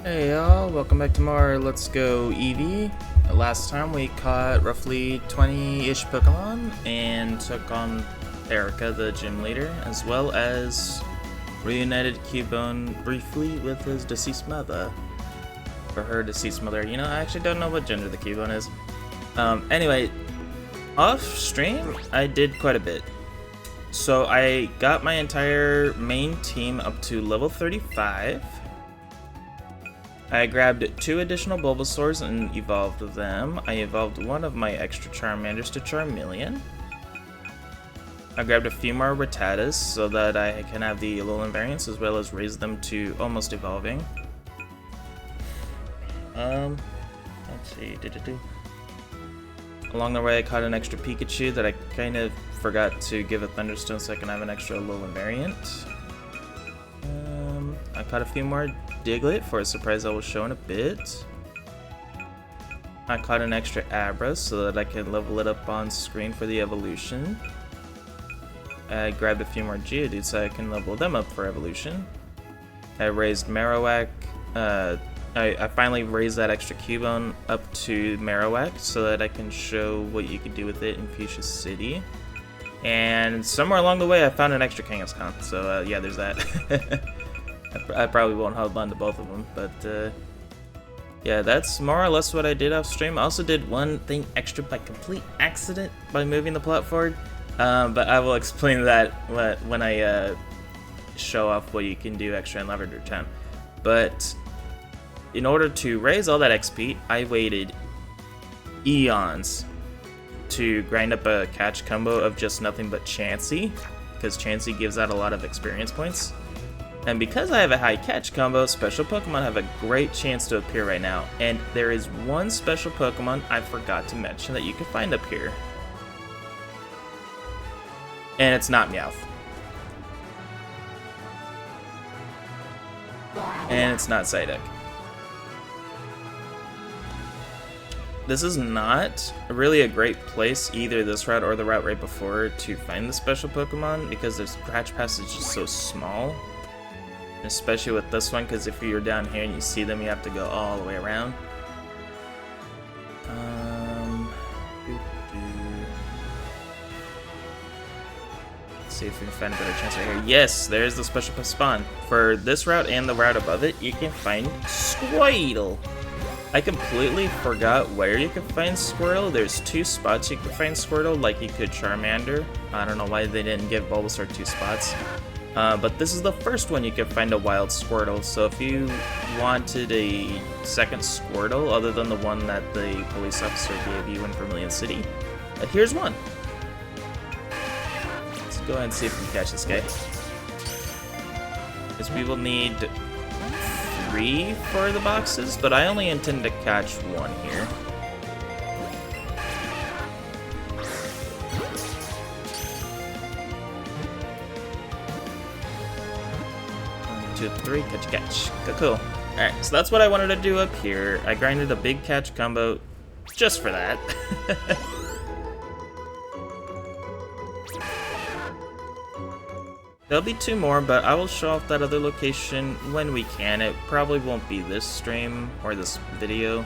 Hey y'all, welcome back to more Let's Go Eevee. Last time we caught roughly 20-ish Pokemon and took on Erica, the gym leader, as well as reunited Cubone briefly with his deceased mother. For her deceased mother, you know, I actually don't know what gender the Cubone is. Anyway, off stream, I did quite a bit. So I got my entire main team up to level 35. I grabbed 2 additional Bulbasaurs and evolved them. I evolved one of my extra Charmanders to Charmeleon. I grabbed a few more Rattatas so that I can have the Alolan variants as well as raise them to almost evolving. Let's see. Along the way I caught an extra Pikachu that I kind of forgot to give a Thunderstone so I can have an extra Alolan variant. I caught a few more Diglett for a surprise I will show in a bit. I caught an extra Abra so that I can level it up on screen for the evolution. I grabbed a few more Geodudes so I can level them up for evolution. I raised Marowak. I finally raised that extra Cubone up to Marowak so that I can show what you can do with it in Fuchsia City. And somewhere along the way I found an extra Kangaskhan, so yeah, there's that. I probably won't hold on to both of them, but yeah, that's more or less what I did off stream. I also did one thing extra by complete accident by moving the plot forward, but I will explain that when I show off what you can do extra in Lavender Town. But in order to raise all that XP, I waited eons to grind up a catch combo of just nothing but Chansey, because Chansey gives out a lot of experience points. And because I have a high catch combo, special Pokemon have a great chance to appear right now. And there is one special Pokemon I forgot to mention that you can find up here. And it's not Meowth. And it's not Psyduck. This is not really a great place, either this route or the route right before, to find the special Pokemon, because the scratch pass is just so small. Especially with this one, because if you're down here and you see them, you have to go all the way around. Let's see if we can find a better chance right here. Yes, there's the special spawn. For this route and the route above it, you can find Squirtle. I completely forgot where you can find Squirtle. There's 2 spots you can find Squirtle, like you could Charmander. I don't know why they didn't give Bulbasaur 2 spots. But this is the first one you can find a wild Squirtle, so if you wanted a second Squirtle other than the one that the police officer gave you in Vermilion City, here's one. Let's go ahead and see if we can catch this guy. Because we will need 3 for the boxes, but I only intend to catch 1 here. 2, 3, catch. Cool. Alright, so that's what I wanted to do up here. I grinded a big catch combo just for that. There'll be 2 more, but I will show off that other location when we can. It probably won't be this stream or this video.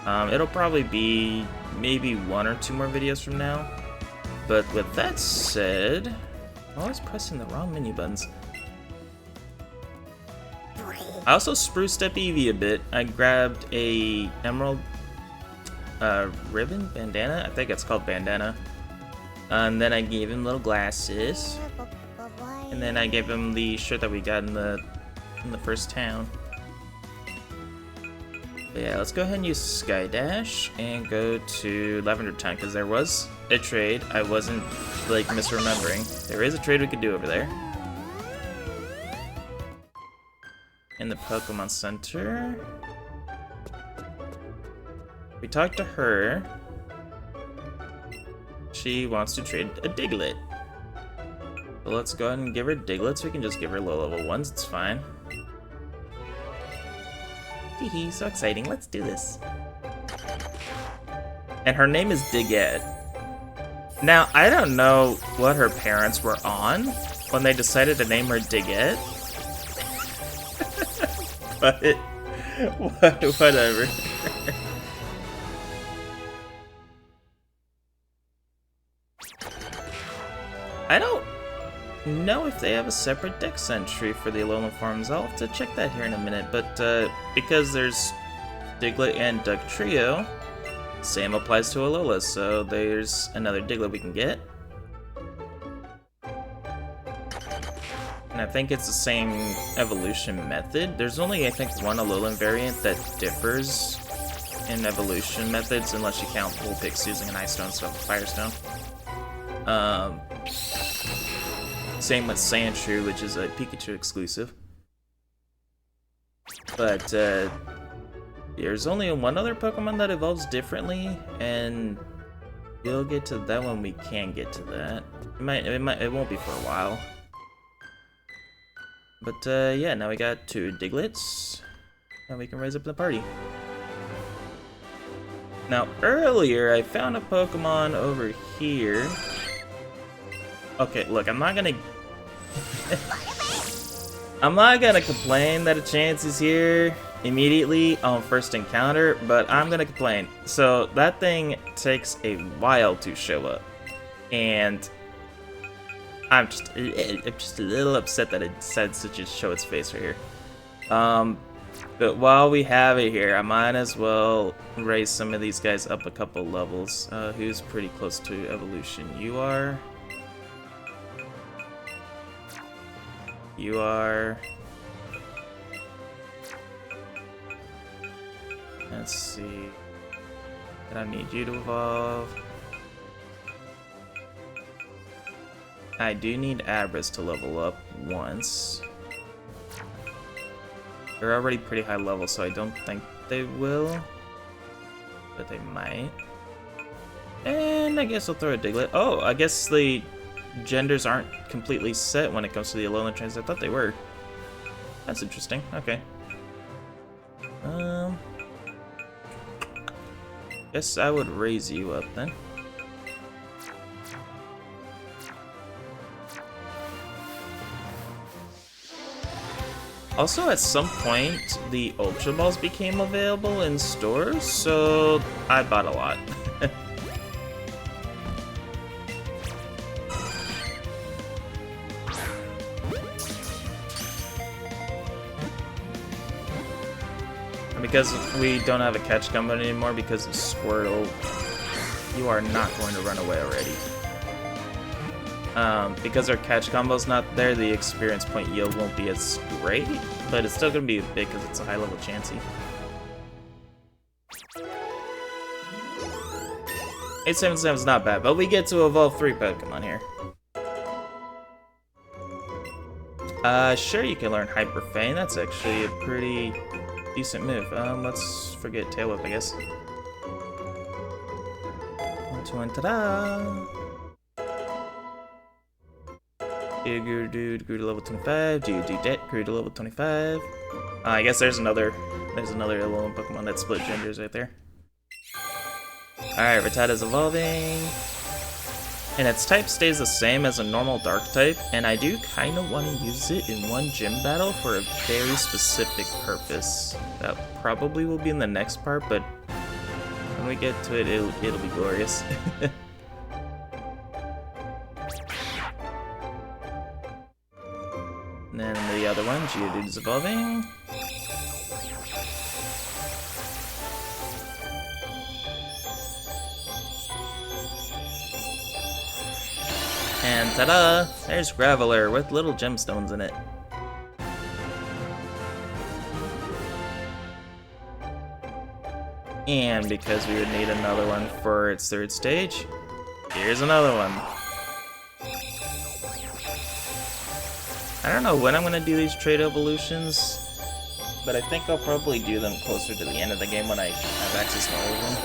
It'll probably be maybe 1 or 2 more videos from now. But with that said, I was pressing the wrong menu buttons. I also spruced up Eevee a bit. I grabbed a emerald ribbon? Bandana? I think it's called bandana. And then I gave him little glasses. And then I gave him the shirt that we got in the first town. But yeah, let's go ahead and use Sky Dash and go to Lavender Town, because there was a trade. I wasn't like misremembering. There is a trade we could do over there. In the Pokemon Center. We talked to her. She wants to trade a Diglett. So let's go ahead and give her Diglett. We can just give her low level ones, it's fine. Hee, so exciting, let's do this. And her name is Diglett. Now, I don't know what her parents were on when they decided to name her Diglett. But Whatever. I don't know if they have a separate dex entry for the Alolan forms. I'll have to check that here in a minute, but because there's Diglett and Dugtrio, same applies to Alola, so there's another Diglett we can get. And I think it's the same evolution method. There's only, I think, one Alolan variant that differs in evolution methods, unless you count Vulpix using an Ice Stone instead of a Fire Stone. Same with Sandshrew, which is a Pikachu exclusive. But there's only one other Pokemon that evolves differently, and you'll get to that when we can get to that. It won't be for a while. But yeah, now we got 2 Diglets, and we can raise up the party. Now earlier I found a Pokemon over here. Okay, look, I'm not gonna complain that a chance is here immediately on first encounter, but I'm gonna complain. So that thing takes a while to show up, and I'm just a little upset that it decides to just show its face right here. But while we have it here, I might as well raise some of these guys up a couple levels. Who's pretty close to evolution? You are. You are. Let's see. I don't need you to evolve. I do need Abras to level up once. They're already pretty high level, so I don't think they will. But they might. And I guess I'll throw a Diglett. Oh, I guess the genders aren't completely set when it comes to the Alolan trains. I thought they were. That's interesting. Okay. Guess I would raise you up then. Also, at some point, the Ultra Balls became available in stores, so I bought a lot. And because we don't have a catch combo anymore because of Squirtle, you are not going to run away already. Because our catch combo's not there, the experience point yield won't be as great, but it's still going to be big because it's a high level Chansey. 877 is not bad, but we get to evolve 3 Pokemon here. Sure, you can learn Hyper Feint. That's actually a pretty decent move. Let's forget Tail Whip, I guess. 1, 2, 1, ta-da! Grew to level 25. Grew to level 25. I guess there's another Alolan Pokemon that split genders right there. Alright, Rattata's evolving. And its type stays the same as a normal dark type, and I do kind of want to use it in one gym battle for a very specific purpose. That probably will be in the next part, but when we get to it, it'll be glorious. And then the other one, Geodude's evolving. And ta-da! There's Graveler with little gemstones in it. And because we would need another one for its 3rd stage, here's another one. I don't know when I'm going to do these trade evolutions, but I think I'll probably do them closer to the end of the game when I have access to all of them.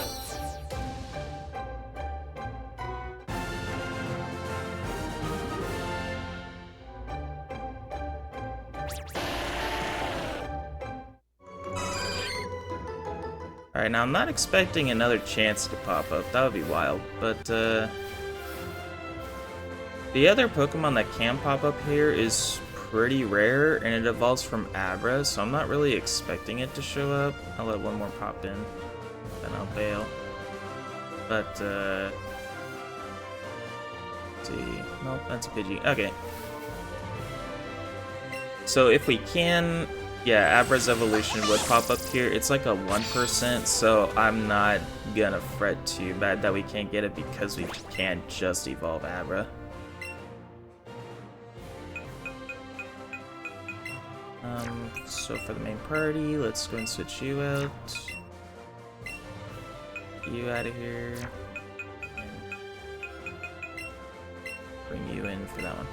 Alright, now I'm not expecting another chance to pop up. That would be wild, but the other Pokemon that can pop up here is pretty rare, and it evolves from Abra, so I'm not really expecting it to show up. I'll let one more pop in, then I'll bail. But, let's see. Nope, that's a Pidgey. Okay. So if we can, yeah, Abra's evolution would pop up here. It's like a 1%, so I'm not gonna fret too bad that we can't get it because we can't just evolve Abra. So for the main party, let's go and switch you out. You out of here. And bring you in for that one.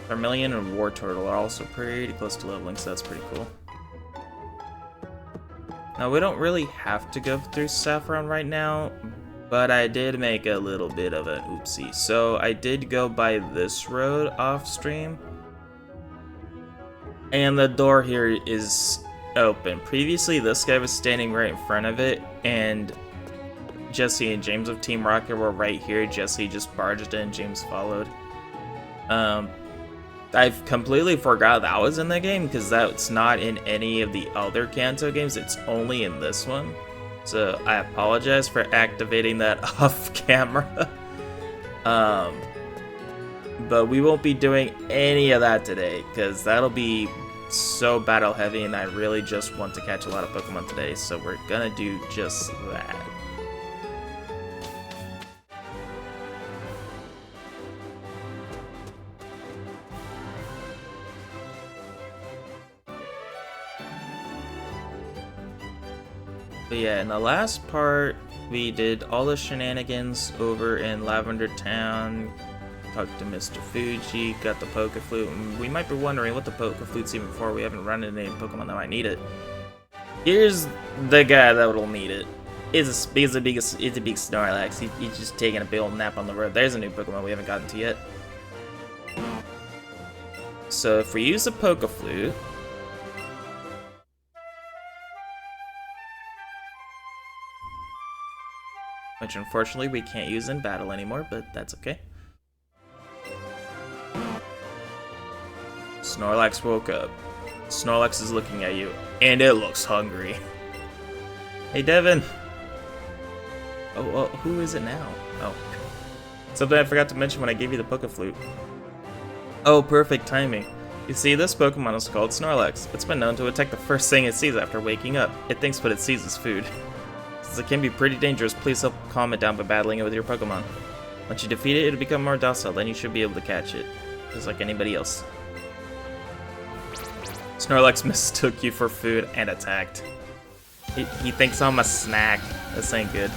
Vermilion and War Turtle are also pretty close to leveling, so that's pretty cool. Now, we don't really have to go through Saffron right now, but I did make a little bit of an oopsie. So I did go by this road off stream, and the door here is open. Previously, this guy was standing right in front of it, and Jesse and James of Team Rocket were right here. Jesse just barged in, James followed. I've completely forgot that was in the game because that's not in any of the other Kanto games. It's only in this one. So I apologize for activating that off camera. But we won't be doing any of that today because that'll be so battle heavy, and I really just want to catch a lot of Pokemon today. So we're gonna do just that. But yeah, in the last part, we did all the shenanigans over in Lavender Town, talked to Mr. Fuji, got the Pokeflute, and we might be wondering what the Pokeflute's even for. We haven't run into any Pokemon that might need it. Here's the guy that will need it. It's a big Snorlax. He's just taking a big old nap on the road. There's a new Pokemon we haven't gotten to yet. So if we use a Pokeflute, which unfortunately we can't use in battle anymore, but that's okay. Snorlax woke up. Snorlax is looking at you, and it looks hungry. Hey, Devin! Oh, who is it now? Oh. Something I forgot to mention when I gave you the Pokeflute. Oh, perfect timing. You see, this Pokemon is called Snorlax. It's been known to attack the first thing it sees after waking up. It thinks what it sees is food. Since it can be pretty dangerous, please help calm it down by battling it with your Pokemon. Once you defeat it, it'll become more docile, then you should be able to catch it. Just like anybody else. Snorlax mistook you for food and attacked. He thinks I'm a snack. This ain't good.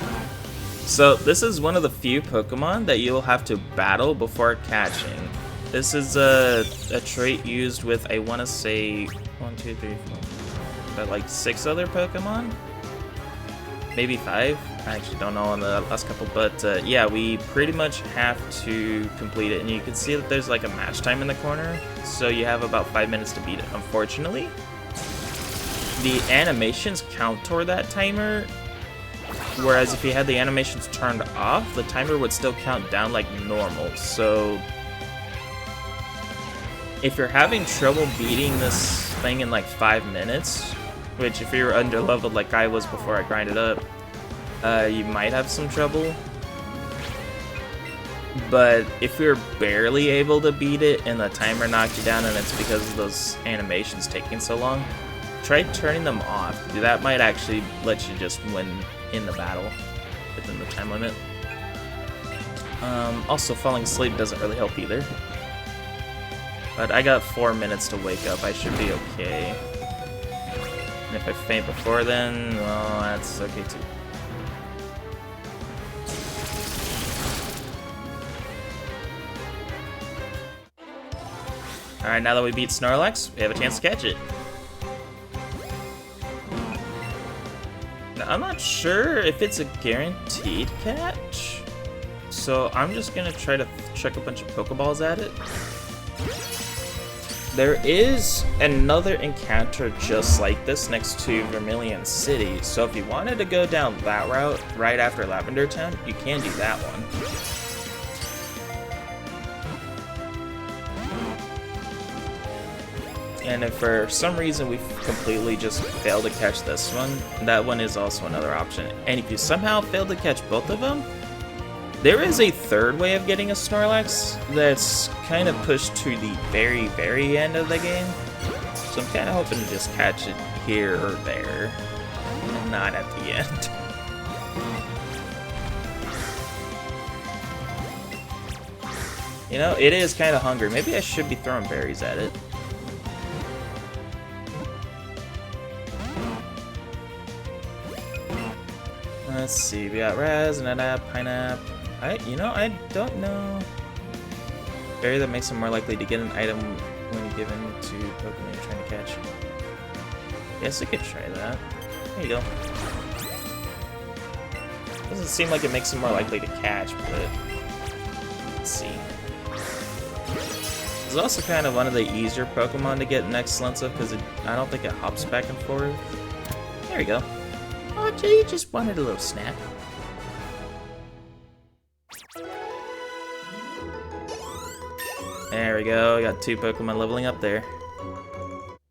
So, this is one of the few Pokemon that you'll have to battle before catching. This is a trait used with, I want to say, 1, 2, 3, 4, like 6 other Pokemon? Maybe 5? I actually don't know on the last couple, but yeah, we pretty much have to complete it, and you can see that there's like a match time in the corner, so you have about 5 minutes to beat it. Unfortunately, the animations count toward that timer, whereas if you had the animations turned off, the timer would still count down like normal. So if you're having trouble beating this thing in like 5 minutes, which if you're under leveled like I was before I grinded up, you might have some trouble. But if you're barely able to beat it and the timer knocked you down and it's because of those animations taking so long, try turning them off. That might actually let you just win in the battle within the time limit. Also, falling asleep doesn't really help either. But I got 4 minutes to wake up. I should be okay. And if I faint before then, well, that's okay too. Alright, now that we beat Snorlax, we have a chance to catch it. Now, I'm not sure if it's a guaranteed catch, so I'm just gonna try to chuck a bunch of Pokeballs at it. There is another encounter just like this next to Vermilion City, so if you wanted to go down that route right after Lavender Town, you can do that one. And if for some reason we completely just fail to catch this one, that one is also another option. And if you somehow fail to catch both of them, there is a third way of getting a Snorlax that's kind of pushed to the very, very end of the game. So I'm kind of hoping to just catch it here or there, and not at the end. You know, it is kind of hungry. Maybe I should be throwing berries at it. Let's see, we got Raz, Nanap, Pineapple. You know, I don't know. Berry that makes them more likely to get an item when given to Pokemon you're trying to catch. Guess I could try that. There you go. Doesn't seem like it makes them more likely to catch, but let's see. It's also kind of one of the easier Pokemon to get an excellence of because I don't think it hops back and forth. There we go. Oh, gee, just wanted a little snack. There we go, got 2 Pokemon leveling up there.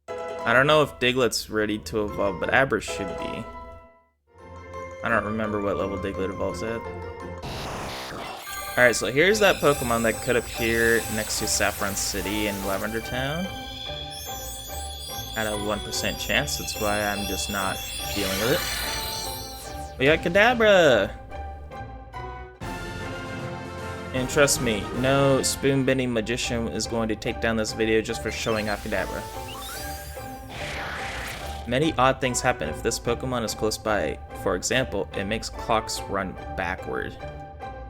I don't know if Diglett's ready to evolve, but Abra should be. I don't remember what level Diglett evolves at. Alright, so here's that Pokemon that could appear next to Saffron City in Lavender Town. At a 1% chance, that's why I'm just not dealing with it. We got Kadabra! And trust me, no spoon-bending magician is going to take down this video just for showing off Kadabra. Many odd things happen if this Pokemon is close by. For example, it makes clocks run backward.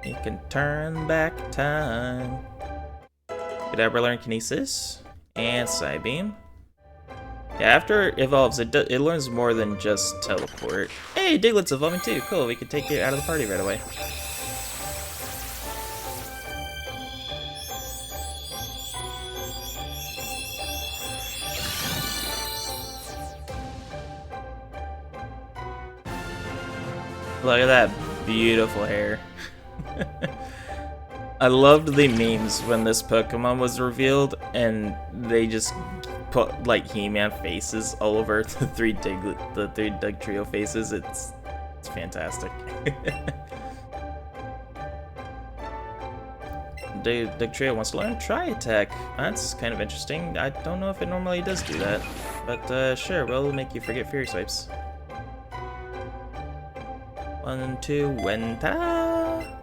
It can turn back time. Kadabra learn Kinesis and Psybeam. Yeah, after it evolves, it learns more than just Teleport. Hey, Diglett's evolving too. Cool, we can take it out of the party right away. Look at that beautiful hair. I loved the memes when this Pokemon was revealed and they just put like He-Man faces all over the three Dugtrio faces. It's fantastic. Dugtrio wants to learn Tri-Attack. That's kind of interesting. I don't know if it normally does do that, but sure, we'll make you forget Fury Swipes. 1, 2, Wenta.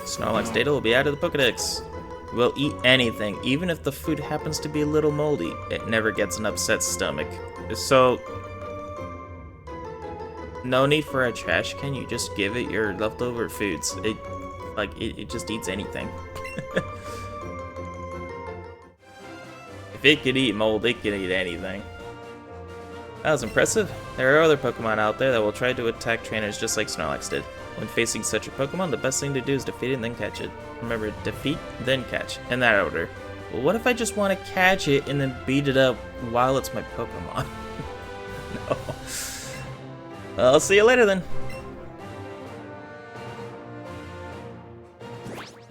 Snorlax data will be added to the Pokedex. We'll eat anything, even if the food happens to be a little moldy. It never gets an upset stomach. So, no need for a trash can, you just give it your leftover foods. It just eats anything. If it could eat mold, it could eat anything. That was impressive. There are other Pokemon out there that will try to attack trainers just like Snorlax did. When facing such a Pokemon, the best thing to do is defeat it and then catch it. Remember, defeat, then catch, in that order. Well, what if I just want to catch it and then beat it up while it's my Pokemon? No. I'll see you later then.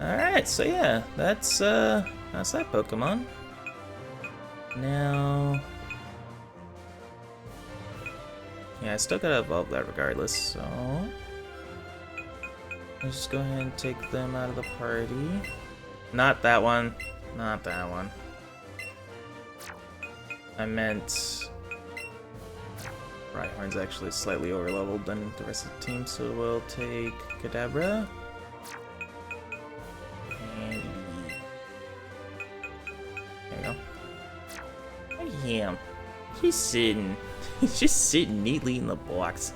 Alright, so yeah, that's that Pokemon. Now, yeah, I still gotta evolve that regardless, so let's just go ahead and take them out of the party. Not that one. Not that one. I meant Rhyhorn's actually slightly over-leveled than the rest of the team, so we'll take Kadabra. And there we go. Look at him. He's sitting. He's just sitting neatly in the box.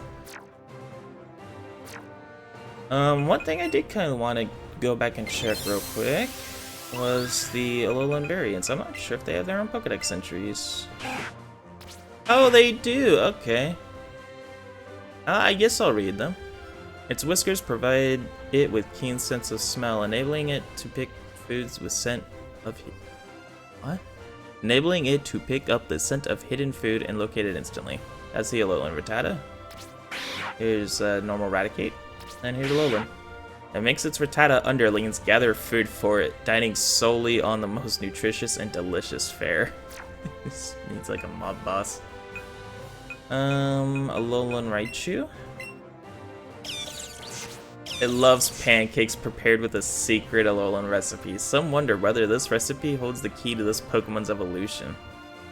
One thing I did kind of want to go back and check real quick was the Alolan variants. I'm not sure if they have their own Pokedex entries. Oh, they do! Okay. I guess I'll read them. Its whiskers provide it with keen sense of smell, enabling it to pick foods with scent of... What? Enabling it to pick up the scent of hidden food and locate it instantly. That's the Alolan Rattata. Here's normal Raticate. And here's Alolan. It makes its Rattata underlings gather food for it, dining solely on the most nutritious and delicious fare. This needs like a mob boss. Alolan Raichu. It loves pancakes prepared with a secret Alolan recipe. Some wonder whether this recipe holds the key to this Pokemon's evolution.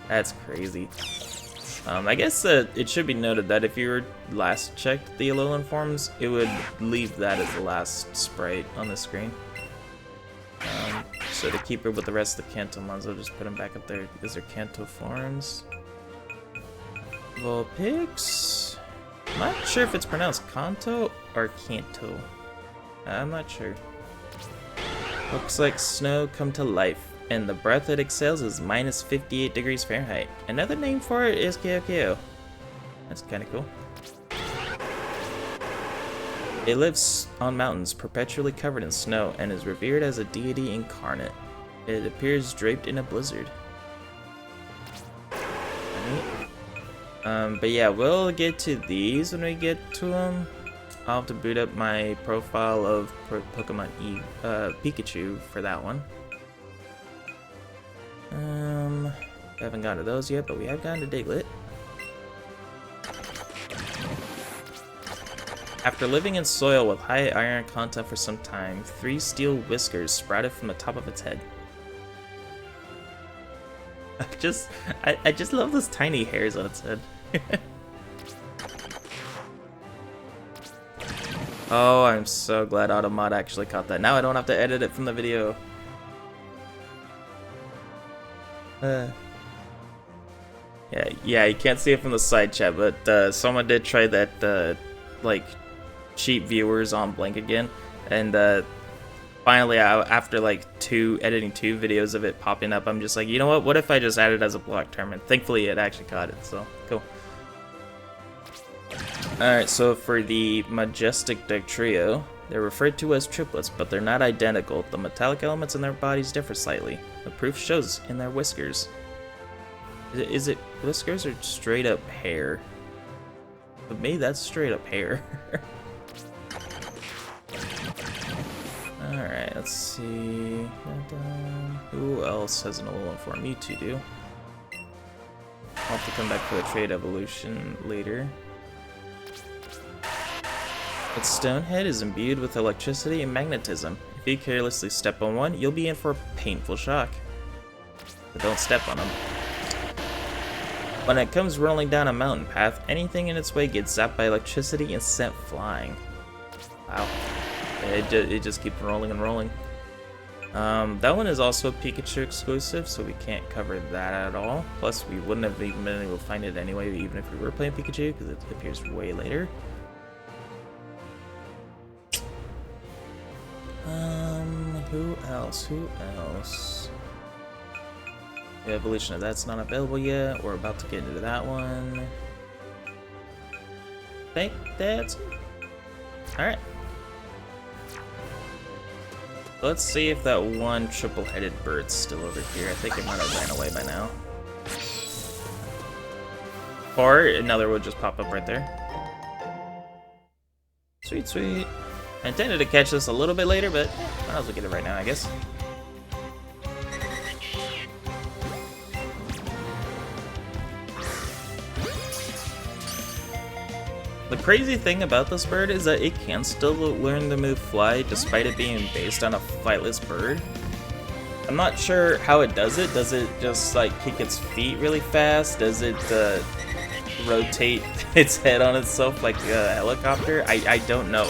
That's crazy. I guess it should be noted that if you were last checked the Alolan forms, it would leave that as the last sprite on the screen. So to keep it with the rest of the Kanto mons, I'll just put them back up there. Is there Kanto forms? Vulpix? I'm not sure if it's pronounced Kanto or Kanto. I'm not sure. Looks like snow come to life, and the breath it exhales is minus 58 degrees Fahrenheit. Another name for it is Kyo. That's kind of cool. It lives on mountains perpetually covered in snow and is revered as a deity incarnate. It appears draped in a blizzard. But yeah, we'll get to these when we get to them. I'll have to boot up my profile of Pokemon Pikachu for that one. We haven't gotten to those yet, but we have gotten to Diglett. After living in soil with high iron content for some time, 3 steel whiskers sprouted from the top of its head. I just love those tiny hairs on its head. Oh, I'm so glad Automod actually caught that. Now I don't have to edit it from the video. Yeah, you can't see it from the side chat, but someone did try that, like, cheap viewers on Blank again, and finally, after like editing two videos of it popping up, I'm just like, you know what if I just add it as a block term? And thankfully it actually caught it, so cool. Alright, so for the Majestic Duck Trio, they're referred to as triplets, but they're not identical. The metallic elements in their bodies differ slightly. The proof shows in their whiskers. Is it whiskers or straight up hair? But maybe that's straight up hair. Alright, let's see. Who else has an Alolan form? You two do. I'll have to come back for the trade evolution later. Its stone head is imbued with electricity and magnetism. If you carelessly step on one, you'll be in for a painful shock. But don't step on them. When it comes rolling down a mountain path, anything in its way gets zapped by electricity and sent flying. Wow. It just keeps rolling and rolling. That one is also a Pikachu exclusive, so we can't cover that at all. Plus, we wouldn't have even been able to find it anyway, even if we were playing Pikachu, because it appears way later. Who else? The evolution of that's not available yet. We're about to get into that one. I think that's it. Alright. Let's see if that one triple-headed bird's still over here. I think it might have ran away by now. Or another would just pop up right there. Sweet, sweet. I intended to catch this a little bit later, but might as well get it right now, I guess. The crazy thing about this bird is that it can still learn the move Fly despite it being based on a flightless bird. I'm not sure how it does it. Does it just like kick its feet really fast? Does it rotate its head on itself like a helicopter? I don't know.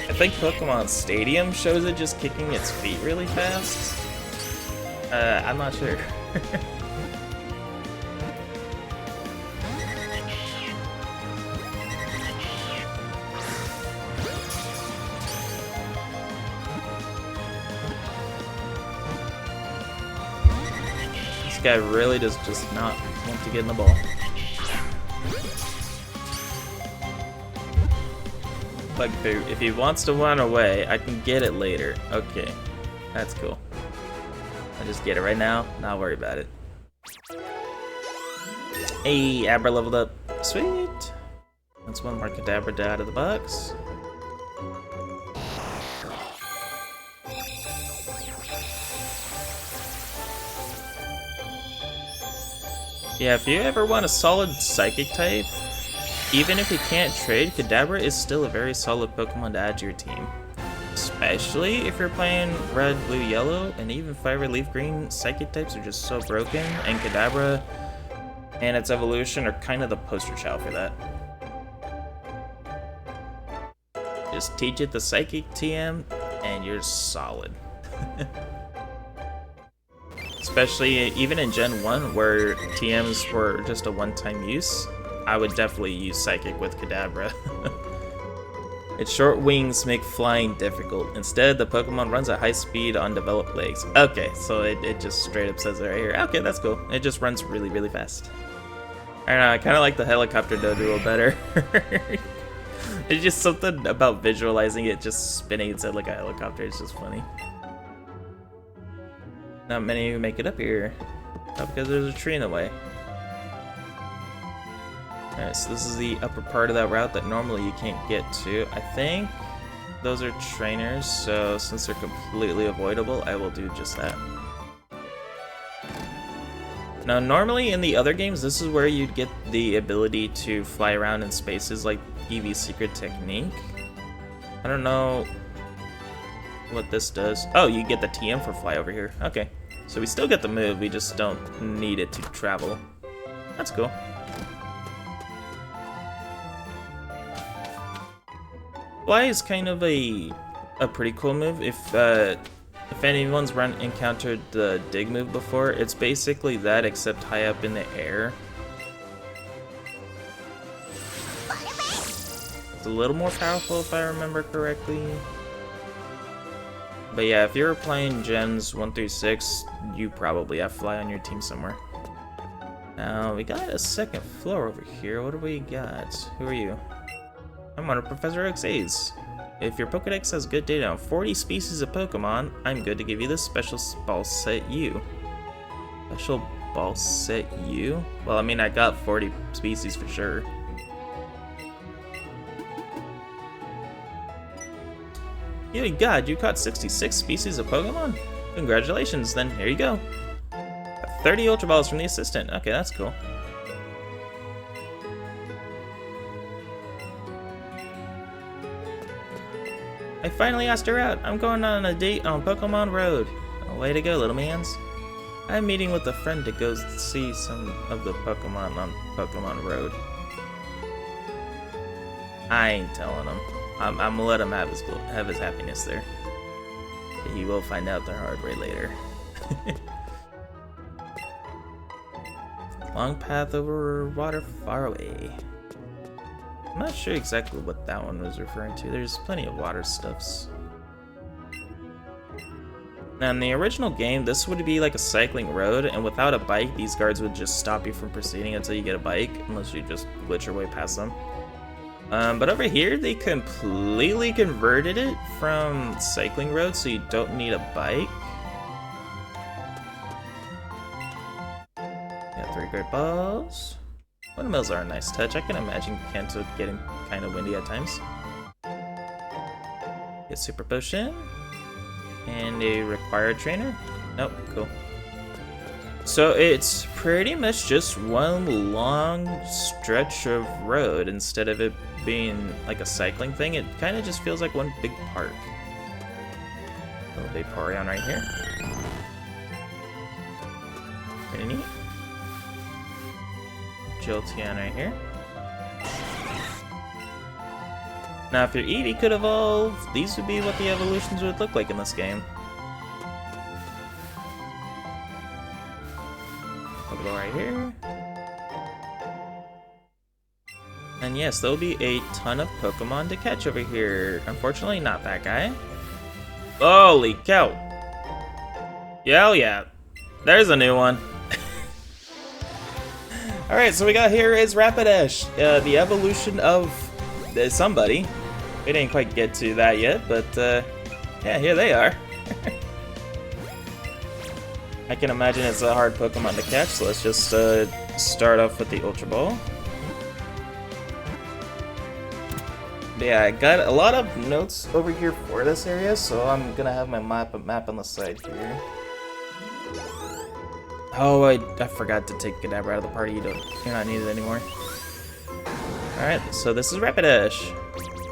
I think Pokemon Stadium shows it just kicking its feet really fast. I'm not sure. This guy really does just not want to get in the ball. Like, if he wants to run away, I can get it later. Okay, that's cool. I'll just get it right now, not worry about it. Hey, Abra leveled up. Sweet. That's one more Kadabra out of the box. Yeah, if you ever want a solid Psychic type, even if you can't trade, Kadabra is still a very solid Pokemon to add to your team. Especially if you're playing red, blue, yellow, and even fire, leaf, green Psychic types are just so broken, and Kadabra and its evolution are kind of the poster child for that. Just teach it the Psychic TM, and you're solid. Especially even in Gen 1, where TMs were just a one-time use, I would definitely use Psychic with Kadabra. Its short wings make flying difficult. Instead, the Pokemon runs at high speed on developed legs. Okay, so it just straight up says it right here. Okay, that's cool. It just runs really, really fast. I don't know, I kind of like the helicopter Doduo better. It's just something about visualizing it just spinning its head like a helicopter. It's just funny. Not many who make it up here. Not because there's a tree in the way. Alright, so this is the upper part of that route that normally you can't get to. I think those are trainers, so since they're completely avoidable, I will do just that. Now, normally in the other games, this is where you'd get the ability to fly around in spaces like Eevee's secret technique. I don't know what this does. Oh, you get the TM for fly over here. Okay, so we still get the move, we just don't need it to travel. That's cool. Fly is kind of a pretty cool move. If anyone's encountered the dig move before, it's basically that except high up in the air. It's a little more powerful if I remember correctly. But yeah, if you're playing Gens 1 through 6, you probably have Fly on your team somewhere. Now, we got a second floor over here. What do we got? Who are you? I'm one of Professor Oak's aides. If your Pokedex has good data on 40 species of Pokemon, I'm good to give you this special ball set U. Special ball set U? Well, I mean, I got 40 species for sure. Good God, you caught 66 species of Pokemon? Congratulations, then here you go. 30 Ultra Balls from the assistant. Okay, that's cool. I finally asked her out. I'm going on a date on Pokemon Road. Oh, way to go, little mans. I'm meeting with a friend to go see some of the Pokemon on Pokemon Road. I ain't telling him. I'm gonna let him have his happiness there. But he will find out the hard way later. Long path over water far away. I'm not sure exactly what that one was referring to. There's plenty of water stuffs. Now in the original game, this would be like a cycling road, and without a bike, these guards would just stop you from proceeding until you get a bike, unless you just glitch your way past them. But over here, they completely converted it from cycling road, so you don't need a bike. Got 3 great balls. Windmills are a nice touch. I can imagine Kanto getting kind of windy at times. Get Super Potion. And a required trainer. Nope, cool. So it's pretty much just one long stretch of road instead of it being like a cycling thing. It kind of just feels like one big park. A little Vaporeon right here. Pretty neat. Jolteon right here. Now if your Eevee could evolve, these would be what the evolutions would look like in this game. Pokeball right here. And yes, there'll be a ton of Pokemon to catch over here. Unfortunately, not that guy. Holy cow! Yeah. There's a new one. Alright, so we got here is Rapidash, the evolution of somebody. We didn't quite get to that yet, but yeah, here they are. I can imagine it's a hard Pokemon to catch, so let's just start off with the Ultra Ball. Yeah, I got a lot of notes over here for this area, so I'm gonna have my map on the side here. Oh, I forgot to take Kadabra out of the party. You're not needed anymore. Alright, so this is Rapidash.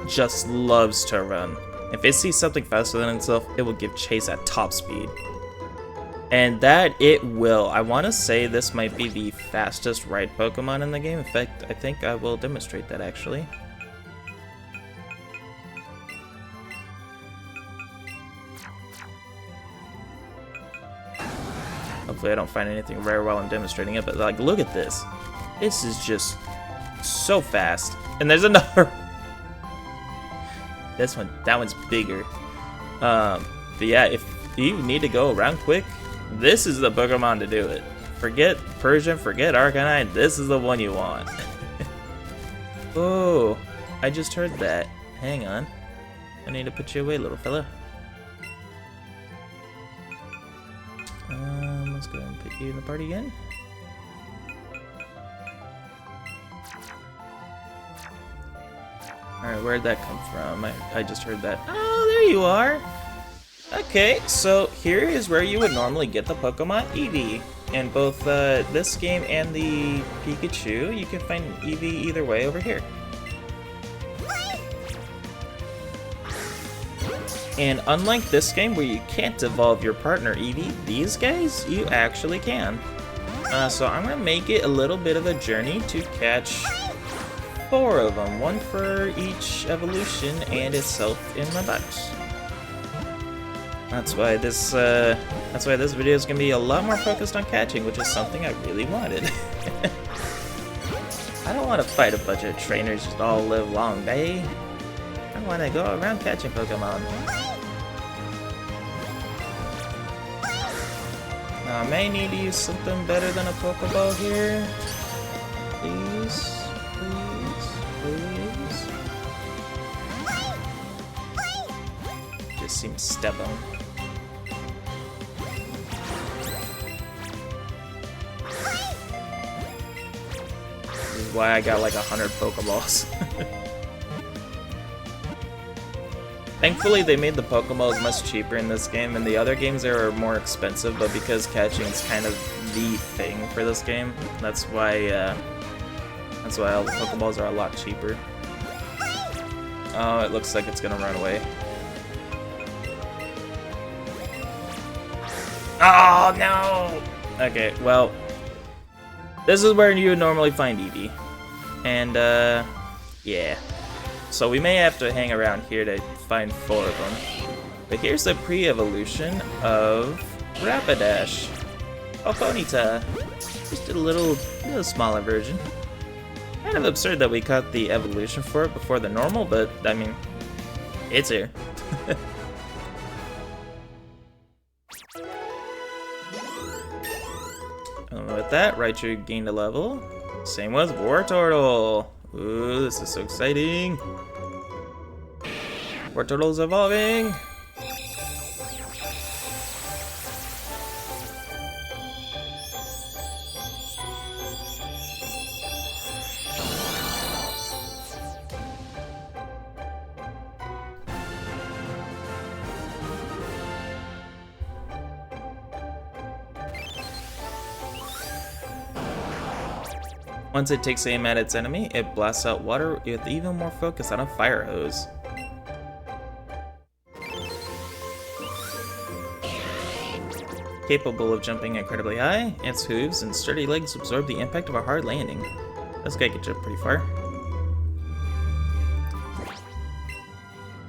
Just loves to run. If it sees something faster than itself, it will give chase at top speed. And that it will. I want to say this might be the fastest ride Pokemon in the game. In fact, I think I will demonstrate that actually. Hopefully I don't find anything rare while I'm demonstrating it, but like, look at this. This is just so fast. And there's another. That one's bigger. But yeah, if you need to go around quick, this is the Pokemon to do it. Forget Persian, forget Arcanine, this is the one you want. Oh, I just heard that. Hang on. I need to put you away, little fella. Let's go ahead and put you in the party again. Alright, where'd that come from? I just heard that. Oh, there you are! Okay, so here is where you would normally get the Pokemon Eevee. In both this game and the Pikachu, you can find Eevee either way over here. And unlike this game where you can't evolve your partner Eevee, these guys, you actually can. So I'm going to make it a little bit of a journey to catch 4 of them. 1 for each evolution and itself in my box. That's why this video is going to be a lot more focused on catching, which is something I really wanted. I don't want to fight a bunch of trainers just all live long day. I want to go around catching Pokemon. Now, I may need to use something better than a Pokeball here. Please, please, please. Just seems stubborn. This is why I got like 100 Pokeballs. Thankfully, they made the Pokeballs much cheaper in this game. In the other games, they were more expensive, but because catching is kind of the thing for this game, that's why all the Pokeballs are a lot cheaper. Oh, it looks like it's gonna run away. Oh, no! Okay, well, this is where you would normally find Eevee. And, yeah. So we may have to hang around here to find 4 of them. But here's the pre-evolution of Rapidash. Oh, Ponyta. Just a little smaller version. Kind of absurd that we caught the evolution for it before the normal, but, I mean, it's here. And with that, Raichu gained a level. Same with Wartortle. Ooh, this is so exciting. Wartortle's evolving. Once it takes aim at its enemy, it blasts out water with even more focus on a fire hose. Capable of jumping incredibly high, its hooves and sturdy legs absorb the impact of a hard landing. This guy can jump pretty far.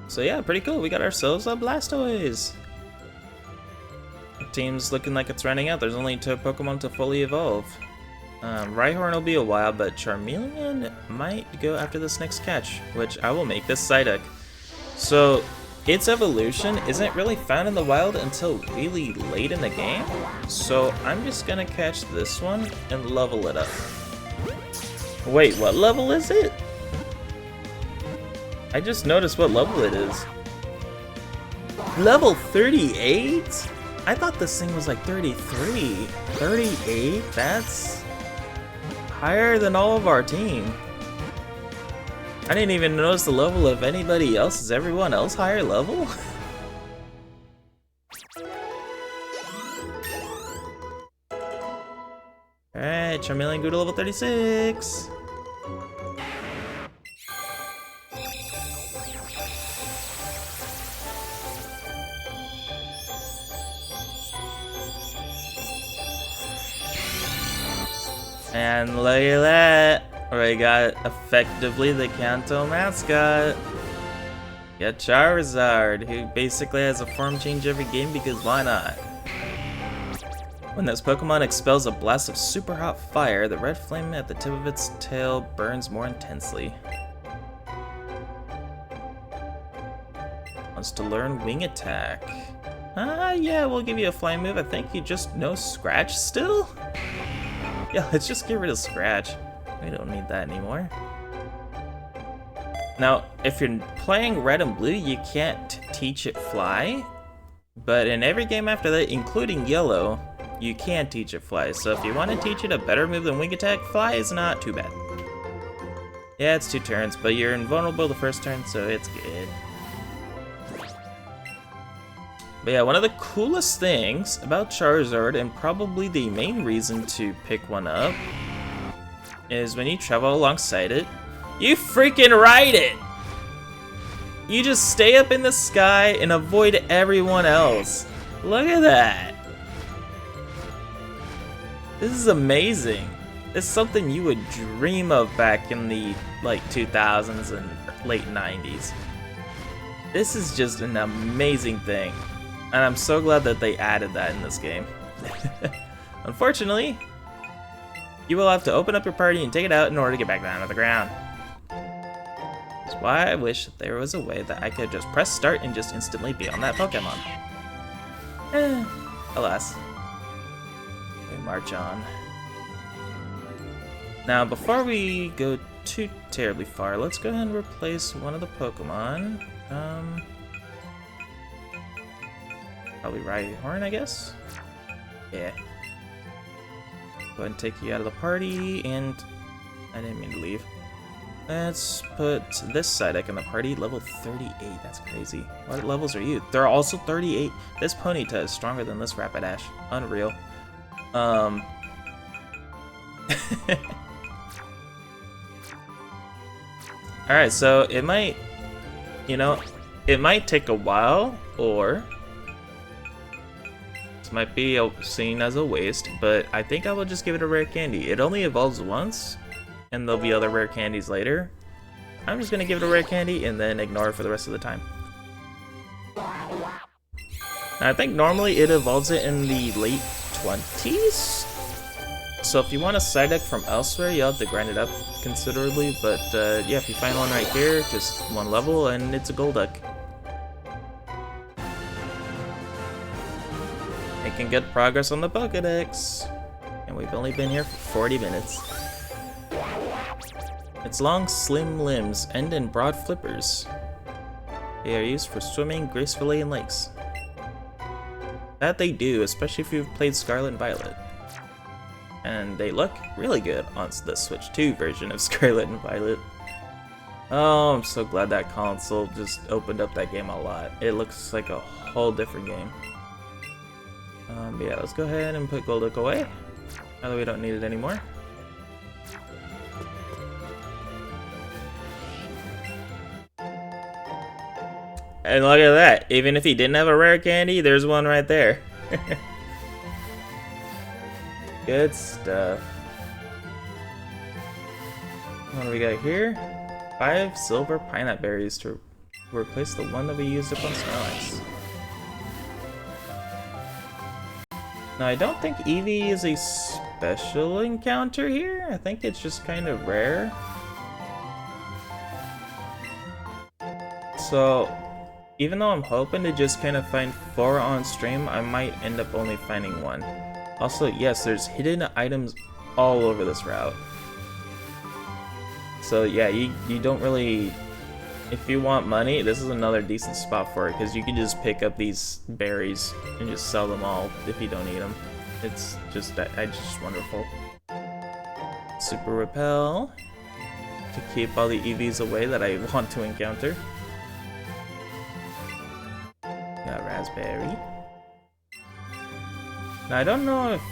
So yeah, pretty cool. We got ourselves a Blastoise. The team's looking like it's running out. There's only 2 Pokemon to fully evolve. Rhyhorn will be a while, but Charmeleon might go after this next catch, which I will make this Psyduck. So, its evolution isn't really found in the wild until really late in the game, so I'm just gonna catch this one and level it up. Wait, what level is it? I just noticed what level it is. Level 38? I thought this thing was like 33. 38? That's higher than all of our team. I didn't even notice the level of anybody else. Is everyone else higher level? Alright, Charmeleon grew to level 36. And look at that. We got effectively the Kanto mascot. Got Charizard, who basically has a form change every game because why not? When this Pokemon expels a blast of super hot fire, the red flame at the tip of its tail burns more intensely. Wants to learn Wing Attack. Yeah, we'll give you a flying move. I think you just know Scratch still? Yeah, let's just get rid of Scratch. We don't need that anymore. Now, if you're playing Red and Blue, you can't teach it Fly. But in every game after that, including Yellow, you can teach it Fly. So if you want to teach it a better move than Wing Attack, Fly is not too bad. Yeah, it's 2 turns, but you're invulnerable the first turn, so it's good. But yeah, one of the coolest things about Charizard, and probably the main reason to pick one up, is when you travel alongside it, you freaking ride it! You just stay up in the sky and avoid everyone else. Look at that! This is amazing. It's something you would dream of back in the like 2000s and late 90s. This is just an amazing thing. And I'm so glad that they added that in this game. Unfortunately, you will have to open up your party and take it out in order to get back down to the ground. That's why I wish that there was a way that I could just press start and just instantly be on that Pokemon. Alas. We march on. Now, before we go too terribly far, let's go ahead and replace one of the Pokemon. Probably Rhyhorn, I guess? Yeah. Go ahead and take you out of the party, and I didn't mean to leave. Let's put this Psyduck in the party, level 38. That's crazy. What levels are you? They're also 38. This Ponyta is stronger than this Rapidash. Unreal. Alright, so it might, it might take a while, or this might be seen as a waste, but I think I will just give it a rare candy. It only evolves once, and there'll be other rare candies later. I'm just gonna give it a rare candy and then ignore it for the rest of the time. Now, I think normally it evolves it in the late 20s. So if you want a Psyduck from elsewhere, you'll have to grind it up considerably, but yeah, if you find one right here, just 1 level and it's a Golduck. Making good progress on the Pokédex. And we've only been here for 40 minutes. Its long, slim limbs end in broad flippers. They are used for swimming gracefully in lakes. That they do, especially if you've played Scarlet and Violet. And they look really good on the Switch 2 version of Scarlet and Violet. Oh, I'm so glad that console just opened up that game a lot. It looks like a whole different game. Yeah, let's go ahead and put Golduck away, now that we don't need it anymore. And look at that, even if he didn't have a rare candy, there's one right there. Good stuff. What do we got here? 5 silver pineapple berries to replace the one that we used up on Snorlax. Now, I don't think Eevee is a special encounter here. I think it's just kind of rare. So, even though I'm hoping to just kind of find 4 on stream, I might end up only finding 1. Also, yes, there's hidden items all over this route. So yeah, you don't really... If you want money, this is another decent spot for it, because you can just pick up these berries and just sell them all if you don't need them. It's just wonderful. Super Repel. to keep all the EVs away that I want to encounter. Got Raspberry. Now I don't know if...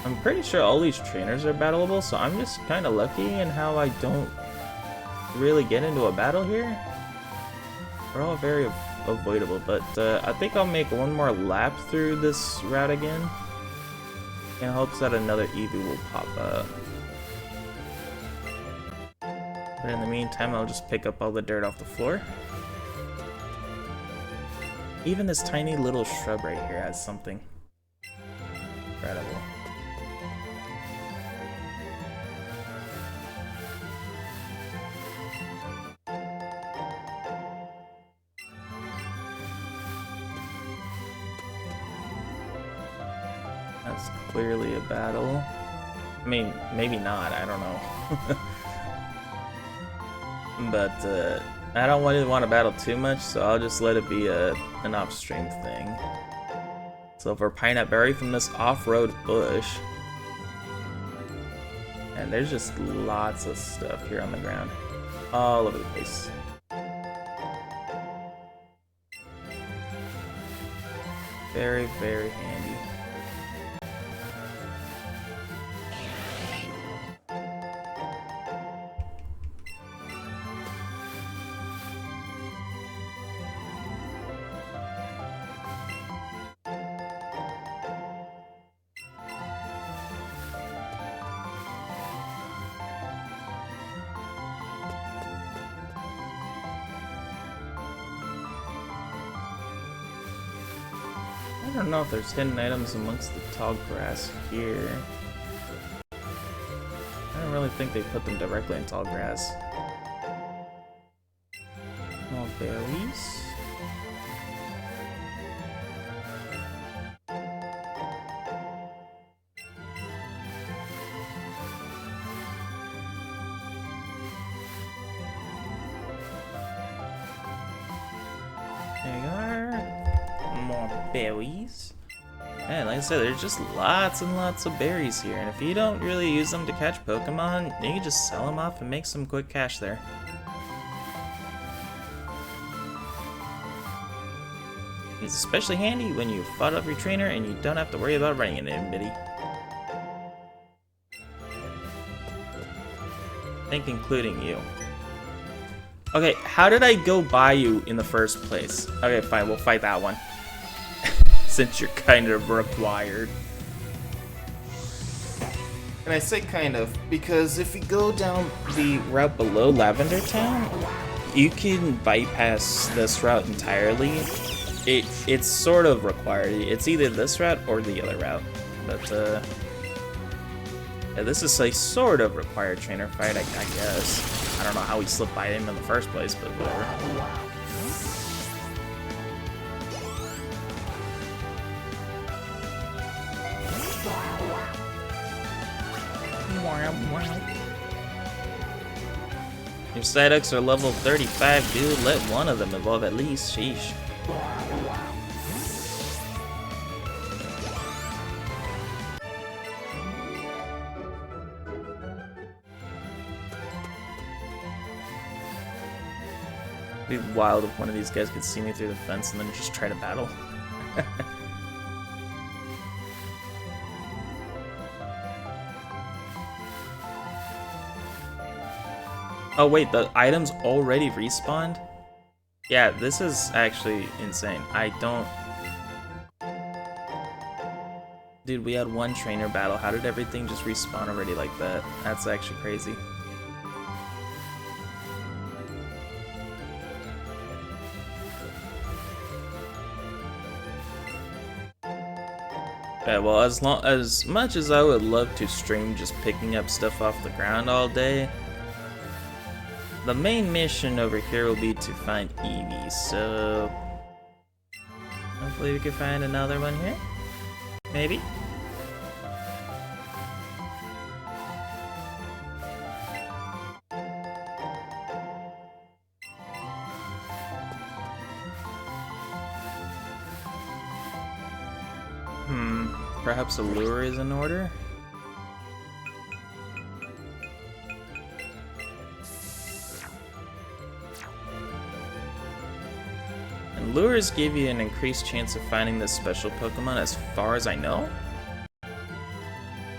I'm pretty sure all these trainers are battleable, so I'm just kind of lucky in how I don't really get into a battle here. They're all very avoidable, but I think I'll make one more lap through this route again in hopes that another Eevee will pop up. But in the meantime, I'll just pick up all the dirt off the floor. Even this tiny little shrub right here has something incredible. That's clearly a battle. I mean, maybe not, I don't know. But I don't really want to battle too much, so I'll just let it be an off-stream thing. So for Pineapple Berry from this off-road bush. And there's just lots of stuff here on the ground. All over the place. Very, very handy. I don't know if there's hidden items amongst the tall grass here. I don't really think they put them directly in tall grass. More berries. There you are. More berries. And like I said, there's just lots and lots of berries here, and if you don't really use them to catch Pokemon, you can just sell them off and make some quick cash there. It's especially handy when you fought up your trainer and you don't have to worry about running into anybody. I think including you. Okay, how did I go by you in the first place? Okay, fine, we'll fight that one. Since you're kind of required. And I say kind of, because if you go down the route below Lavender Town, you can bypass this route entirely. It's sort of required. It's either this route or the other route. But, yeah, this is a sort of required trainer fight, I guess. I don't know how we slipped by him in the first place, but whatever. Your Psyducks are level 35, dude. Let one of them evolve at least. Sheesh. It'd be wild if one of these guys could see me through the fence and then just try to battle. Oh wait, the items already respawned? Yeah, this is actually insane. I don't... Dude, we had one trainer battle. How did everything just respawn already like that? That's actually crazy. Yeah, well, as much as I would love to stream just picking up stuff off the ground all day, the main mission over here will be to find Eevee, so hopefully we can find another one here. Maybe. Perhaps a lure is in order? lures give you an increased chance of finding this special Pokemon as far as I know.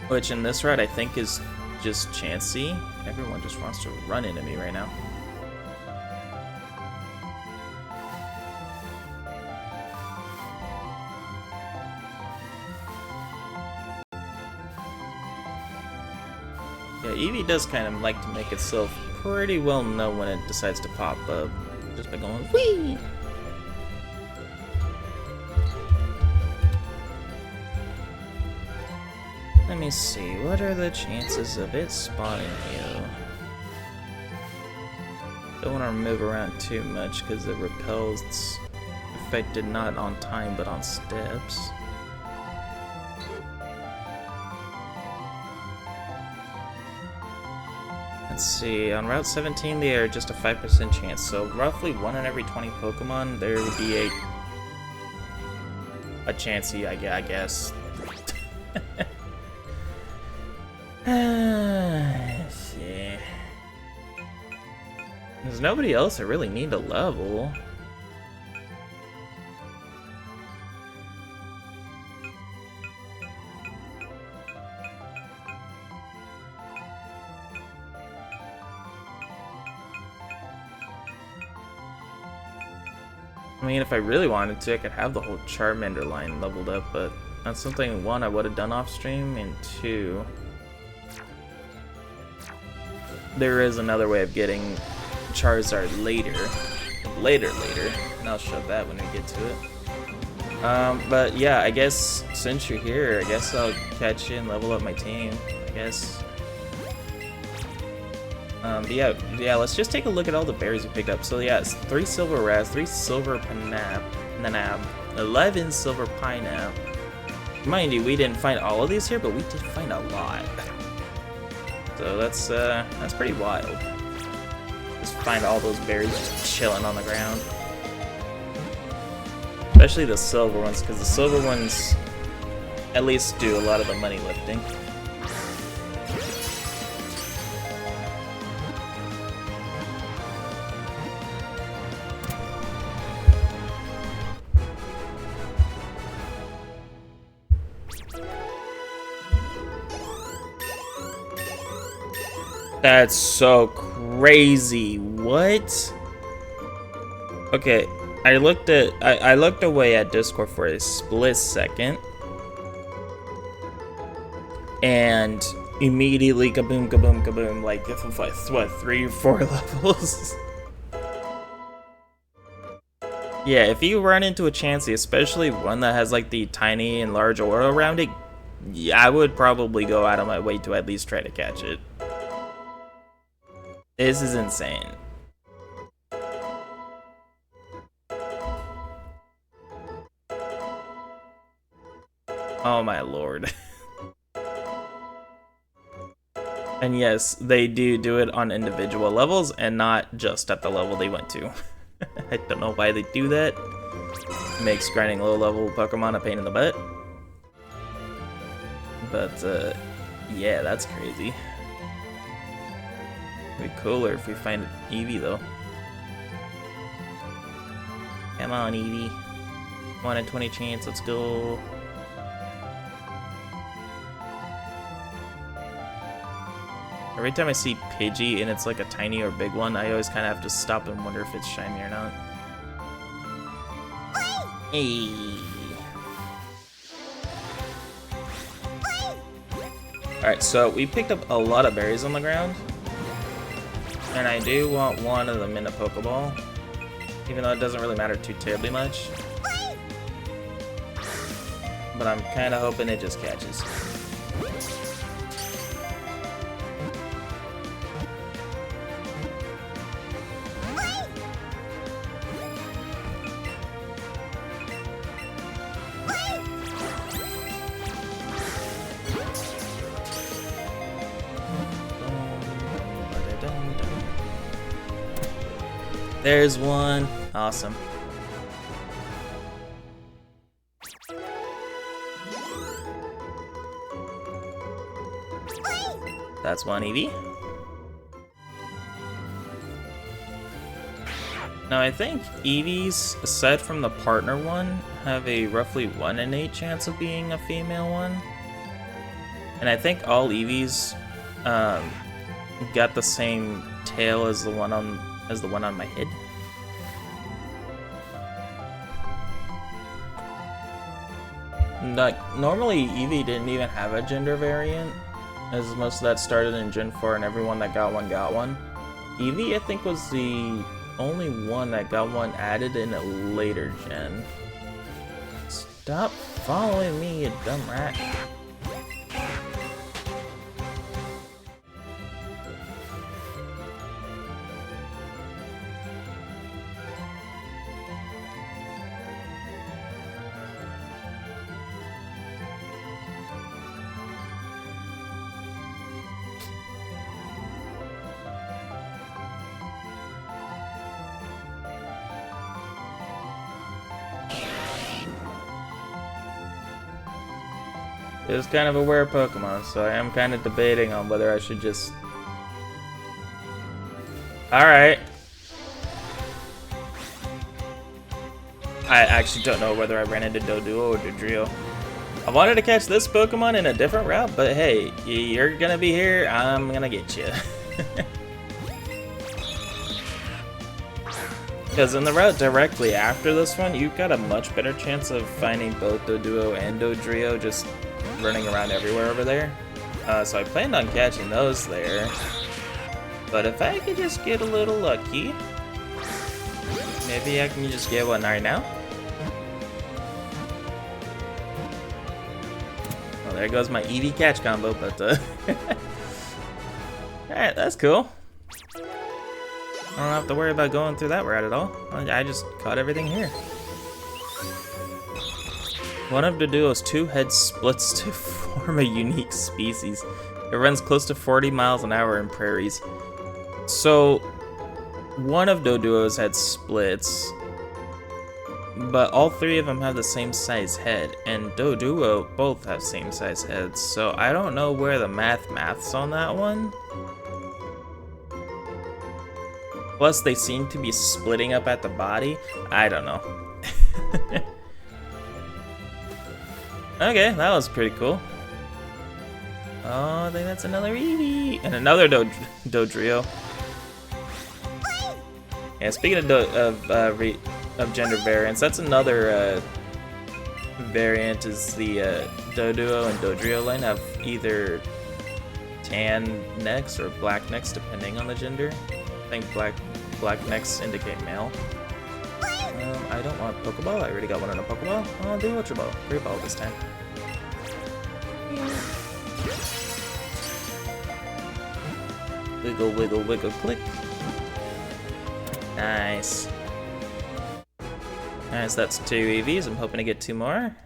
Which in this route I think is just Chansey. Everyone just wants to run into me right now. Yeah, Eevee does kind of like to make itself pretty well known when it decides to pop up. Just by going, whee! Let me see, what are the chances of it spawning you? Don't want to move around too much because it repels its affected not on time but on steps. Let's see, on Route 17 they are just a 5% chance, so roughly 1 in every 20 Pokemon there would be a Chansey, I guess. Let's see. There's nobody else I really need to level. I mean, if I really wanted to, I could have the whole Charmander line leveled up, but that's something, 1, I would have done off stream, and 2, there is another way of getting Charizard later, and I'll show that when we get to it. But yeah, I guess since you're here, I guess I'll catch you and level up my team, I guess. But yeah, let's just take a look at all the berries we picked up. So yeah, it's 3 silver Raz, 3 silver Nanab, 11 silver Pinap. Mind you, we didn't find all of these here, but we did find a lot. So that's pretty wild. Just find all those berries just chilling on the ground. Especially the silver ones, because the silver ones at least do a lot of the money lifting. That's so crazy. What? Okay, I looked away at Discord for a split second, and immediately kaboom, kaboom, kaboom, like what, 3 or 4 levels? Yeah, if you run into a Chansey, especially one that has like the tiny and large aura around it, yeah, I would probably go out of my way to at least try to catch it. This is insane. Oh my lord. And yes, they do it on individual levels and not just at the level they went to. I don't know why they do that. It makes grinding low level Pokemon a pain in the butt. But yeah, that's crazy. It'd be cooler if we find Eevee though. Come on, Eevee. 1 in 20 chance, let's go. Every time I see Pidgey and it's like a tiny or big one, I always kind of have to stop and wonder if it's shiny or not. Hey. Alright, so we picked up a lot of berries on the ground. And I do want one of them in a Pokeball, even though it doesn't really matter too terribly much. But I'm kind of hoping it just catches. There's one. Awesome. That's one Eevee. Now I think Eevees, aside from the partner one, have a roughly 1 in 8 chance of being a female one. And I think all Eevees got the same tail as the one on my head. Like, normally Eevee didn't even have a gender variant, as most of that started in Gen 4 and everyone that got one got one. Eevee, I think, was the only one that got one added in a later gen. Stop following me, you dumb rat. It was kind of a rare Pokemon, so I am kind of debating on whether I should just... Alright. I actually don't know whether I ran into Doduo or Dodrio. I wanted to catch this Pokemon in a different route, but hey, you're gonna be here, I'm gonna get you. Because in the route directly after this one, you've got a much better chance of finding both Doduo and Dodrio just running around everywhere over there. So I planned on catching those there. But if I could just get a little lucky, maybe I can just get one right now. Well, there goes my Eevee catch combo, but alright, that's cool. I don't have to worry about going through that route at all. I just caught everything here. One of Doduo's 2 heads splits to form a unique species. It runs close to 40 miles an hour in prairies. So, one of Doduo's head splits, but all 3 of them have the same size head, and Doduo both have same size heads, so I don't know where the math's on that one. Plus, they seem to be splitting up at the body. I don't know. Okay, that was pretty cool. Oh, I think that's another Eevee. And another Dodrio. Yeah, speaking of gender variants, that's another variant is the Doduo and Dodrio line have either tan necks or black necks, depending on the gender. I think black necks indicate male. I don't want a Pokeball. I already got one in a Pokeball. I'll do Ultra Ball. Great Ball this time. Wiggle, wiggle, wiggle, click. Nice. Alright, so that's 2 EVs. I'm hoping to get 2 more.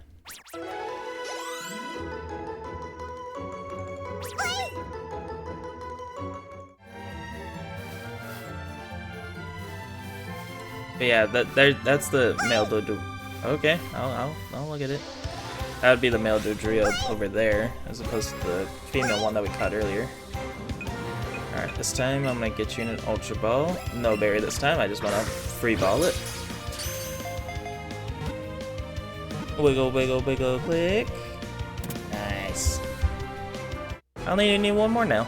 But yeah, that's the male Dodrio. Okay, I'll look at it. That would be the male Dodrio over there, as opposed to the female one that we caught earlier. Alright, this time I'm gonna get you in an Ultra Ball. No berry this time, I just wanna free ball it. Wiggle, wiggle, wiggle, click. Nice. I only need one more now.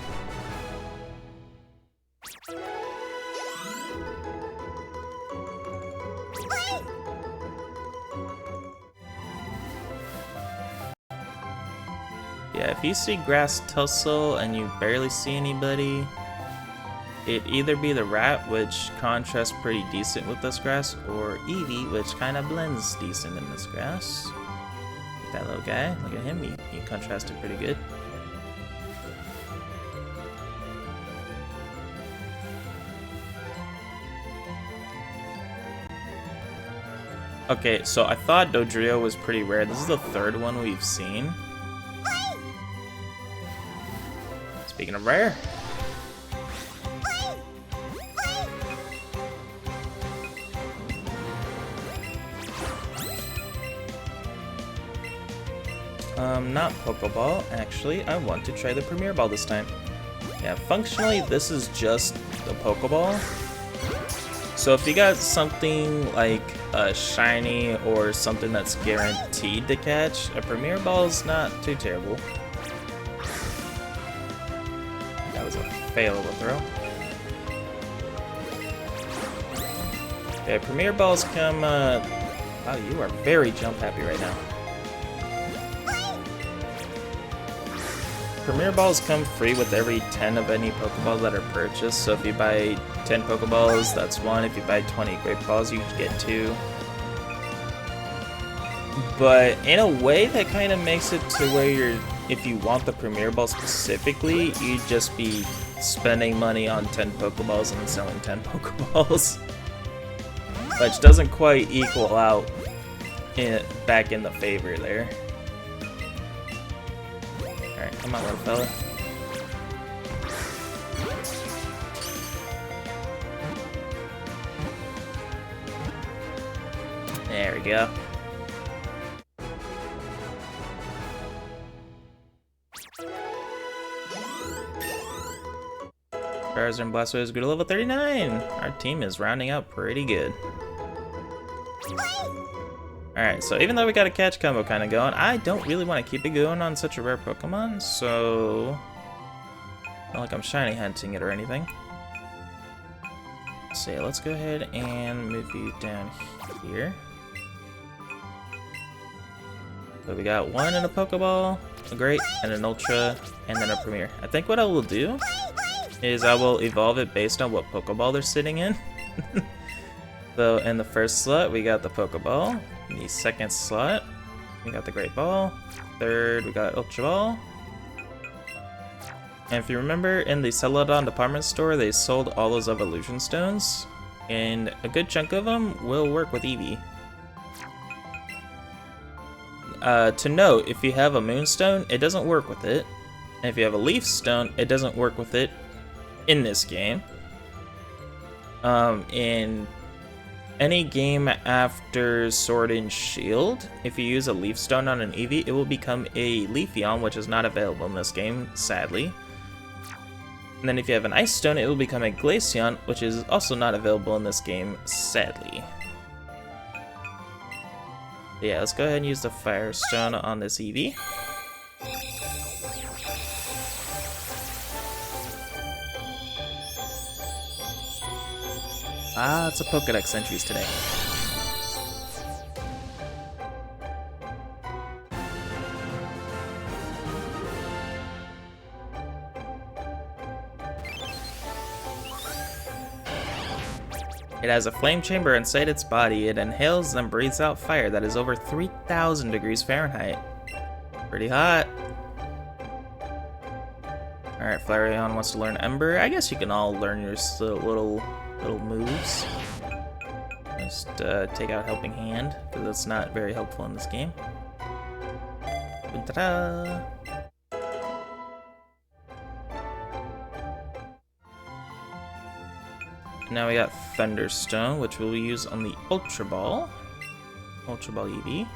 Yeah, if you see Grass Tussle and you barely see anybody, it'd either be the rat, which contrasts pretty decent with this grass, or Eevee, which kind of blends decent in this grass. That little guy, look at him, he contrasted pretty good. Okay, so I thought Dodrio was pretty rare. This is the 3rd one we've seen. Speaking of rare. Not Pokeball, actually. I want to try the Premier Ball this time. Yeah, functionally, this is just a Pokeball. So if you got something like a shiny or something that's guaranteed to catch, a Premier Ball is not too terrible. That was a fail of a throw. Okay, Premier Balls come, wow, you are very jump happy right now. Premier Balls come free with every 10 of any Pokeballs that are purchased, so if you buy 10 Pokeballs, that's 1. If you buy 20 Great Balls, you get 2. But in a way, that kind of makes it to where you're, if you want the Premier Ball specifically, you'd just be spending money on 10 Pokeballs and selling 10 Pokeballs. Which doesn't quite equal out back in the favor there. Alright, come on, little fella. There we go. Charizard and Blastoise grew to level 39! Our team is rounding out pretty good. Alright, so even though we got a catch combo kind of going, I don't really want to keep it going on such a rare Pokemon, so... Not like I'm shiny hunting it or anything. So yeah, let's go ahead and move you down here. So we got 1 in a Pokeball, a Great, and an Ultra, and then a Premier. I think what I will do is I will evolve it based on what Pokeball they're sitting in. So in the first slot, we got the Pokeball. In the second slot, we got the Great Ball. Third, we got Ultra Ball. And if you remember, in the Celadon department store, they sold all those evolution stones. And a good chunk of them will work with Eevee. To note, if you have a Moonstone, it doesn't work with it. And if you have a Leaf Stone, it doesn't work with it in this game. In any game after Sword and Shield, if you use a Leaf Stone on an Eevee, it will become a Leafeon, which is not available in this game, sadly. And then if you have an Ice Stone, it will become a Glaceon, which is also not available in this game, sadly. But yeah, let's go ahead and use the Fire Stone on this Eevee. Ah, it's a Pokedex entries today. It has a flame chamber inside its body. It inhales and breathes out fire that is over 3,000 degrees Fahrenheit. Pretty hot. Alright, Flareon wants to learn Ember. I guess you can all learn your little moves. Just take out Helping Hand, because that's not very helpful in this game. Ta-da! Now we got Thunderstone, which we'll use on the Ultra Ball. Ultra Ball Eevee.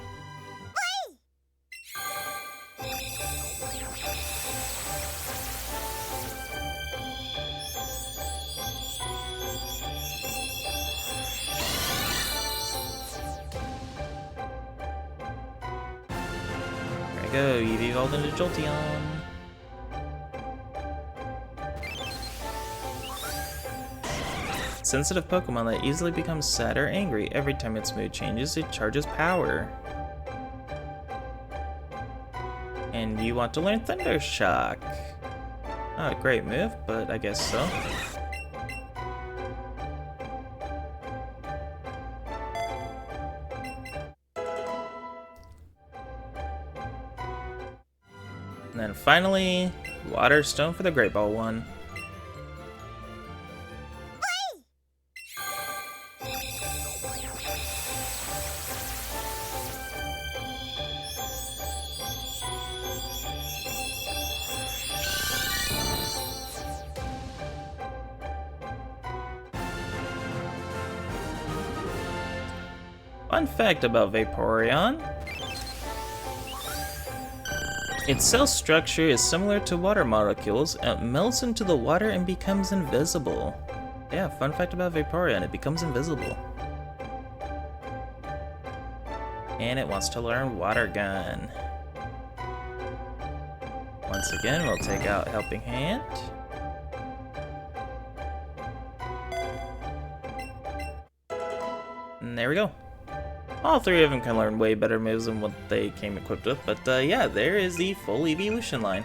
There we go, Eevee evolved into Jolteon. Sensitive Pokemon that easily becomes sad or angry. Every time its mood changes, it charges power. And you want to learn Thunder Shock. Not a great move, but I guess so. And then finally, Water Stone for the Great Ball one. Fun fact about Vaporeon. Its cell structure is similar to water molecules. It melts into the water and becomes invisible. Yeah, fun fact about Vaporeon, it becomes invisible. And it wants to learn Water Gun. Once again, we'll take out Helping Hand. And there we go. All three of them can learn way better moves than what they came equipped with, but yeah, there is the full evolution line.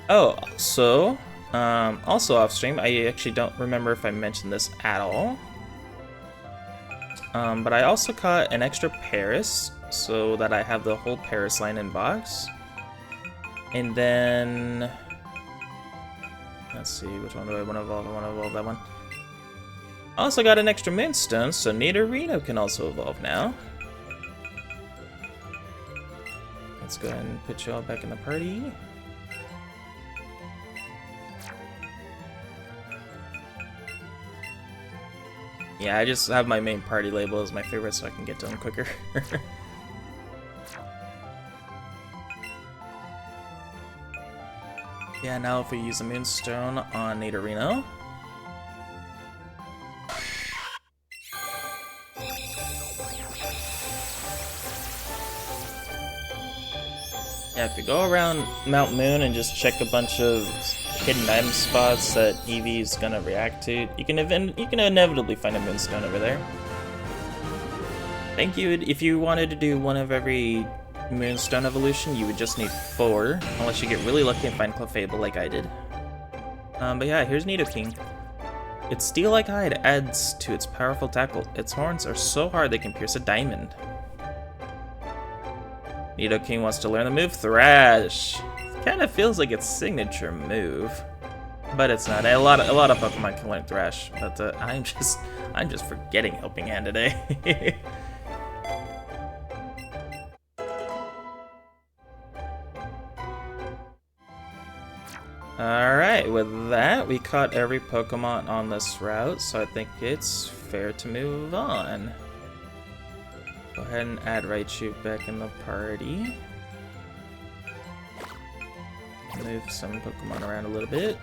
Oh, so, also off stream, I actually don't remember if I mentioned this at all. But I also caught an extra Paris, so that I have the whole Paris line in box. And then, let's see, which one do I want to evolve? I want to evolve that one. Also got an extra Moonstone, so Nidorino can also evolve now. Let's go ahead and put you all back in the party. Yeah, I just have my main party label as my favorite so I can get to them quicker. Yeah, now if we use the Moonstone on Nidorino. Yeah, if you go around Mount Moon and just check a bunch of hidden item spots that Eevee is gonna react to, you can inevitably find a Moonstone over there. Thank you. If you wanted to do one of every Moonstone evolution, you would just need 4, unless you get really lucky and find Clefable like I did. But yeah, here's Nidoking. Its steel-like hide adds to its powerful tackle. Its horns are so hard they can pierce a diamond. Nidoking wants to learn the move Thrash. Kind of feels like its signature move, but it's not. A lot of Pokemon can learn Thrash, but I'm just forgetting Helping Hand today. Alright, with that, we caught every Pokemon on this route, so I think it's fair to move on. Go ahead and add Raichu back in the party. Move some Pokemon around a little bit.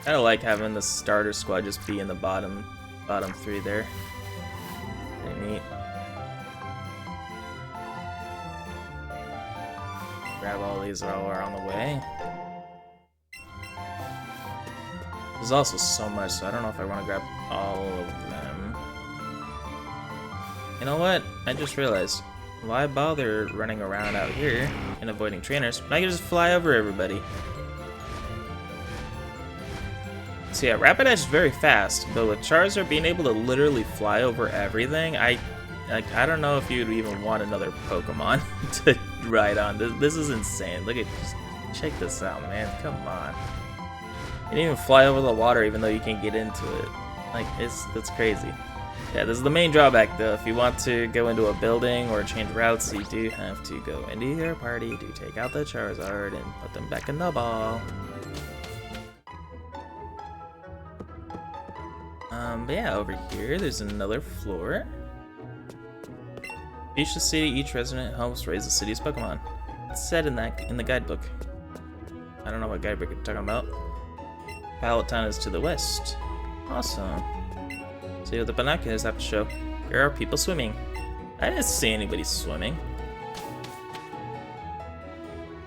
Kinda like having the starter squad just be in the bottom 3 there. Pretty neat. Grab all these while we're on the way. There's also so much, so I don't know if I want to grab all of them. You know what? I just realized. Why bother running around out here and avoiding trainers? I can just fly over everybody. So yeah, Rapidash is very fast, but with Charizard being able to literally fly over everything, I don't know if you'd even want another Pokemon to ride on. This is insane. Look at, just check this out, man. Come on. You can even fly over the water even though you can't get into it. Like, it's crazy. Yeah, this is the main drawback though. If you want to go into a building or change routes, you do have to go into your party to take out the Charizard and put them back in the ball. But yeah, over here, there's another floor. Fuchsia City, each resident helps raise the city's Pokemon. It's said in the guidebook. I don't know what guidebook you're talking about. Pallet Town is to the west. Awesome. See what the binoculars have to show. Here are people swimming. I didn't see anybody swimming.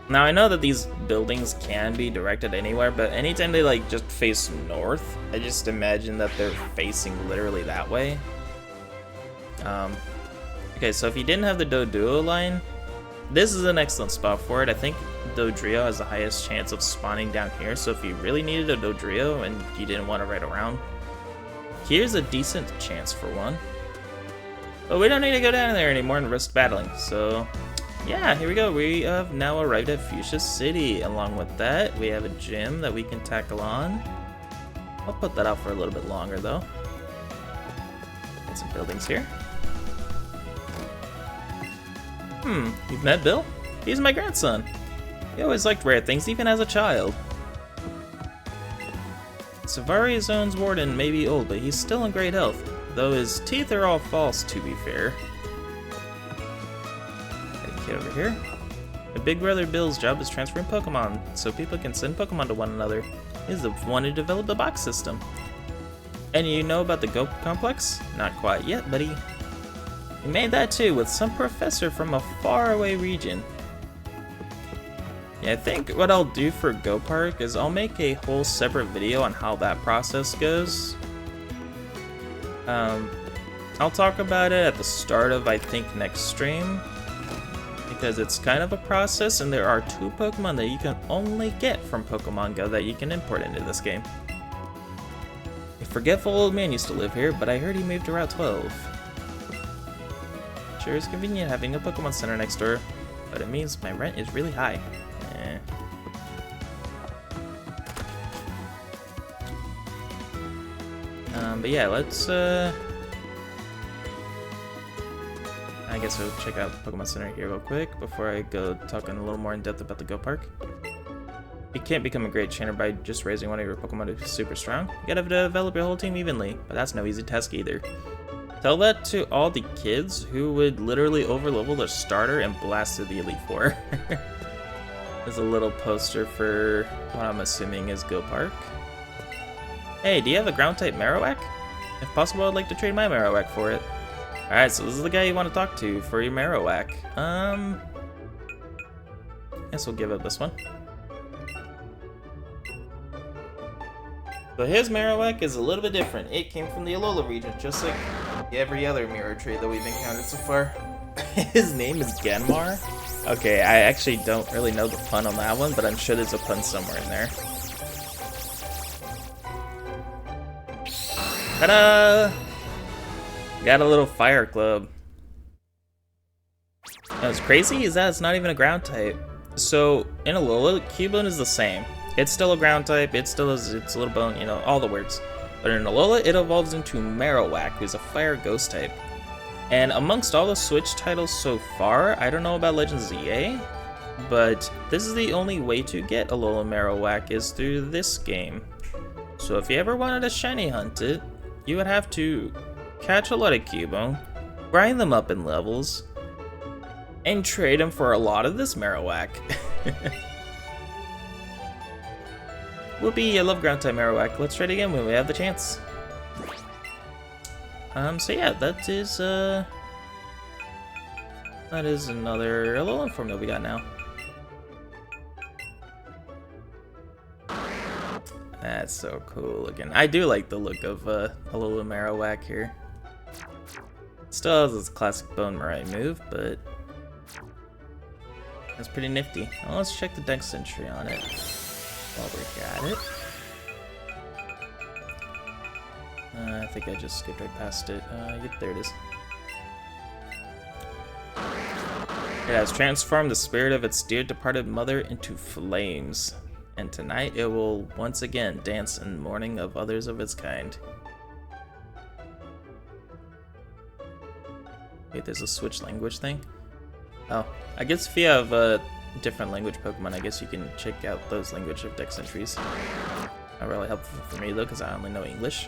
Now I know that these buildings can be directed anywhere, but anytime they like just face north, I just imagine that they're facing literally that way. Okay, so if you didn't have the Doduo line, this is an excellent spot for it. I think Dodrio has the highest chance of spawning down here, so if you really needed a Dodrio and you didn't want to ride around, here's a decent chance for one. But we don't need to go down there anymore and risk battling, so yeah, here we go. We have now arrived at Fuchsia City. Along with that, we have a gym that we can tackle on. I'll put that out for a little bit longer though. Get some buildings here. You've met Bill? He's my grandson. He always liked rare things, even as a child. Savari's Zone's warden may be old, but he's still in great health, though his teeth are all false, to be fair. Get over here. My big brother Bill's job is transferring Pokemon, so people can send Pokemon to one another. is the one who developed the box system. And you know about the Go complex? Not quite yet, buddy. We made that too with some professor from a faraway region. Yeah, I think what I'll do for Go Park is I'll make a whole separate video on how that process goes. I'll talk about it at the start of, I think, next stream, because it's kind of a process, and there are 2 Pokemon that you can only get from Pokemon Go that you can import into this game. A forgetful old man used to live here, but I heard he moved to Route 12. Sure is convenient having a Pokemon Center next door, but it means my rent is really high. But yeah, let's I guess we'll check out Pokemon Center here real quick before I go talking a little more in depth about the Go Park. You can't become a great trainer by just raising one of your Pokemon to super strong. You gotta develop your whole team evenly, but that's no easy task either. Tell that to all the kids who would literally overlevel their starter and blast through the Elite Four. There's a little poster for what I'm assuming is Go Park. Hey, do you have a ground-type Marowak? If possible, I'd like to trade my Marowak for it. Alright, so this is the guy you want to talk to for your Marowak. Guess we'll give up this one. So his Marowak is a little bit different. It came from the Alola region, just like every other mirror trade that we've encountered so far. His name is Genmar. Okay, I actually don't really know the pun on that one, but I'm sure there's a pun somewhere in there. Ta-da! Got a little fire club. What's crazy is that it's not even a ground type. So in Alola, Cubone is the same. It's still a ground type, it still has its little bone, you know, all the words. But in Alola, it evolves into Marowak, who's a fire ghost type. And amongst all the Switch titles so far, I don't know about Legends ZA, but this is the only way to get Alola Marowak is through this game. So if you ever wanted to shiny hunt it, you would have to catch a lot of Cubone, grind them up in levels, and trade them for a lot of this Marowak. Whoopee, I love ground type Marowak. Let's trade again when we have the chance. So yeah, that is another Alolan form that we got now. That's so cool looking. I do like the look of Alola Marowak here. Still has its classic Bone Marai move, but that's pretty nifty. Well, let's check the Dex entry on it while we got it. I think I just skipped right past it. Yep, there it is. It has transformed the spirit of its dear departed mother into flames. And tonight it will once again dance in mourning of others of its kind. Wait, there's a switch language thing? Oh, I guess if you have a different language Pokemon, I guess you can check out those language of Dex entries. Not really helpful for me though, because I only know English.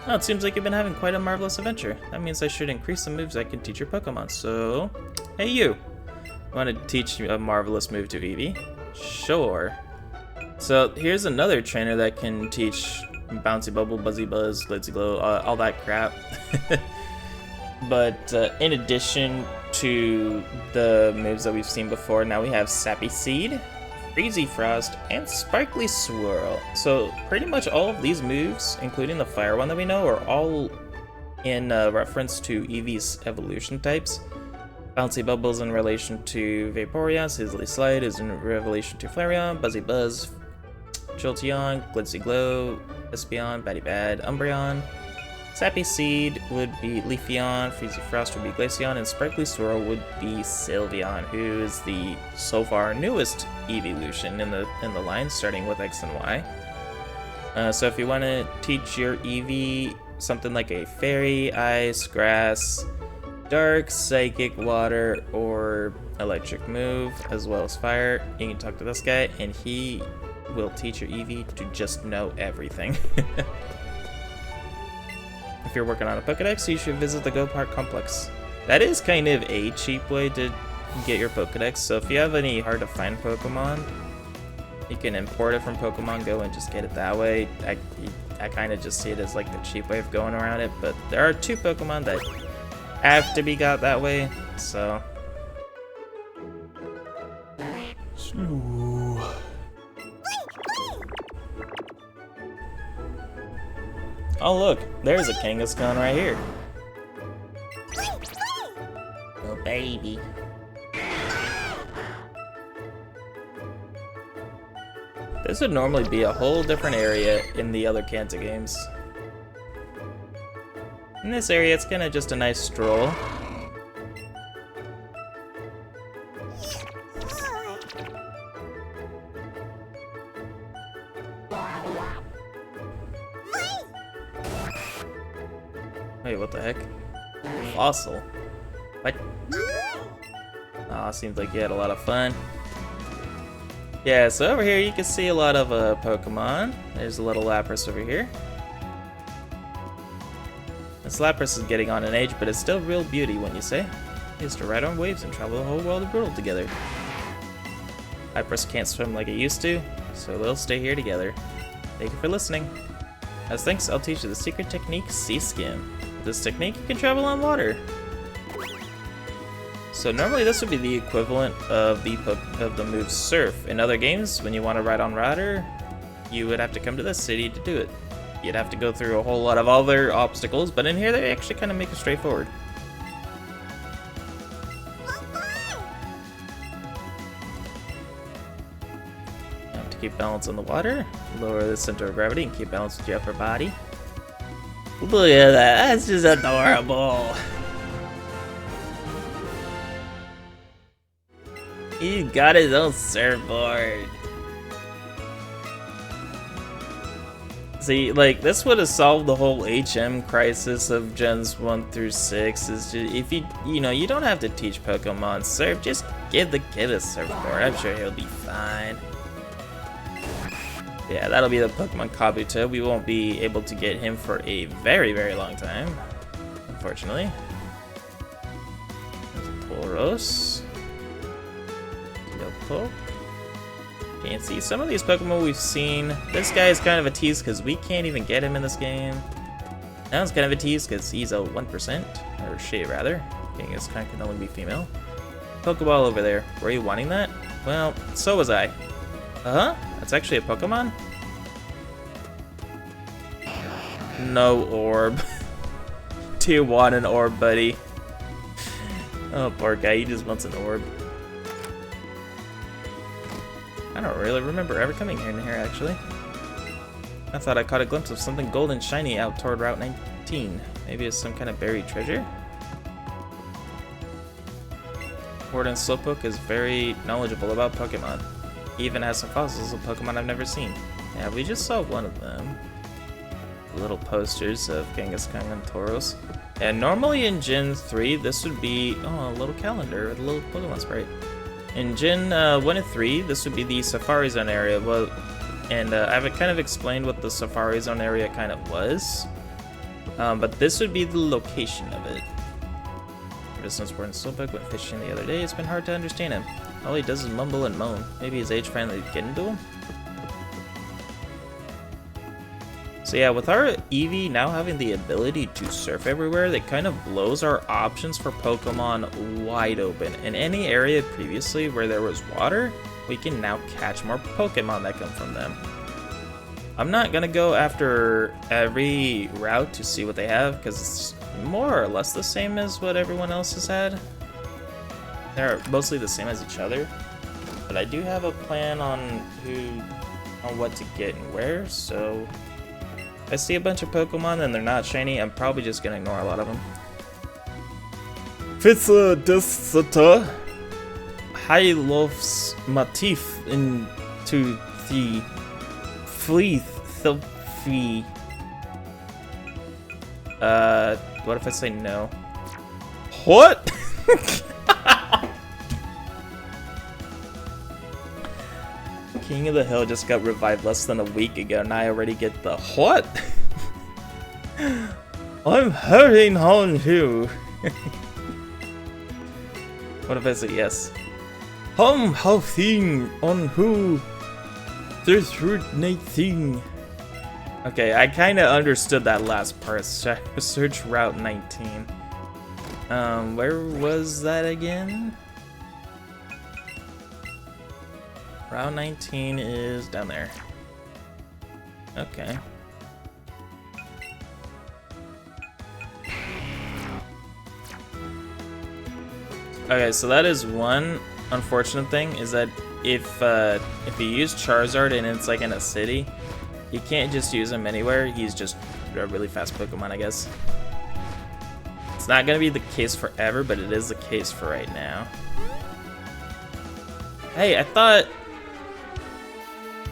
Oh, it seems like you've been having quite a marvelous adventure. That means I should increase the moves I can teach your Pokemon, so... Hey you! Want to teach a marvelous move to Eevee? Sure. So here's another trainer that can teach Bouncy Bubble, Buzzy Buzz, Glitzy Glow, all that crap. But in addition to the moves that we've seen before, now we have Sappy Seed, Freezy Frost, and Sparkly Swirl. So pretty much all of these moves, including the fire one that we know, are all in reference to Eevee's evolution types. Bouncy Bubbles in relation to Vaporeon, Sizzly Slide is in relation to Flareon, Buzzy Buzz, Jolteon, Glitzy Glow, Espeon, Batty Bad, Umbreon. Sappy Seed would be Leafeon, Freezy Frost would be Glaceon, and Sparkly Swirl would be Sylveon, who is the so far newest evolution in the line, starting with X and Y. So if you want to teach your Eevee something like a Fairy, Ice, Grass, Dark, Psychic, Water, or Electric move, as well as Fire, you can talk to this guy, and he will teach your Eevee to just know everything. If you're working on a Pokédex, you should visit the Go Park complex. That is kind of a cheap way to get your Pokedex. So if you have any hard to find Pokemon, you can import it from Pokemon Go and just get it that way. I kind of just see it as like the cheap way of going around it, but there are 2 Pokemon that have to be got that way, so. Oh look, there's a Kangaskhan right here. Oh baby. This would normally be a whole different area in the other Kanto games. In this area, it's kind of just a nice stroll. Wait, what the heck? Fossil. What? Aw, seems like you had a lot of fun. Yeah, so over here you can see a lot of Pokemon. There's a little Lapras over here. This Lapras is getting on in age, but it's still real beauty, wouldn't you say? It used to ride on waves and travel the whole world together. Lapras can't swim like it used to, so they'll stay here together. Thank you for listening. As thanks, I'll teach you the secret technique, Sea Skim. With this technique, you can travel on water. So normally this would be the equivalent of the move Surf. In other games, when you want to ride on water, you would have to come to this city to do it. You'd have to go through a whole lot of other obstacles, but in here they actually kind of make it straightforward. You have to keep balance on the water, lower the center of gravity, and keep balance with your upper body. Look at that, that's just adorable. He got his own surfboard. See, like, this would have solved the whole HM crisis of Gens 1 through 6. Is just, if you know, you don't have to teach Pokemon surf, just give the kid a surfboard. I'm sure he'll be fine. Yeah, that'll be the Pokemon Kabuto. We won't be able to get him for a very, very long time, unfortunately. Tauros. Can't see some of these Pokemon we've seen. This guy is kind of a tease because we can't even get him in this game. That one's kind of a tease because he's a 1%, or she rather. Kangaskhan can only be female. Pokeball over there. Were you wanting that? Well, so was I. That's actually a Pokemon? No orb. Do you want an orb, buddy? Oh, poor guy, he just wants an orb. I don't really remember ever coming here actually. I thought I caught a glimpse of something golden shiny out toward Route 19. Maybe it's some kind of buried treasure? Warden Slowpoke is very knowledgeable about Pokemon. He even has some fossils of Pokemon I've never seen. Yeah, we just saw one of them. Little posters of Kangaskhan and Tauros. And normally in Gen 3, this would be, oh, a little calendar with a little Pokemon sprite. In Gen 1 and 3, this would be the Safari Zone area. Well, and I've kind of explained what the Safari Zone area kind of was. But this would be the location of it. Ever since Warden Slowpoke went fishing the other day, it's been hard to understand him. All he does is mumble and moan. Maybe his age finally getting to him? So yeah, with our Eevee now having the ability to surf everywhere, that kind of blows our options for Pokemon wide open. In any area previously where there was water, we can now catch more Pokemon that come from them. I'm not gonna go after every route to see what they have, because it's more or less the same as what everyone else has had. They're mostly the same as each other, but I do have a plan on what to get and where, so if I see a bunch of Pokemon and they're not shiny, I'm probably just gonna ignore a lot of them. Fitza Desata Hylos Matif into the Fleeth Thilfi. What if I say no? What? King of the Hill just got revived less than a week ago, and I already get the what? I'm hurting on you. What if I say yes? How thing on who? There's route 19. Okay, I kind of understood that last part. Search Route 19. Where was that again? Route 19 is down there. Okay. Okay, so that is one unfortunate thing, is that if you use Charizard and it's like in a city, you can't just use him anywhere. He's just a really fast Pokemon, I guess. It's not gonna be the case forever, but it is the case for right now. Hey, I thought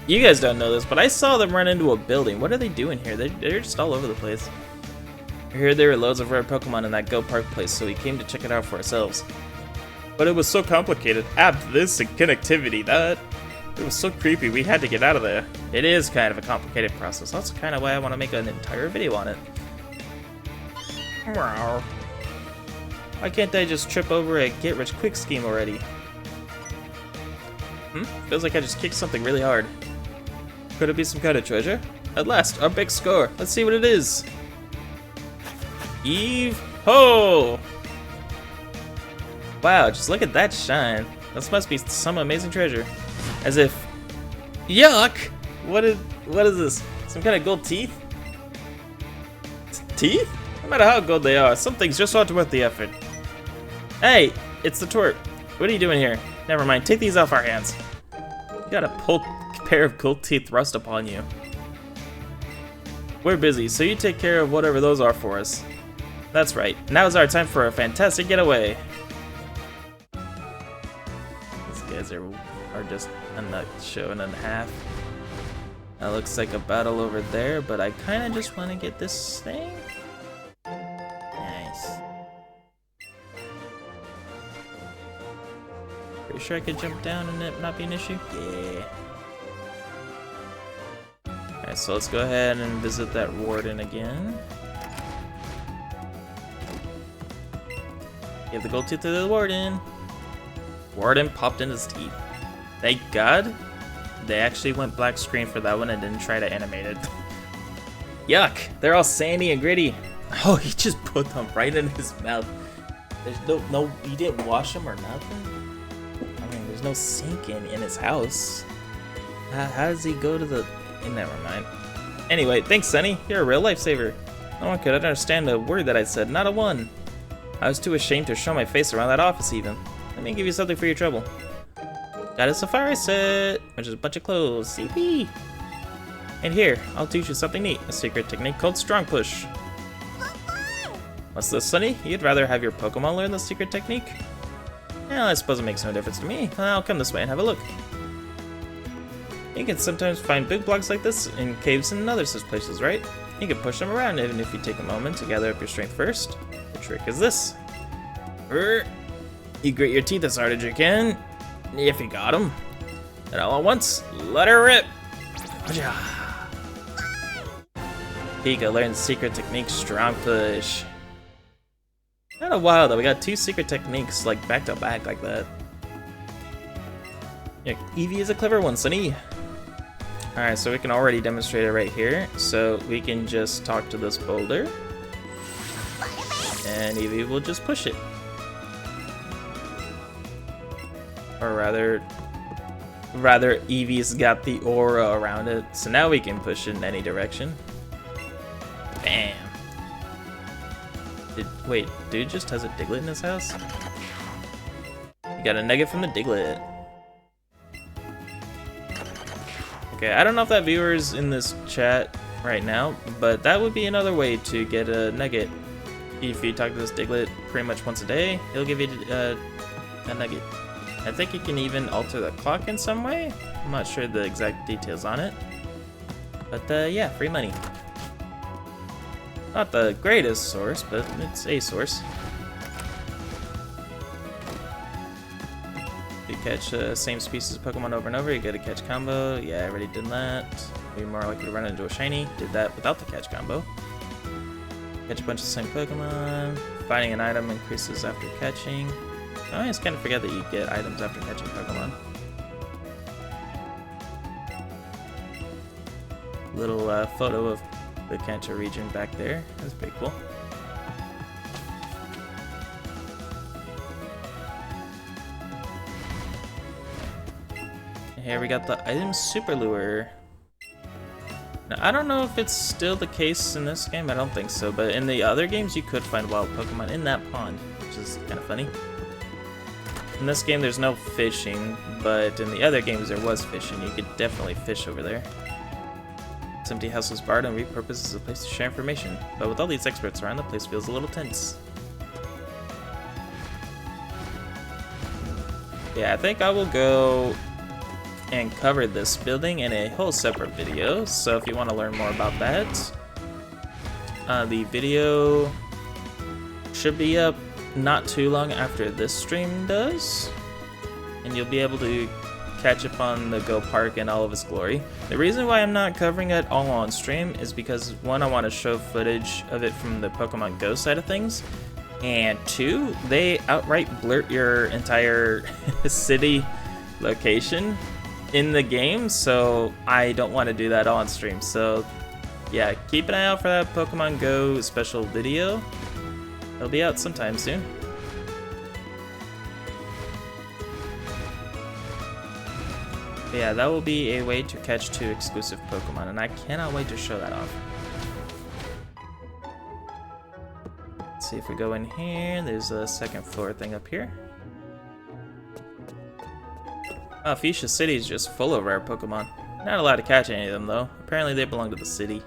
you guys don't know this, but I saw them run into a building. What are they doing here? They're just all over the place. I heard there were loads of rare Pokemon in that Go Park place, so we came to check it out for ourselves. But it was so complicated. This and connectivity, it was so creepy, we had to get out of there. It is kind of a complicated process. That's kind of why I want to make an entire video on it. Why can't I just trip over a get-rich-quick scheme already? Feels like I just kicked something really hard. Could it be some kind of treasure? At last, our big score. Let's see what it is. Eve Ho! Wow, just look at that shine. This must be some amazing treasure. As if... Yuck! What is this? Some kind of gold teeth? Teeth? No matter how good they are, something's just not worth the effort. Hey, it's the twerp. What are you doing here? Never mind, take these off our hands. You got a pair of gold teeth thrust upon you. We're busy, so you take care of whatever those are for us. That's right, now's our time for a fantastic getaway. These guys are just a nut show and a half. That looks like a battle over there, but I kind of just want to get this thing. Nice. Pretty sure I could jump down and it not be an issue? Yeah. Alright, so let's go ahead and visit that warden again. Give the gold tooth to the warden. Warden popped in his teeth. Thank God they actually went black screen for that one and didn't try to animate it. Yuck! They're all sandy and gritty. Oh, he just put them right in his mouth. There's no, he didn't wash them or nothing. I mean, there's no sink in his house. How does he go to the? Never mind. Anyway, thanks, Sunny. You're a real lifesaver. No one could understand a word that I said, not a one. I was too ashamed to show my face around that office even. Let me give you something for your trouble. Got a safari set, which is a bunch of clothes. CP. And here, I'll teach you something neat. A secret technique called Strong Push. What's this, Sunny? You'd rather have your Pokemon learn the secret technique? Well, I suppose it makes no difference to me. I'll come this way and have a look. You can sometimes find big blocks like this in caves and other such places, right? You can push them around even if you take a moment to gather up your strength first. The trick is this. You grit your teeth as hard as you can, if you got them. And all at once, let her rip. Pika learned secret technique, Strong Push. Kind of wild that we got two secret techniques like back to back like that. Yeah, Eevee is a clever one, Sunny. Alright, so we can already demonstrate it right here. So we can just talk to this boulder. And Eevee will just push it. Or rather Eevee's got the aura around it. So now we can push it in any direction. Bam. Wait, dude just has a Diglett in his house? You got a nugget from the Diglett. Okay, I don't know if that viewer's in this chat right now, but that would be another way to get a nugget. If you talk to this Diglett pretty much once a day, he'll give you a nugget. I think he can even alter the clock in some way. I'm not sure the exact details on it. But yeah, free money. Not the greatest source, but it's a source. If you catch the same species of Pokemon over and over, you get a catch combo. Yeah, I already did that. Be more likely to run into a shiny. Did that without the catch combo. Catch a bunch of the same Pokemon. Finding an item increases after catching. I always kind of forget that you get items after catching Pokemon. Little photo of the Kanto region back there. That's pretty cool. Here we got the item Super Lure. Now, I don't know if it's still the case in this game, I don't think so, but in the other games you could find wild Pokemon in that pond, which is kind of funny. In this game there's no fishing, but in the other games there was fishing. You could definitely fish over there. This empty house was barred and repurposed as a place to share information, but with all these experts around, the place feels a little tense. Yeah, I think I will go and cover this building in a whole separate video, so if you want to learn more about that, the video should be up not too long after this stream does, and you'll be able to catch up on the Go Park in all of its glory. The reason why I'm not covering it all on stream is because, one, I want to show footage of it from the Pokemon Go side of things, and two, they outright blurt your entire city location in the game, so I don't want to do that all on stream. So yeah, keep an eye out for that Pokemon Go special video. It'll be out sometime soon. But yeah, that will be a way to catch 2 exclusive Pokemon, and I cannot wait to show that off. Let's see if we go in here. There's a second floor thing up here. Oh, Fuchsia City is just full of rare Pokemon. Not allowed to catch any of them, though. Apparently they belong to the city.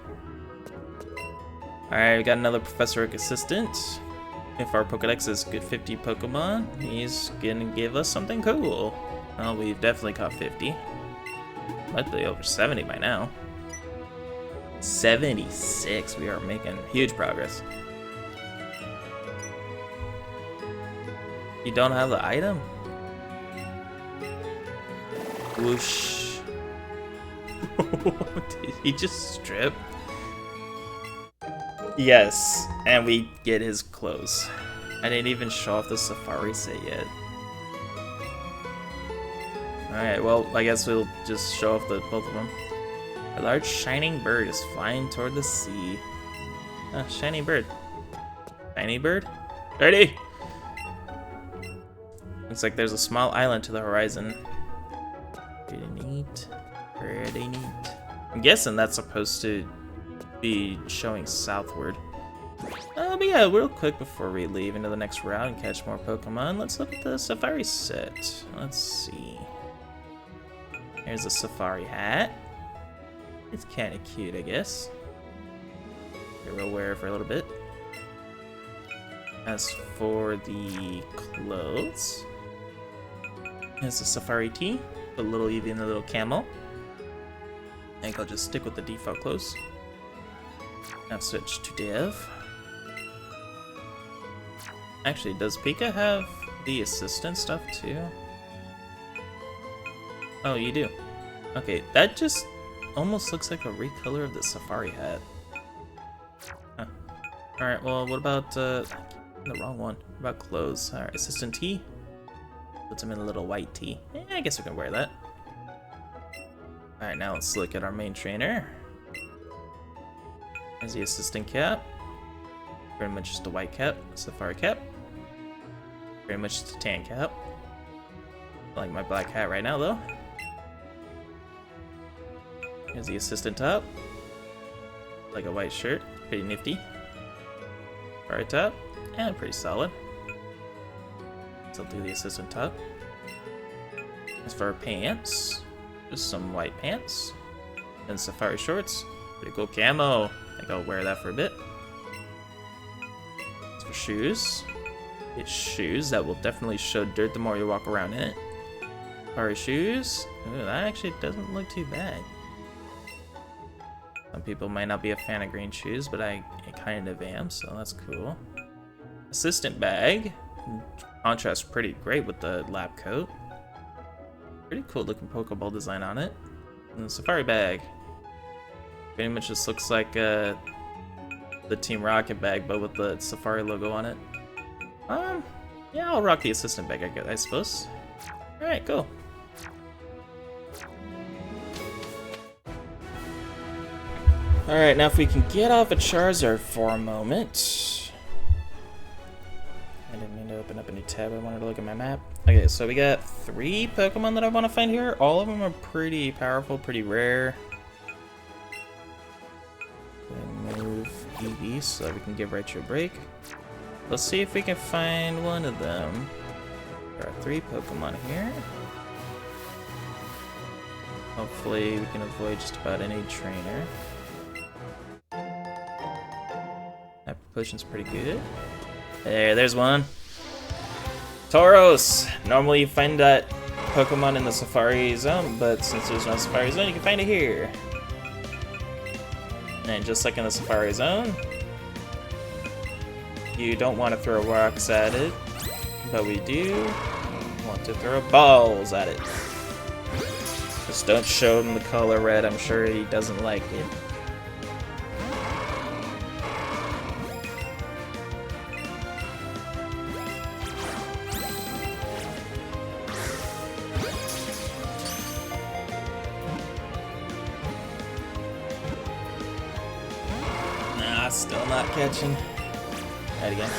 Alright, we got another Professor Oak assistant. If our Pokedex is good 50 Pokemon, he's gonna give us something cool. Well, we've definitely caught 50. Might be over 70 by now. 76. We are making huge progress. You don't have the item? Whoosh. Did he just strip? Yes, and we get his clothes. I didn't even show off the Safari set yet. Alright, well, I guess we'll just show off both of them. A large shining bird is flying toward the sea. Shiny bird. Shiny bird? Ready! Looks like there's a small island to the horizon. Pretty neat. Pretty neat. I'm guessing that's supposed to be showing southward. But yeah, real quick before we leave into the next route and catch more Pokemon, let's look at the Safari set. Let's see. Here's a Safari hat. It's kind of cute, I guess. We'll wear it for a little bit. As for the clothes, here's the Safari tee. A little Eevee and a little camel. I think I'll just stick with the default clothes. Now switch to Dev. Actually, does Pika have the assistant stuff too? Oh, you do. Okay, that just almost looks like a recolor of the Safari hat. Huh. Alright, well, what about, the wrong one. What about clothes? Alright, assistant tee. Puts him in a little white tee. I guess we can wear that. Alright, now let's look at our main trainer. There's the assistant cap. Very much just a white cap, Safari cap. Very much just a tan cap. I like my black hat right now, though. Here's the assistant top. Like a white shirt, pretty nifty. Safari top, and pretty solid. So I'll do the assistant top. As for our pants, just some white pants. And Safari shorts. Pretty cool camo. I think I'll wear that for a bit. As for shoes, it's shoes that will definitely show dirt the more you walk around in it. Safari shoes. Ooh, that actually doesn't look too bad. Some people might not be a fan of green shoes, but I kind of am, so that's cool. Assistant bag. Contrasts pretty great with the lab coat. Pretty cool looking Pokeball design on it. And the Safari bag. Pretty much just looks like the Team Rocket bag, but with the Safari logo on it. Yeah, I'll rock the assistant bag, I suppose. Alright, cool. Alright, now if we can get off of Charizard for a moment. I didn't mean to open up a new tab, I wanted to look at my map. Okay, so we got 3 Pokemon that I want to find here. All of them are pretty powerful, pretty rare. Move EV so that we can give Raichu a break. Let's see if we can find one of them. There are 3 Pokemon here. Hopefully we can avoid just about any trainer. That potion's pretty good. There's one. Tauros! Normally you find that Pokemon in the Safari Zone, but since there's no Safari Zone, you can find it here. And just like in the Safari Zone, you don't want to throw rocks at it, but we do want to throw balls at it. Just don't show him the color red, I'm sure he doesn't like it. Nah, still not catching. Try it again.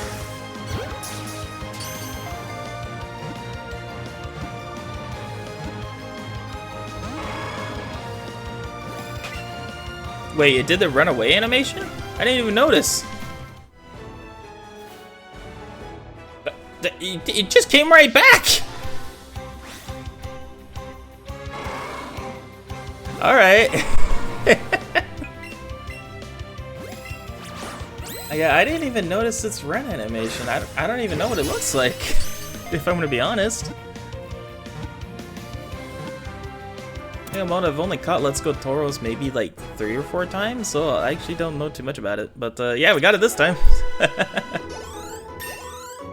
Wait, it did the runaway animation? I didn't even notice. It just came right back! Alright. Yeah, I didn't even notice its run animation. I don't even know what it looks like, if I'm gonna be honest. I've only caught Let's Go Tauros maybe like 3 or 4 times, so I actually don't know too much about it. But yeah, we got it this time.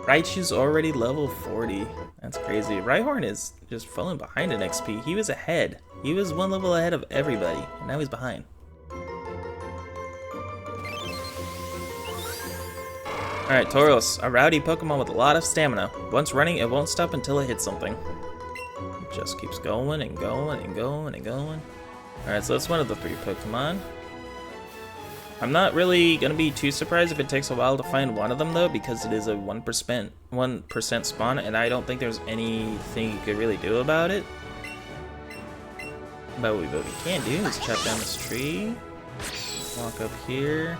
Raichu's already level 40. That's crazy. Rhyhorn is just falling behind in XP. He was ahead. He was 1 level ahead of everybody, and now he's behind. Alright, Tauros, a rowdy Pokemon with a lot of stamina. Once running, it won't stop until it hits something. It just keeps going and going and going and going. Alright, so that's one of the 3 Pokemon. I'm not really gonna be too surprised if it takes a while to find one of them though, because it is a 1% spawn, and I don't think there's anything you could really do about it. But what we can do is chop down this tree, walk up here.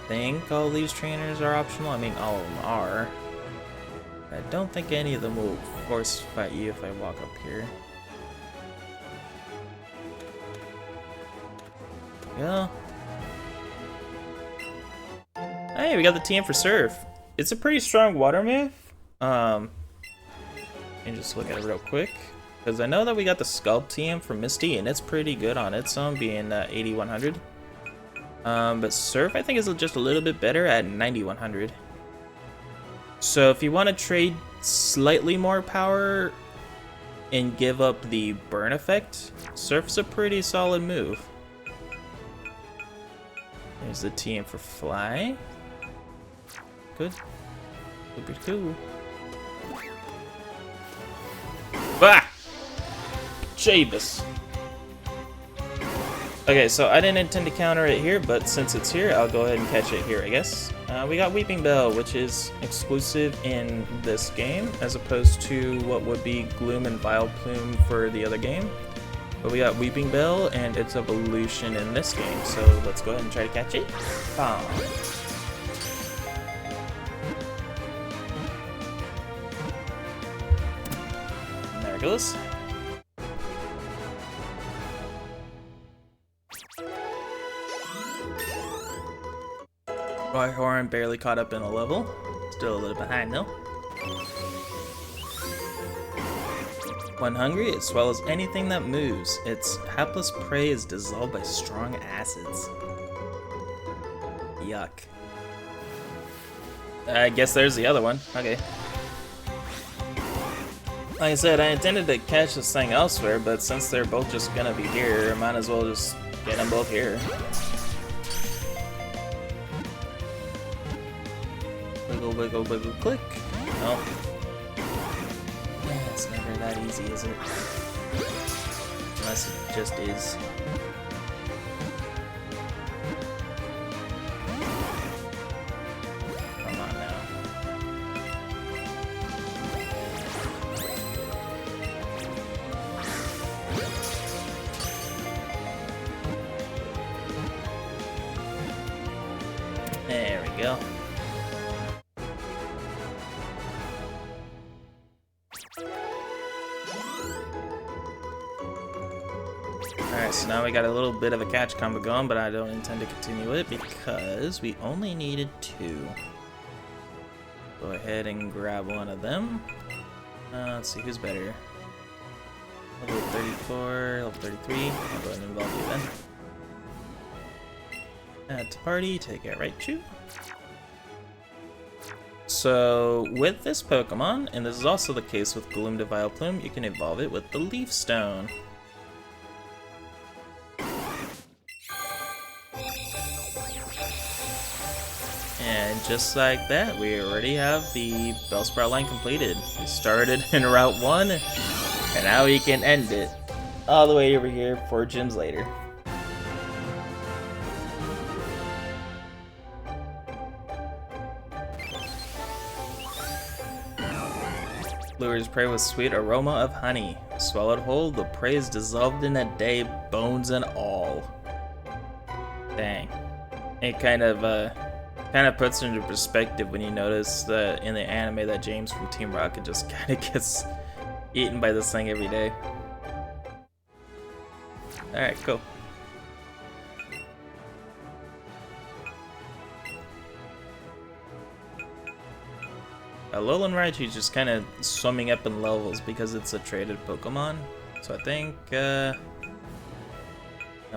I think all these trainers are optional. I mean, all of them are. I don't think any of them will force fight you if I walk up here. Yeah. Hey, we got the TM for Surf. It's a pretty strong water move. And just look at it real quick, because I know that we got the Sculpt TM for Misty, and it's pretty good on its own, being 8100. But Surf I think is just a little bit better at 9100. So if you want to trade slightly more power and give up the burn effect, Surf's a pretty solid move. There's the TM for Fly. Good. Super cool. Bah! Javis. Okay, so I didn't intend to counter it here, but since it's here, I'll go ahead and catch it here, I guess. We got Weeping Bell, which is exclusive in this game, as opposed to what would be Gloom and Vileplume for the other game. But we got Weeping Bell and its evolution in this game, so let's go ahead and try to catch it. Bomb. And there it goes. Rhyhorn barely caught up in a level. Still a little behind though. When hungry, it swallows anything that moves. Its hapless prey is dissolved by strong acids. Yuck. I guess there's the other one. Okay. Like I said, I intended to catch this thing elsewhere, but since they're both just gonna be here, I might as well just get them both here. Wiggle, wiggle, wiggle, click. Well, yeah, it's never that easy, is it? Unless it just is. Come on now. There we go. Alright, so now we got a little bit of a catch combo going, but I don't intend to continue it because we only needed 2. Go ahead and grab one of them. Let's see, who's better? Level 34, level 33. I'll go ahead and involve you then. Add to party, take it right to. So, with this Pokemon, and this is also the case with Gloom to Vileplume, you can evolve it with the Leaf Stone. And just like that, we already have the Bellsprout line completed. We started in Route 1, and now we can end it all the way over here 4 gyms later. Lures prey with sweet aroma of honey. Swallowed whole, the prey is dissolved in a day, bones and all. Dang. It kind of puts into perspective when you notice that in the anime that James from Team Rocket just kind of gets eaten by this thing every day. Alright, cool. Alolan Raichu's just kind of swimming up in levels because it's a traded Pokemon. So I think I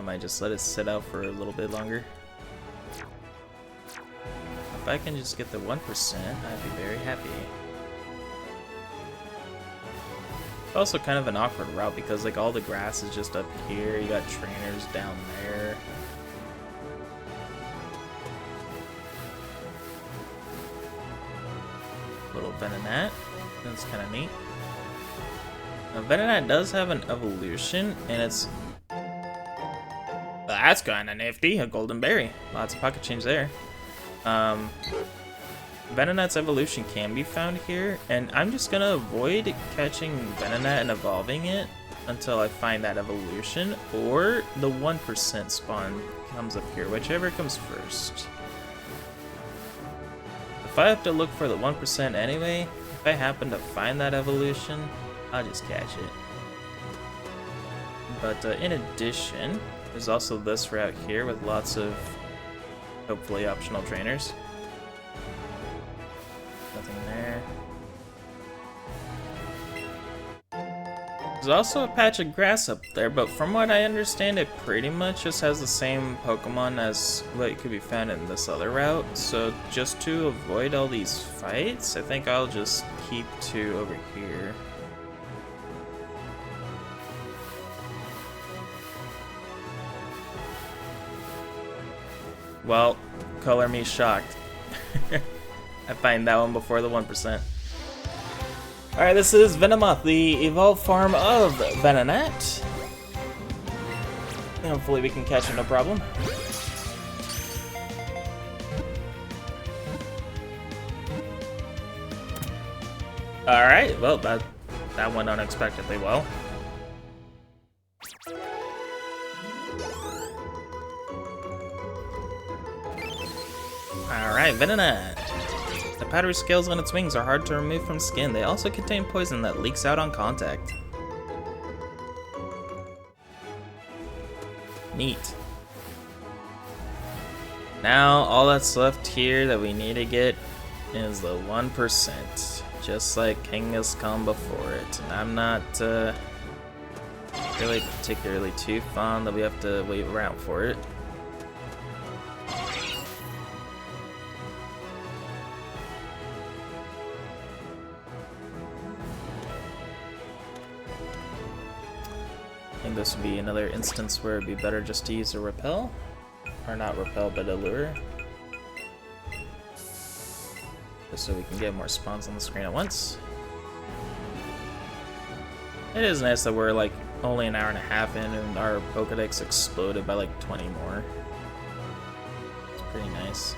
might just let it sit out for a little bit longer. If I can just get the 1%, I'd be very happy. Also kind of an awkward route because like all the grass is just up here, you got trainers down there. Little Venonat, that's kind of neat. Now Venonat does have an evolution and it's... That's kind of nifty, a golden berry. Lots of pocket change there. Venonat's evolution can be found here, and I'm just gonna avoid catching Venonat and evolving it until I find that evolution, or the 1% spawn comes up here, whichever comes first. If I have to look for the 1% anyway, if I happen to find that evolution, I'll just catch it. But in addition, there's also this route here with lots of hopefully optional trainers. Nothing there. There's also a patch of grass up there, but from what I understand, it pretty much just has the same Pokemon as what could be found in this other route. So just to avoid all these fights, I think I'll just keep 2 over here. Well, color me shocked. I find that one before the 1%. Alright, this is Venomoth, the evolved form of Venonat. Hopefully we can catch it no problem. Alright, well, that went unexpectedly well. Alright, Venonat. The powdery scales on its wings are hard to remove from skin. They also contain poison that leaks out on contact. Neat. Now, all that's left here that we need to get is the 1%. Just like Kangaskhan before it. And I'm not really particularly too fond that we have to wait around for it. I think this would be another instance where it'd be better just to use a repel. Or not repel, but a lure. just so we can get more spawns on the screen at once. It is nice that we're like only an hour and a half in and our Pokedex exploded by like 20 more. It's pretty nice.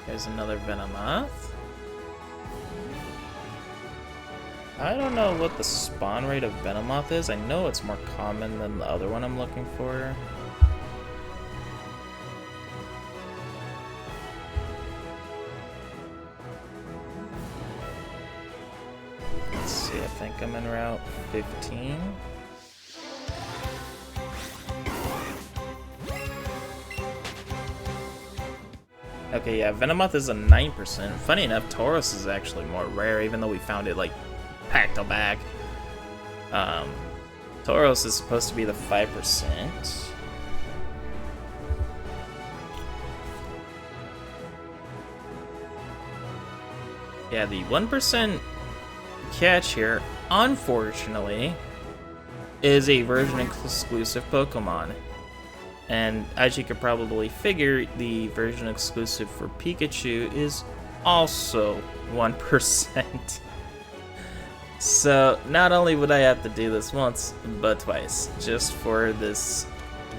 There's another Venomoth. I don't know what the spawn rate of Venomoth is. I know it's more common than the other one I'm looking for. Let's see, I think I'm in Route 15. Okay, yeah, Venomoth is a 9%. Funny enough, Tauros is actually more rare, even though we found it, like, back to back. Tauros is supposed to be the 5%. Yeah, the 1% catch here, unfortunately, is a version-exclusive Pokemon. And as you could probably figure, the version exclusive for Pikachu is also 1%. So not only would I have to do this once, but twice, just for this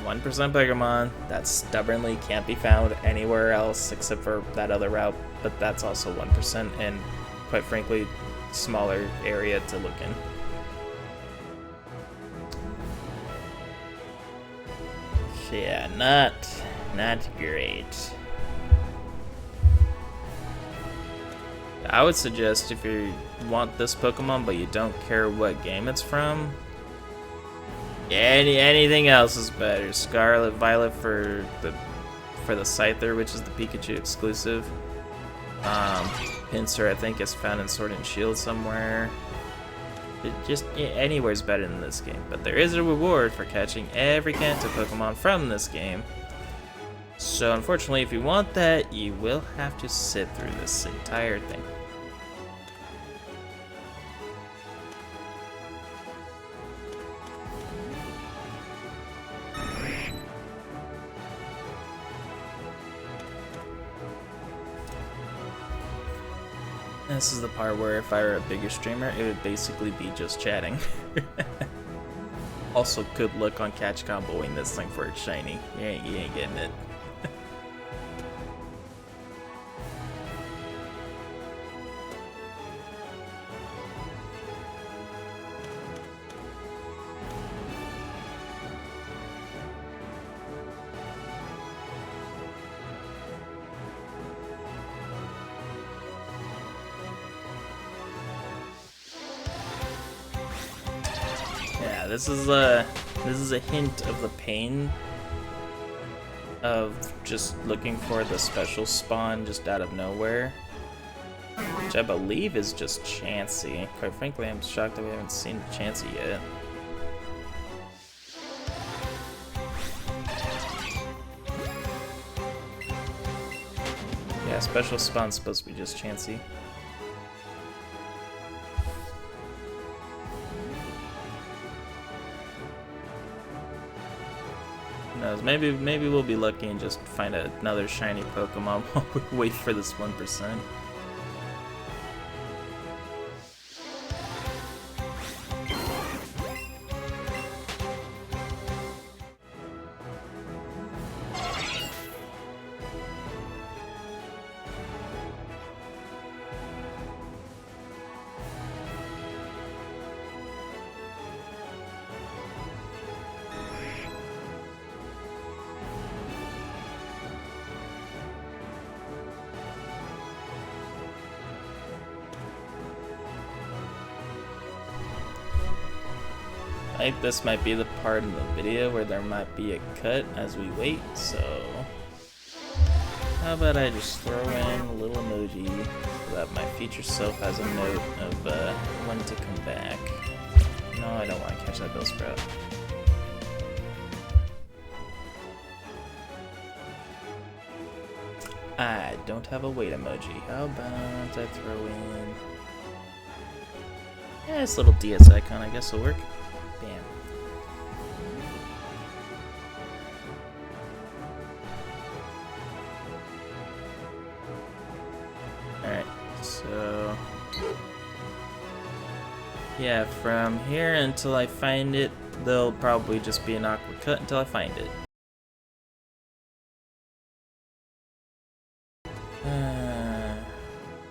1% Pokemon that stubbornly can't be found anywhere else except for that other route, but that's also 1% and, quite frankly, smaller area to look in. Yeah, not great. I would suggest if you want this Pokemon but you don't care what game it's from, anything else is better. Scarlet, Violet for the Scyther, which is the Pikachu exclusive. Pinsir, I think, is found in Sword and Shield somewhere. Anywhere's better than this game, but there is a reward for catching every Kanto Pokemon from this game. So unfortunately, if you want that, you will have to sit through this entire thing. This is the part where if I were a bigger streamer, it would basically be just chatting. Also, good luck on catch comboing this thing for its shiny. You ain't getting it. Yeah, this is a hint of the pain of just looking for the special spawn just out of nowhere, which I believe is just Chansey. Quite frankly, I'm shocked that we haven't seen Chansey yet. Yeah, special spawn's supposed to be just Chansey. Maybe we'll be lucky and just find another shiny Pokemon while we wait for this 1%. I think this might be the part in the video where there might be a cut as we wait, so how about I just throw in a little emoji so that my future self has a note of when to come back. No, I don't want to catch that Bellsprout. I don't have a wait emoji. How about I throw in... Yeah, this little DS icon, I guess will work. Bam. Alright, so... Yeah, from here until I find it, there'll probably just be an awkward cut until I find it.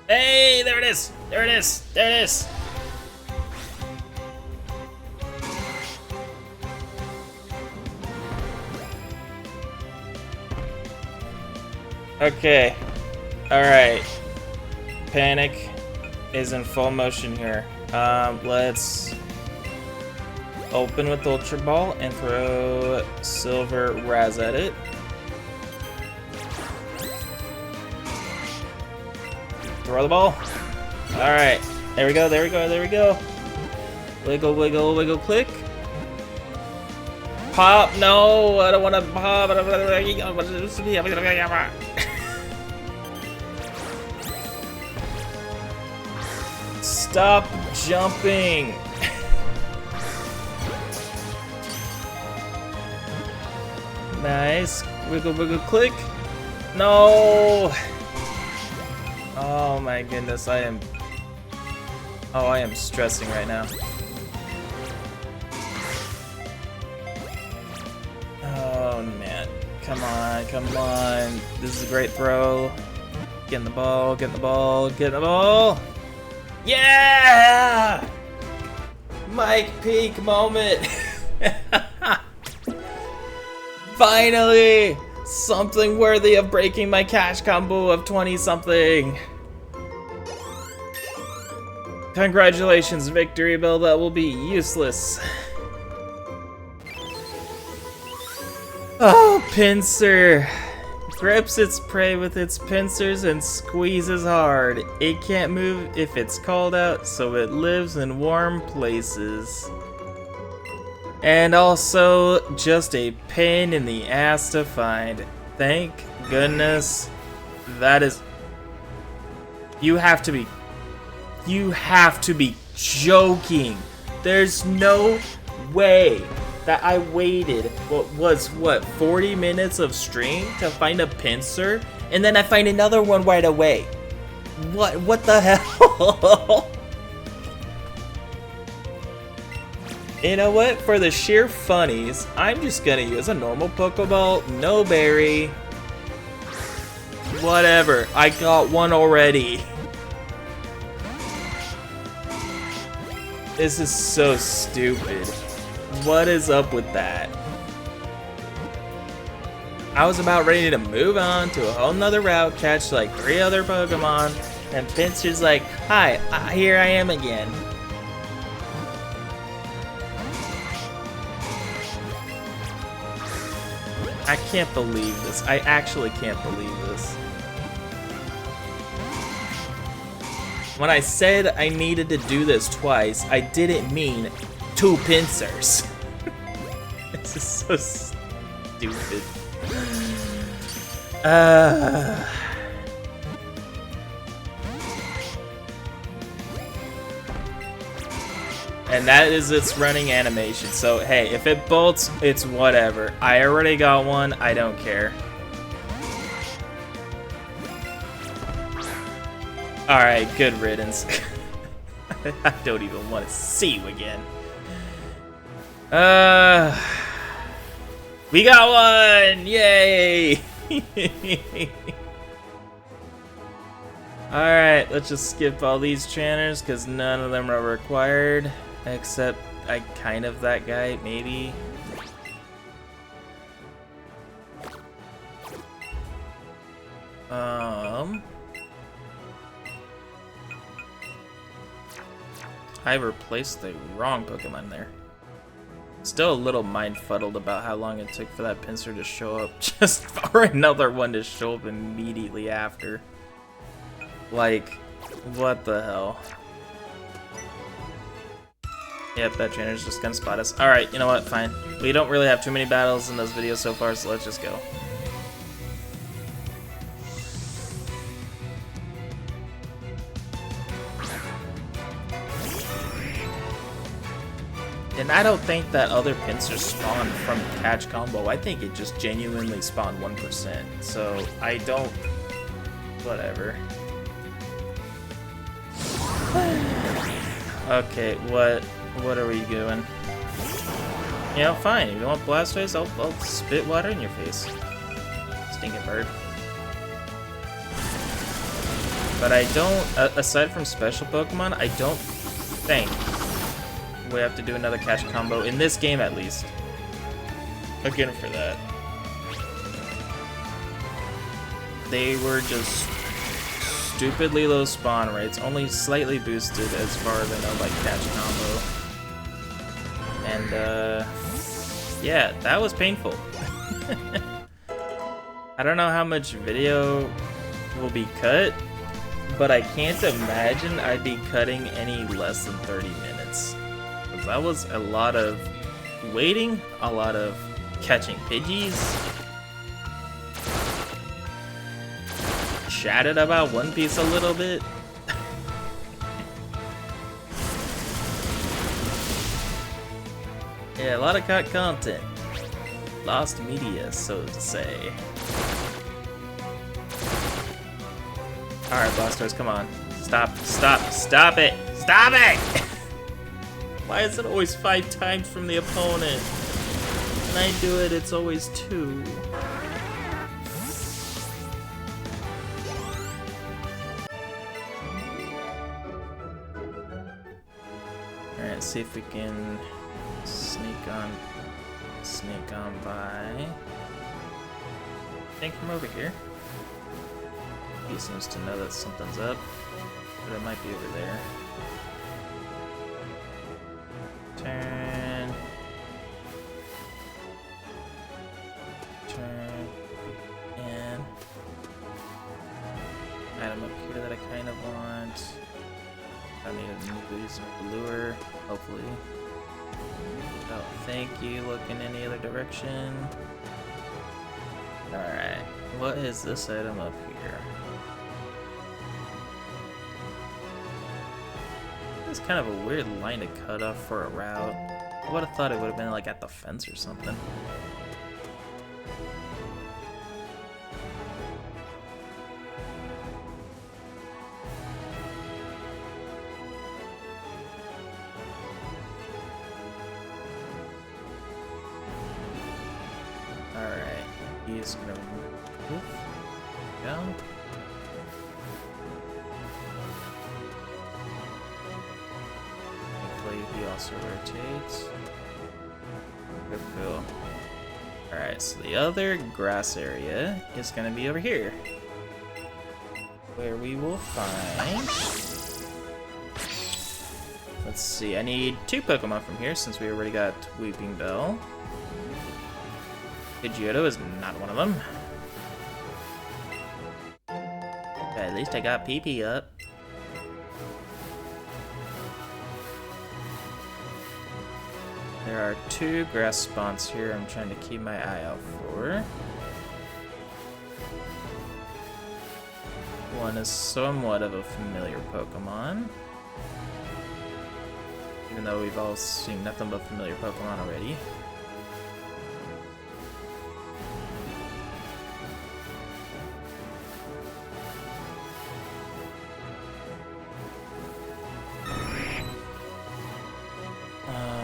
Hey, there it is! There it is! There it is! Okay. Alright. Panic is in full motion here. Let's open with Ultra Ball and throw Silver Raz at it. Throw the ball. Alright. There we go, there we go, there we go. Wiggle, wiggle, wiggle, click. Pop! No! I don't want to pop! Stop jumping! Nice. Wiggle, wiggle, click. No! Oh my goodness, I am stressing right now. Oh man, come on, come on. This is a great throw. Getting the ball, getting the ball, getting the ball. Yeah! Mike Peak moment. Finally! Something worthy of breaking my cash combo of 20-something. Congratulations, Victory Bell. That will be useless. Oh, pincer. Grips its prey with its pincers and squeezes hard. It can't move if it's called out, so it lives in warm places. And also, just a pain in the ass to find. Thank goodness. That is... You have to be joking. There's no way that I waited, what, 40 minutes of stream to find a pincer? And then I find another one right away. What the hell? You know what? For the sheer funnies, I'm just gonna use a normal Pokeball, no berry. Whatever, I got one already. This is so stupid. What is up with that? I was about ready to move on to a whole nother route, catch like 3 other Pokemon, and Pincer's like, hi, here I am again. I can't believe this. I actually can't believe this. When I said I needed to do this twice, I didn't mean 2 pincers. This is so stupid. And that is its running animation. So, hey, if it bolts, it's whatever. I already got one. I don't care. Alright, good riddance. I don't even want to see you again. We got one! Yay! Alright, let's just skip all these trainers because none of them are required. Except, I kind of that guy, maybe. I replaced the wrong Pokemon there. Still a little mind-fuddled about how long it took for that pincer to show up, just for another one to show up immediately after. Like, what the hell? Yep, that trainer's just gonna spot us. Alright, you know what, fine. We don't really have too many battles in those videos so far, so let's just go. And I don't think that other pincers spawn from catch combo. I think it just genuinely spawned 1%. So I don't... Whatever. Okay, what are we doing? You know, fine. If you want Blastoise, I'll spit water in your face. Stinking bird. But I don't, aside from special Pokemon, I don't think we have to do another catch combo, in this game at least. Again for that. They were just stupidly low spawn rates, only slightly boosted as far as I know by catch combo. And, yeah, that was painful. I don't know how much video will be cut, but I can't imagine I'd be cutting any less than 30 minutes. That was a lot of waiting, a lot of catching Pidgeys, chatted about One Piece a little bit. Yeah, a lot of cut content. Lost media, so to say. Alright, Blastoise, come on. Stop it! Stop it! Why is it always 5 times from the opponent? When I do it, it's always 2. Alright, see if we can sneak on by. I think from over here. He seems to know that something's up, but it might be over there. Turn. And item up here that I kind of want. I need a new use of lure, hopefully. Don't think you look in any other direction. Alright, what is this item up here? It's kind of a weird line to cut off for a route. I would have thought it would have been like at the fence or something. Alright, he's gonna move down. He also rotates. Cool. Alright, so the other grass area is gonna be over here, where we will find... Let's see, I need 2 Pokemon from here since we already got Weeping Bell. Pidgeotto is not one of them. Okay, at least I got PP up. There are 2 grass spawns here I'm trying to keep my eye out for. One is somewhat of a familiar Pokemon, even though we've all seen nothing but familiar Pokemon already.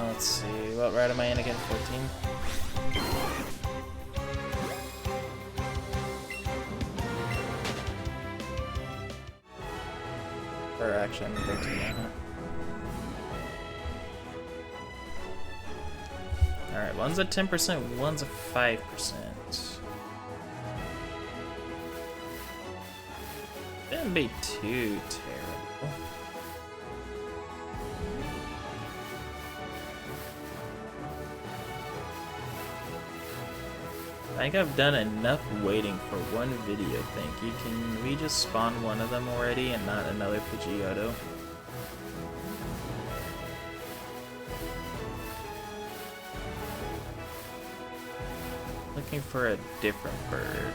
Let's see, what route am I in again? 14? Or actually, I'm in 13 now. Alright, one's a 10%, one's a 5%. Shouldn't be too terrible. I think I've done enough waiting for one video, thank you. Can we just spawn one of them already and not another Pidgeotto? Looking for a different bird.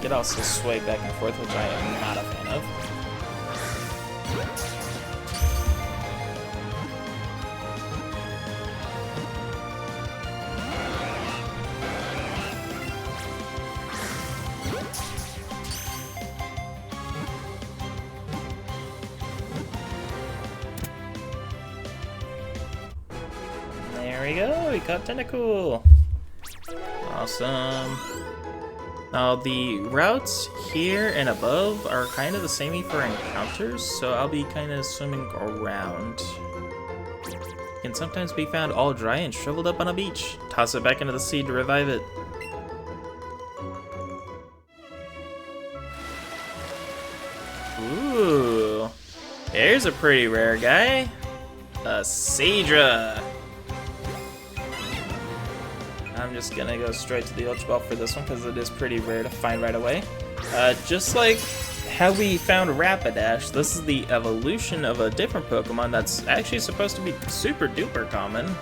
It also sway back and forth, which I am not a fan of. There we go, we caught Tentacool. Awesome. Now the routes here and above are kind of the same for encounters, so I'll be kind of swimming around. Can sometimes be found all dry and shriveled up on a beach. Toss it back into the sea to revive it. Ooh, there's a pretty rare guy. A Seadra. I'm just gonna go straight to the Ultra Ball for this one because it is pretty rare to find right away. Just like how we found Rapidash, this is the evolution of a different Pokemon that's actually supposed to be super duper common.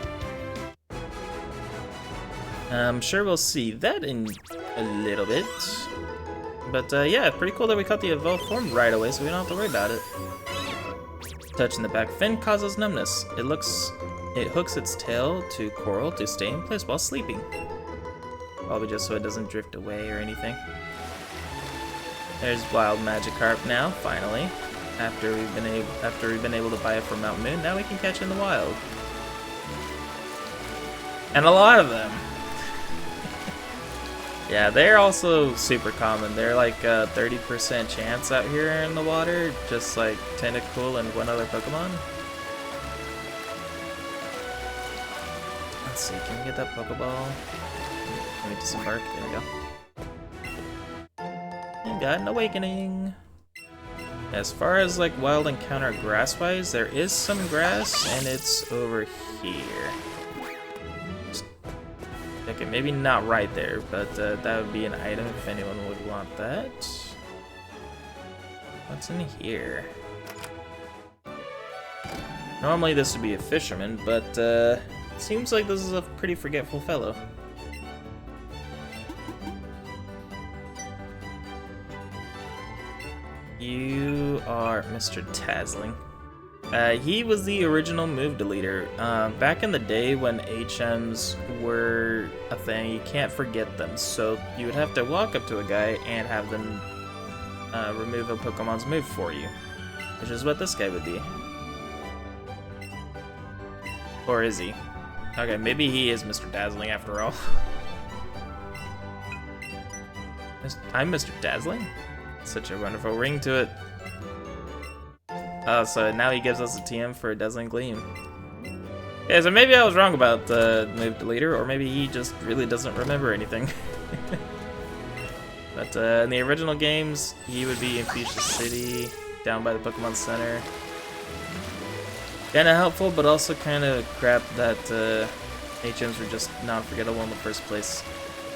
I'm sure we'll see that in a little bit. But yeah, pretty cool that we caught the evolved form right away so we don't have to worry about it. Touching the back fin causes numbness. It hooks its tail to coral to stay in place while sleeping. Probably just so it doesn't drift away or anything. There's Wild Magikarp now, finally. After we've been able to buy it from Mount Moon, now we can catch it in the wild. And a lot of them. Yeah, they're also super common. They're like a 30% chance out here in the water, just like Tentacool and one other Pokemon. Let's see, can we get that Pokeball? Let me disembark, there we go. And got an Awakening. As far as like wild encounter grass-wise, there is some grass, and it's over here. Okay, maybe not right there, but that would be an item if anyone would want that. What's in here? Normally this would be a fisherman, but seems like this is a pretty forgetful fellow. You are Mr. Dazzling. He was the original move deleter. Back in the day when HMs were a thing, you can't forget them. So you would have to walk up to a guy and have them remove a Pokemon's move for you. Which is what this guy would be. Or is he? Okay, maybe he is Mr. Dazzling after all. I'm Mr. Dazzling? Such a wonderful ring to it. Oh, so now he gives us a TM for a Dazzling Gleam. Yeah, so maybe I was wrong about the move deleter, or maybe he just really doesn't remember anything. But in the original games, he would be in Fuchsia City, down by the Pokemon Center. Kinda helpful, but also kinda crap that HMs were just not forgettable in the first place.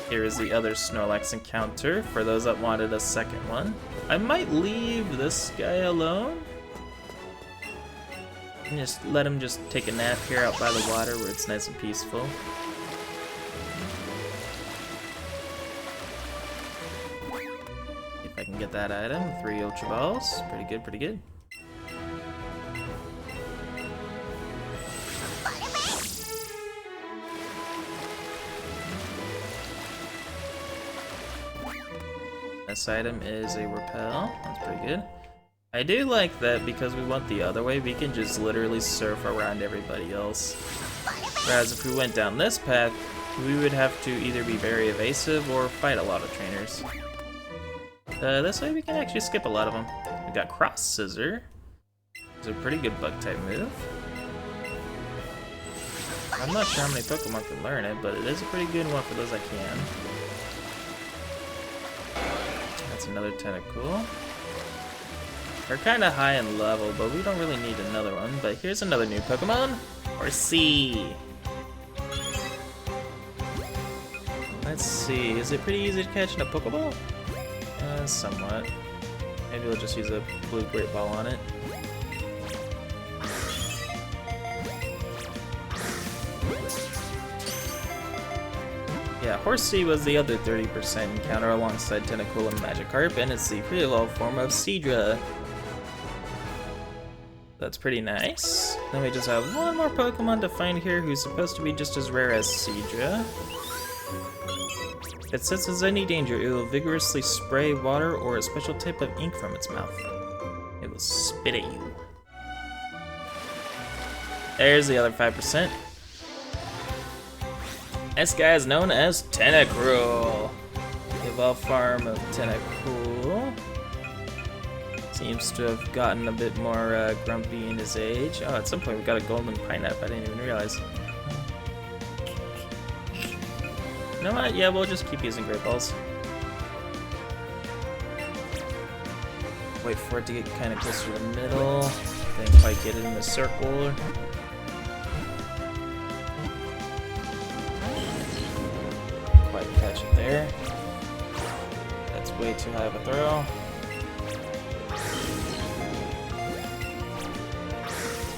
Here is the other Snorlax encounter, for those that wanted a second one. I might leave this guy alone. And just let him just take a nap here out by the water where it's nice and peaceful. If I can get that item, 3 Ultra Balls. Pretty good, pretty good. This item is a Repel. That's pretty good. I do like that because we went the other way, we can just literally surf around everybody else. Whereas if we went down this path, we would have to either be very evasive or fight a lot of trainers. This way we can actually skip a lot of them. We got Cross Scissor. It's a pretty good bug type move. I'm not sure how many Pokemon can learn it, but it is a pretty good one for those that can. That's another Tentacool. They're kind of high in level, but we don't really need another one. But here's another new Pokemon, Horsea. Let's see, is it pretty easy to catch in a Pokeball? Somewhat. Maybe we'll just use a blue Great Ball on it. Yeah, Horsea was the other 30% encounter alongside Tentacool and Magikarp, and it's the pre-evolved form of Seadra. That's pretty nice. Then we just have one more Pokemon to find here who's supposed to be just as rare as Seadra. If it senses any danger, it will vigorously spray water or a special type of ink from its mouth. It will spit at you. There's the other 5%. This guy is known as Tentacruel. The evolved form of Tentacruel. Seems to have gotten a bit more grumpy in his age. Oh, at some point we got a golden pineapple. I didn't even realize. You know what? Yeah, we'll just keep using Great Balls. Wait for it to get kind of closer to the middle. Didn't quite get it in the circle. Quite catch it there. That's way too high of a throw.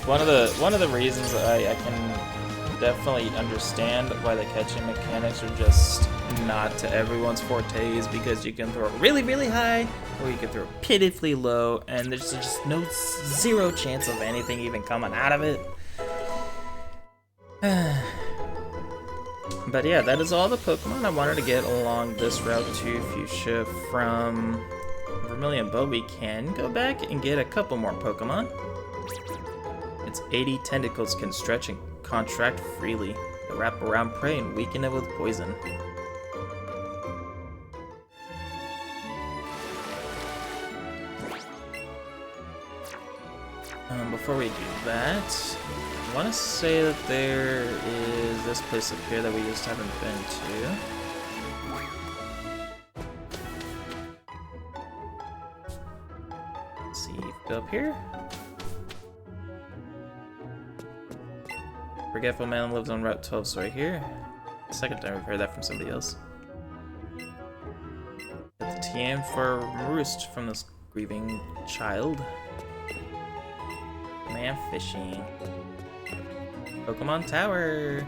One of the reasons I can definitely understand why the catching mechanics are just not to everyone's forte is because you can throw really, really high, or you can throw pitifully low, and there's just zero chance of anything even coming out of it. But yeah, that is all the Pokemon I wanted to get along this route to Fuchsia from Vermilion, but we can go back and get a couple more Pokemon. Its 80 tentacles can stretch and contract freely. They wrap around prey and weaken it with poison. Before we do that, I want to say that there is this place up here that we just haven't been to. Let's see, go up here. Forgetful Man lives on Route 12, so right here. Second time we've heard that from somebody else. Get the TM for Roost from this grieving child. Man fishing. Pokemon Tower.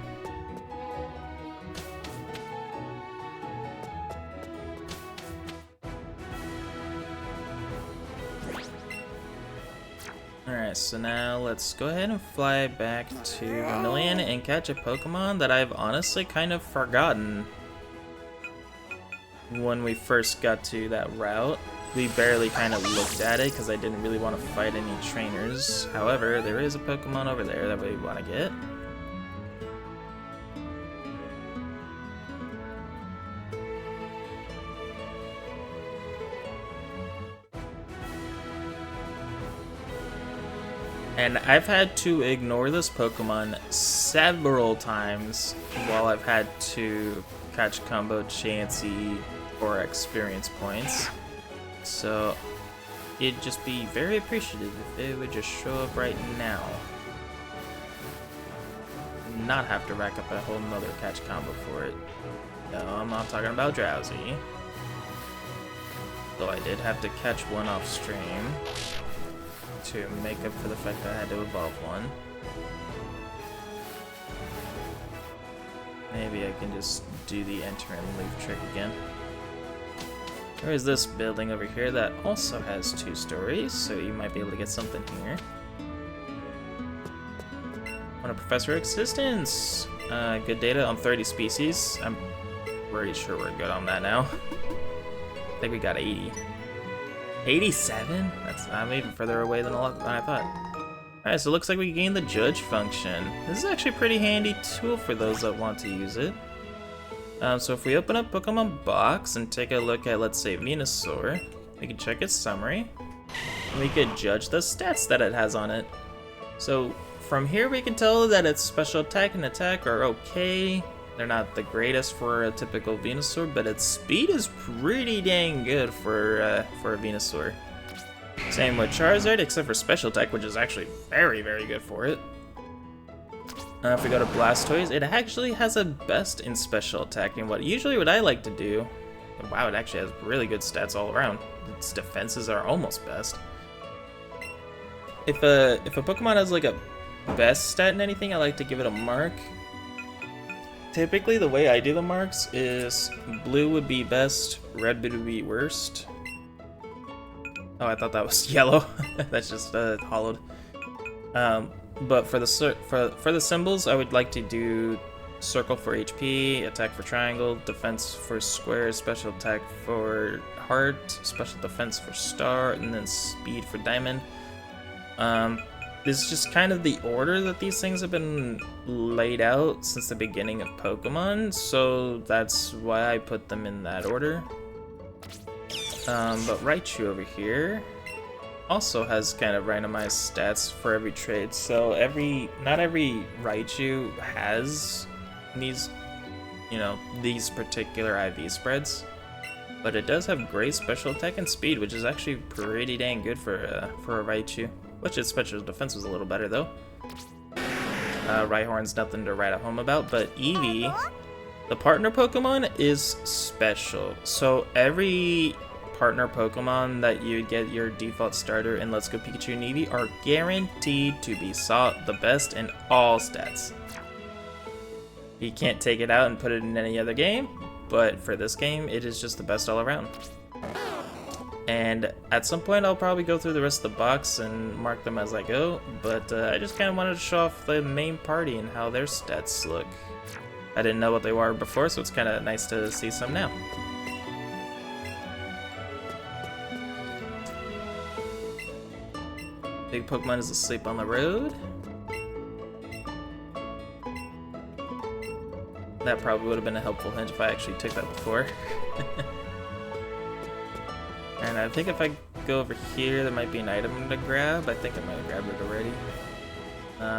Alright, so now let's go ahead and fly back to Vermilion and catch a Pokemon that I've honestly kind of forgotten when we first got to that route. We barely kind of looked at it because I didn't really want to fight any trainers. However, there is a Pokemon over there that we want to get. And I've had to ignore this Pokemon several times while I've had to catch Combo Chansey for experience points. So it'd just be very appreciative if it would just show up right now. Not have to rack up a whole nother catch combo for it. No, I'm not talking about Drowsy. Though I did have to catch one off stream to make up for the fact that I had to evolve one. Maybe I can just do the enter and leave trick again. There is this building over here that also has 2 stories, so you might be able to get something here. Want a Professor Existence! Good data on 30 species. I'm pretty sure we're good on that now. I think we got 80. 87? I'm even further away than I thought. Alright, so it looks like we gained the Judge function. This is actually a pretty handy tool for those that want to use it. So if we open up Pokemon Box and take a look at, let's say, Venusaur, we can check its summary, and we could judge the stats that it has on it. So from here we can tell that its special attack and attack are okay. They're not the greatest for a typical Venusaur, but its speed is pretty dang good for a Venusaur. Same with Charizard, except for special attack, which is actually very, very good for it. If we go to Blastoise, it actually has a best in special attack, and what I like to do, wow, it actually has really good stats all around. Its defenses are almost best. If a Pokemon has like a best stat in anything, I like to give it a mark. typically the way I do the marks is blue would be best, red would be worst. Oh, I thought that was yellow. That's just hollowed. But for the symbols, I would like to do circle for HP, attack for triangle, defense for square, special attack for heart, special defense for star, and then speed for diamond. This is just kind of the order that these things have been laid out since the beginning of Pokemon, so that's why I put them in that order. But Raichu over here also has kind of randomized stats for every trade, so not every Raichu has these, these particular IV spreads, but it does have great special attack and speed, which is actually pretty dang good for a Raichu. Which its special defense was a little better though. Rhyhorn's nothing to write a home about, but Eevee, the partner Pokemon, is special. So every partner Pokemon that you get your default starter in Let's Go Pikachu and Eevee are guaranteed to be the best in all stats. You can't take it out and put it in any other game, but for this game, it is just the best all around. And at some point I'll probably go through the rest of the box and mark them as I go, but I just kind of wanted to show off the main party and how their stats look. I didn't know what they were before, so it's kind of nice to see some now. Big Pokemon is asleep on the road. That probably would have been a helpful hint if I actually took that before. And I think if I go over here, there might be an item to grab. I think I might have grabbed it already.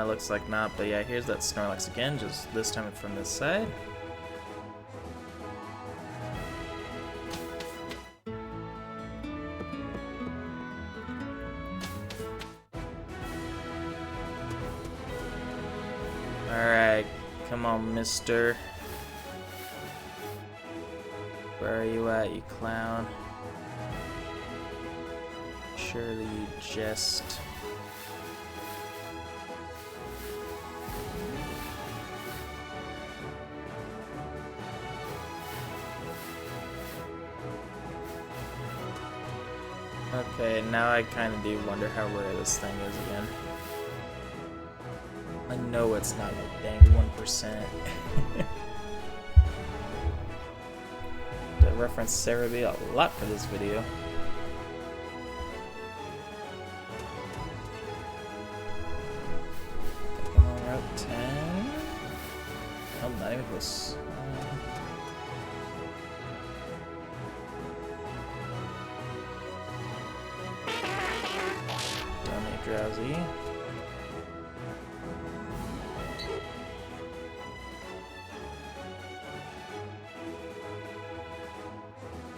Looks like not, but yeah, here's that Snorlax again, just this time from this side. Alright, come on, mister. Where are you at, you clown? Surely you jest. Okay, now I kind of do wonder how rare this thing is again. I know it's not a dang 1%. I referenced Cerebi a lot for this video. Route 10. Oh, not even close. Don't need drowsy.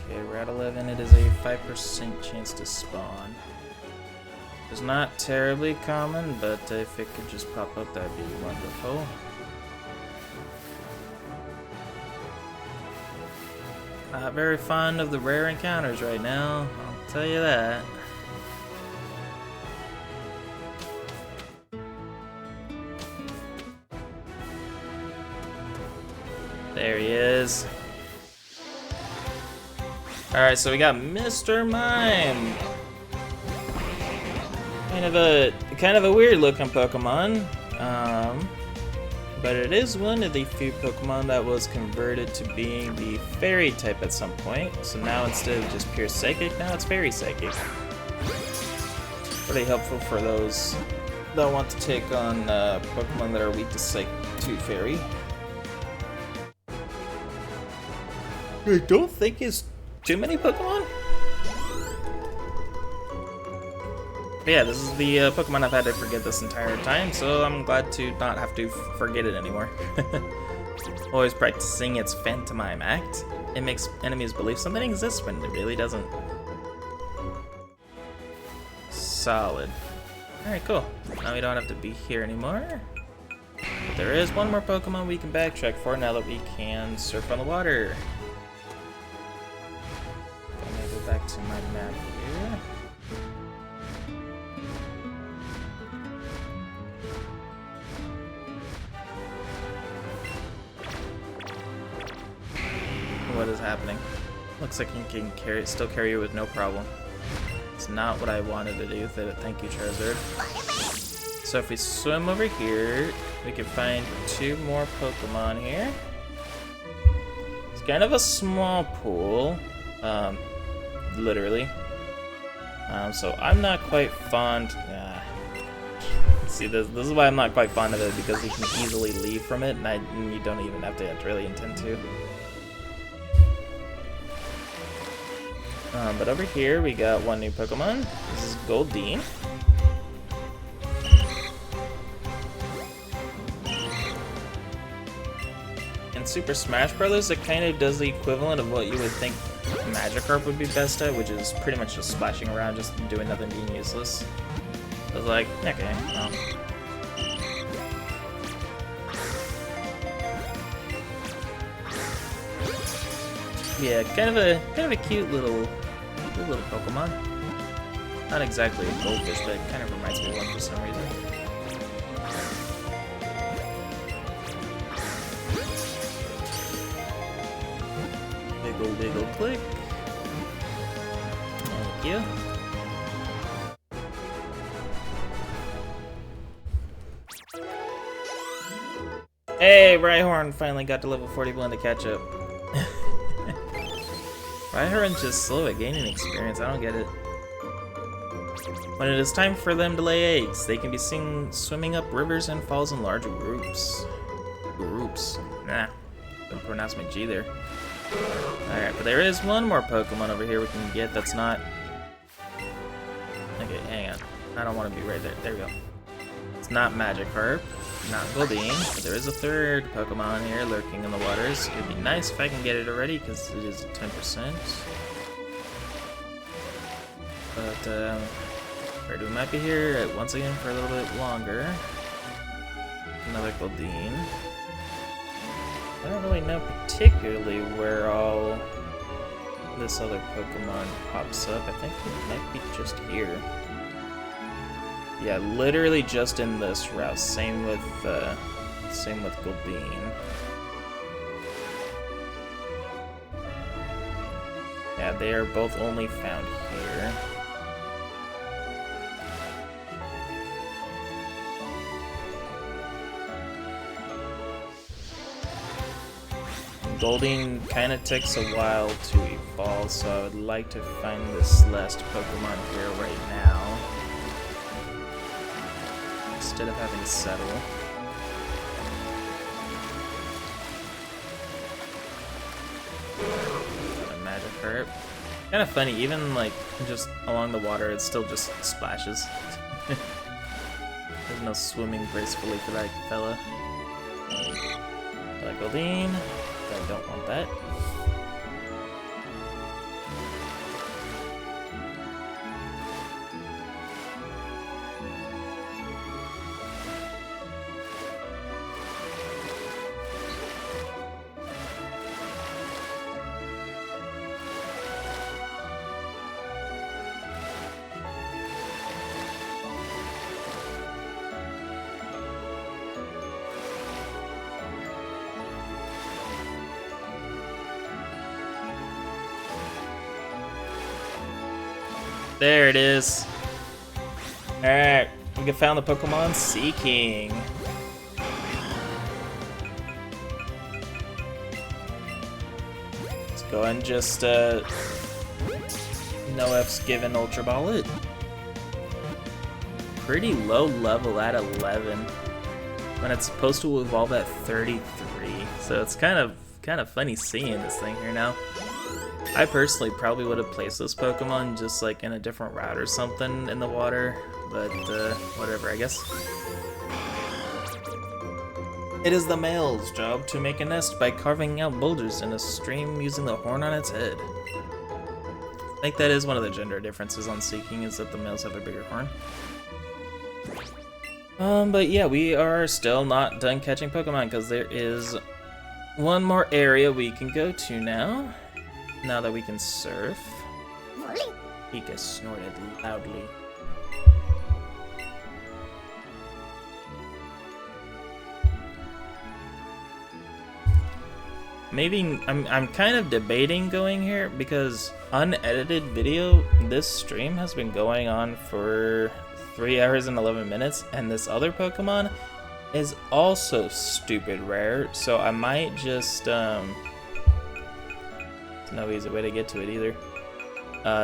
Okay, Route 11, it is a 5% chance to spawn. It's not terribly common, but if it could just pop up, that'd be wonderful. Not very fond of the rare encounters right now, I'll tell you that. There he is. Alright, so we got Mr. Mime. Kind of a weird looking Pokemon, but it is one of the few Pokemon that was converted to being the Fairy type at some point. So now instead of just pure Psychic, now it's Fairy Psychic. Pretty helpful for those that want to take on Pokemon that are weak to Fairy. I don't think it's too many Pokemon. But yeah, this is the Pokemon I've had to forget this entire time, so I'm glad to not have to forget it anymore. Always practicing its Phantomime act. It makes enemies believe something exists when it really doesn't. Solid. Alright, cool. Now we don't have to be here anymore. But there is one more Pokemon we can backtrack for now that we can surf on the water. I'm gonna go back to my map here. what is happening. Looks like it can still carry you with no problem. It's not what I wanted to do. Thank you, Charizard. So if we swim over here, we can find 2 more Pokemon here. It's kind of a small pool, literally. So I'm not quite fond. See, this is why I'm not quite fond of it, because you can easily leave from it, and you don't even have to really intend to. But over here we got 1 new Pokemon. This is Goldeen. In Super Smash Bros., it kind of does the equivalent of what you would think Magikarp would be best at, which is pretty much just splashing around, just doing nothing, being useless. I was like, okay, well. Yeah, kind of a cute little Pokemon. Not exactly a goldfish, but it kind of reminds me of one for some reason. Wiggle click. Thank you. Hey, Rhyhorn finally got to level 41 to catch up. Rhyhorn's just slow at gaining experience, I don't get it. When it is time for them to lay eggs, they can be seen swimming up rivers and falls in large groups. Nah, don't pronounce my G there. Alright, but there is 1 more Pokemon over here we can get that's not... Okay, hang on. I don't want to be right there. There we go. It's not Magikarp, not Goldeen, but there is a 3rd Pokemon here lurking in the waters. It'd be nice if I can get it already, because it is 10%. But, we might be here once again for a little bit longer. Another Goldeen. I don't really know particularly where all this other Pokemon pops up. I think it might be just here. Yeah, literally just in this route. Same with Goldeen. Yeah, they are both only found here. Goldeen kind of takes a while to evolve, so I would like to find this last Pokemon here right now, instead of having to settle. A Magikarp. Kind of funny, even like just along the water, it still just splashes. There's no swimming gracefully for that fella. Like Goldeen. I don't want that. There it is. Alright, we found the Pokemon Seeking. Let's go and just, no F's given Ultra Ball it. Pretty low level at 11, when it's supposed to evolve at 33. So it's kind of funny seeing this thing here now. I personally probably would have placed this Pokemon just like in a different route or something in the water, but whatever, I guess. It is the male's job to make a nest by carving out boulders in a stream using the horn on its head. I think that is one of the gender differences on Seeking, is that the males have a bigger horn. But yeah, we are still not done catching Pokemon, because there is one more area we can go to now. Now that we can surf. Pika snorted loudly. maybe I'm kind of debating going here because unedited video, this stream has been going on for 3 hours and 11 minutes, and this other Pokemon is also stupid rare, so I might just there's no easy way to get to it either.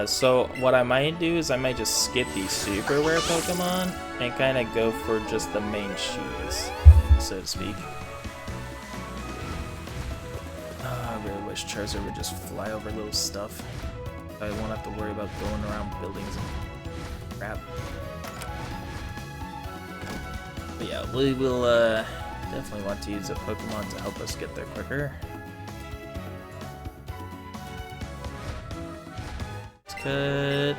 So what I might do is I might just skip these super rare Pokemon and kind of go for just the main cheese, so to speak. I really wish Charizard would just fly over little stuff. I won't have to worry about going around buildings and crap. But yeah, we will definitely want to use a Pokemon to help us get there quicker. Cut.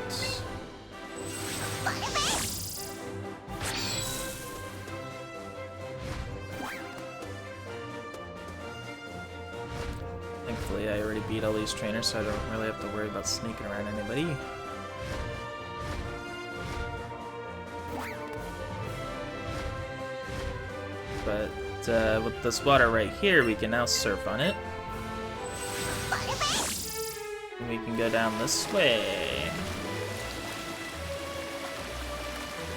Thankfully, I already beat all these trainers, so I don't really have to worry about sneaking around anybody. But with this water right here, we can now surf on it. And we can go down this way.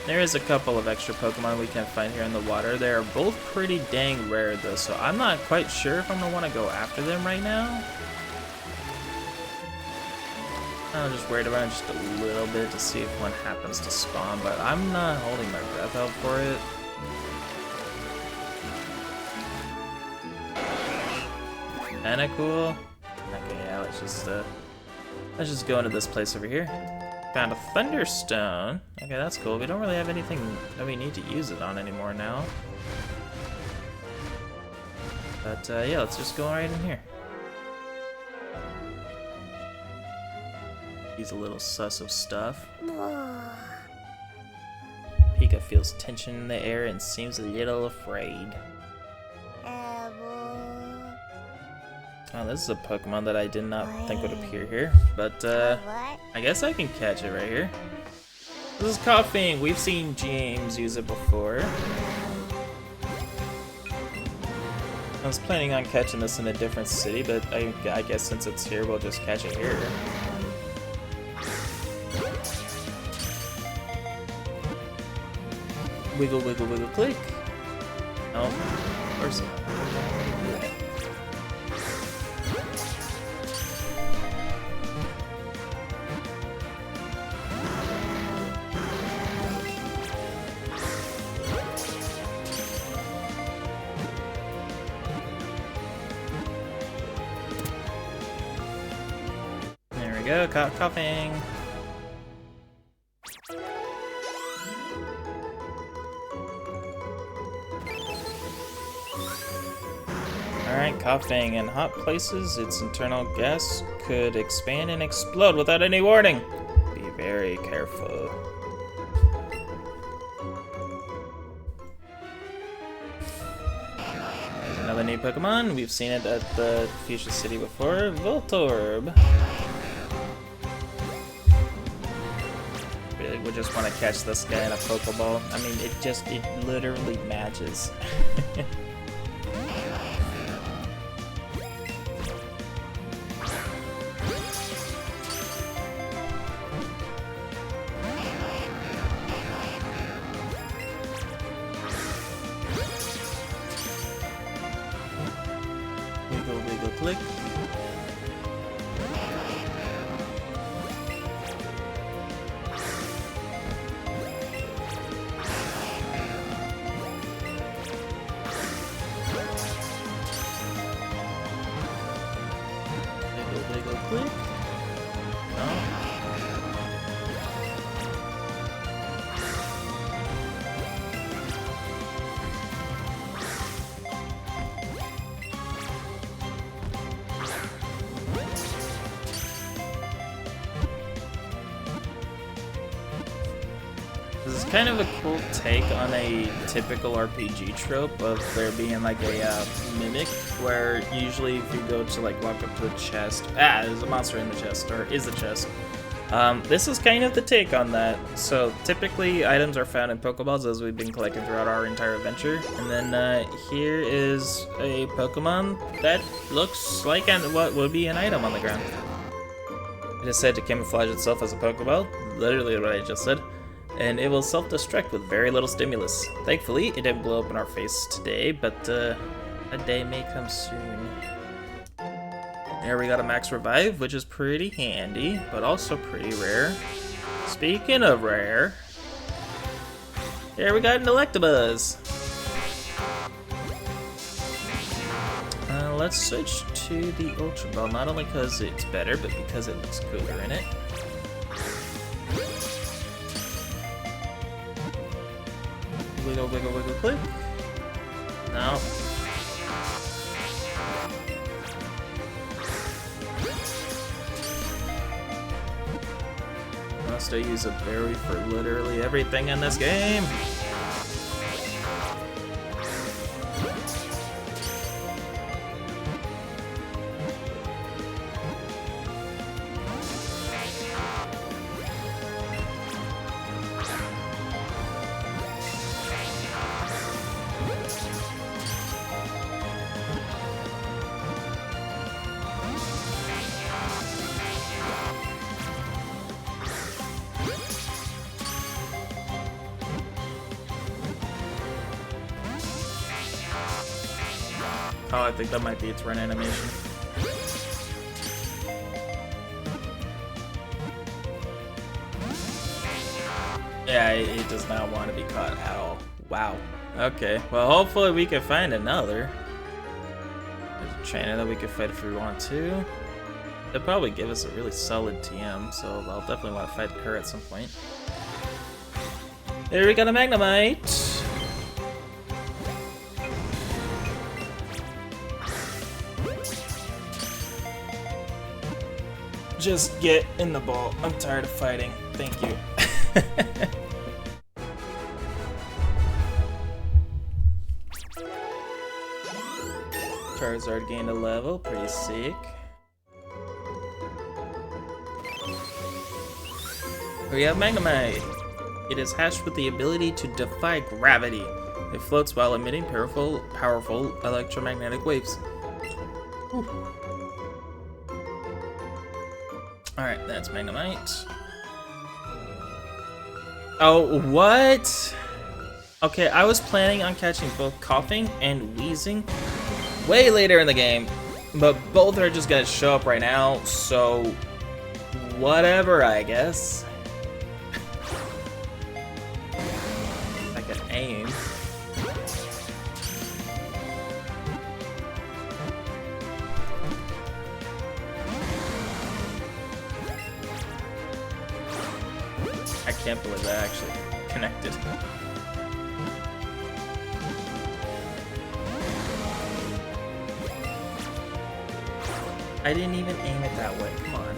There is a couple of extra Pokemon we can find here in the water. They are both pretty dang rare though, so I'm not quite sure if I'm gonna want to go after them right now. I'm just worried about it just a little bit to see if one happens to spawn, but I'm not holding my breath out for it. Kinda cool. Okay, yeah, let's just go into this place over here. Found a Thunderstone. Okay, that's cool. We don't really have anything that we need to use it on anymore now. But yeah, let's just go right in here. He's a little sus of stuff. Pika feels tension in the air and seems a little afraid. Oh, this is a Pokemon that I did not think would appear here, but I guess I can catch it right here. This is Coughing. We've seen James use it before. I was planning on catching this in a different city, but I guess since it's here, we'll just catch it here. Wiggle, wiggle, wiggle, click. Oh, of course not. Go, Coughing. Alright, Coughing. In hot places, its internal gas could expand and explode without any warning. Be very careful. There's another new Pokemon. We've seen it at the Fuchsia City before. Voltorb. We just want to catch this guy in a Pokeball. I mean, it literally matches. Wiggle, wiggle, click. This is kind of a cool take on a typical RPG trope of there being like a mimic, where usually if you go to like walk up to a chest, there's a monster in the chest, or is a chest, This is kind of the take on that. So typically items are found in Pokeballs as we've been collecting throughout our entire adventure. And then here is a Pokemon that looks like what would be an item on the ground. It is said to camouflage itself as a Pokeball, literally what I just said, and it will self-destruct with very little stimulus. Thankfully, it didn't blow up in our face today, but a day may come soon. Here we got a max revive, which is pretty handy, but also pretty rare. Speaking of rare, here we got an Electabuzz. Let's switch to the Ultra Ball, not only because it's better, but because it looks cooler in it. Wiggle, wiggle, wiggle, click. No. Must I use a berry for literally everything in this game? Oh, I think that might be its run animation. Yeah, it does not want to be caught at all. Wow. Okay, well hopefully we can find another. There's a trainer that we could fight if we want to. They'll probably give us a really solid TM, so I'll definitely want to fight her at some point. There we got a Magnemite! Just get in the ball. I'm tired of fighting. Thank you. Charizard gained a level. Pretty sick. We have Magnemite. It is hatched with the ability to defy gravity. It floats while emitting powerful electromagnetic waves. Whew. Alright, that's Magnemite. Oh, what? Okay, I was planning on catching both Coughing and Wheezing way later in the game, but both are just gonna show up right now, so whatever, I guess. I can aim. I can't believe that actually connected. I didn't even aim it that way. Come on.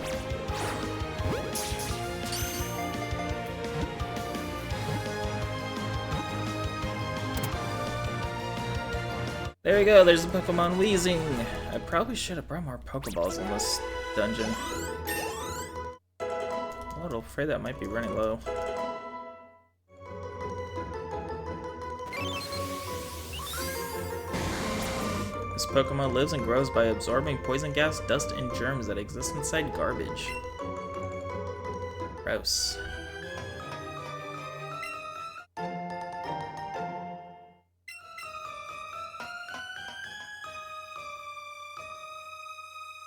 There we go. There's a Pokemon Wheezing. I probably should have brought more Pokeballs in this dungeon. I'm a little afraid that might be running low. This Pokemon lives and grows by absorbing poison gas, dust, and germs that exist inside garbage. Gross.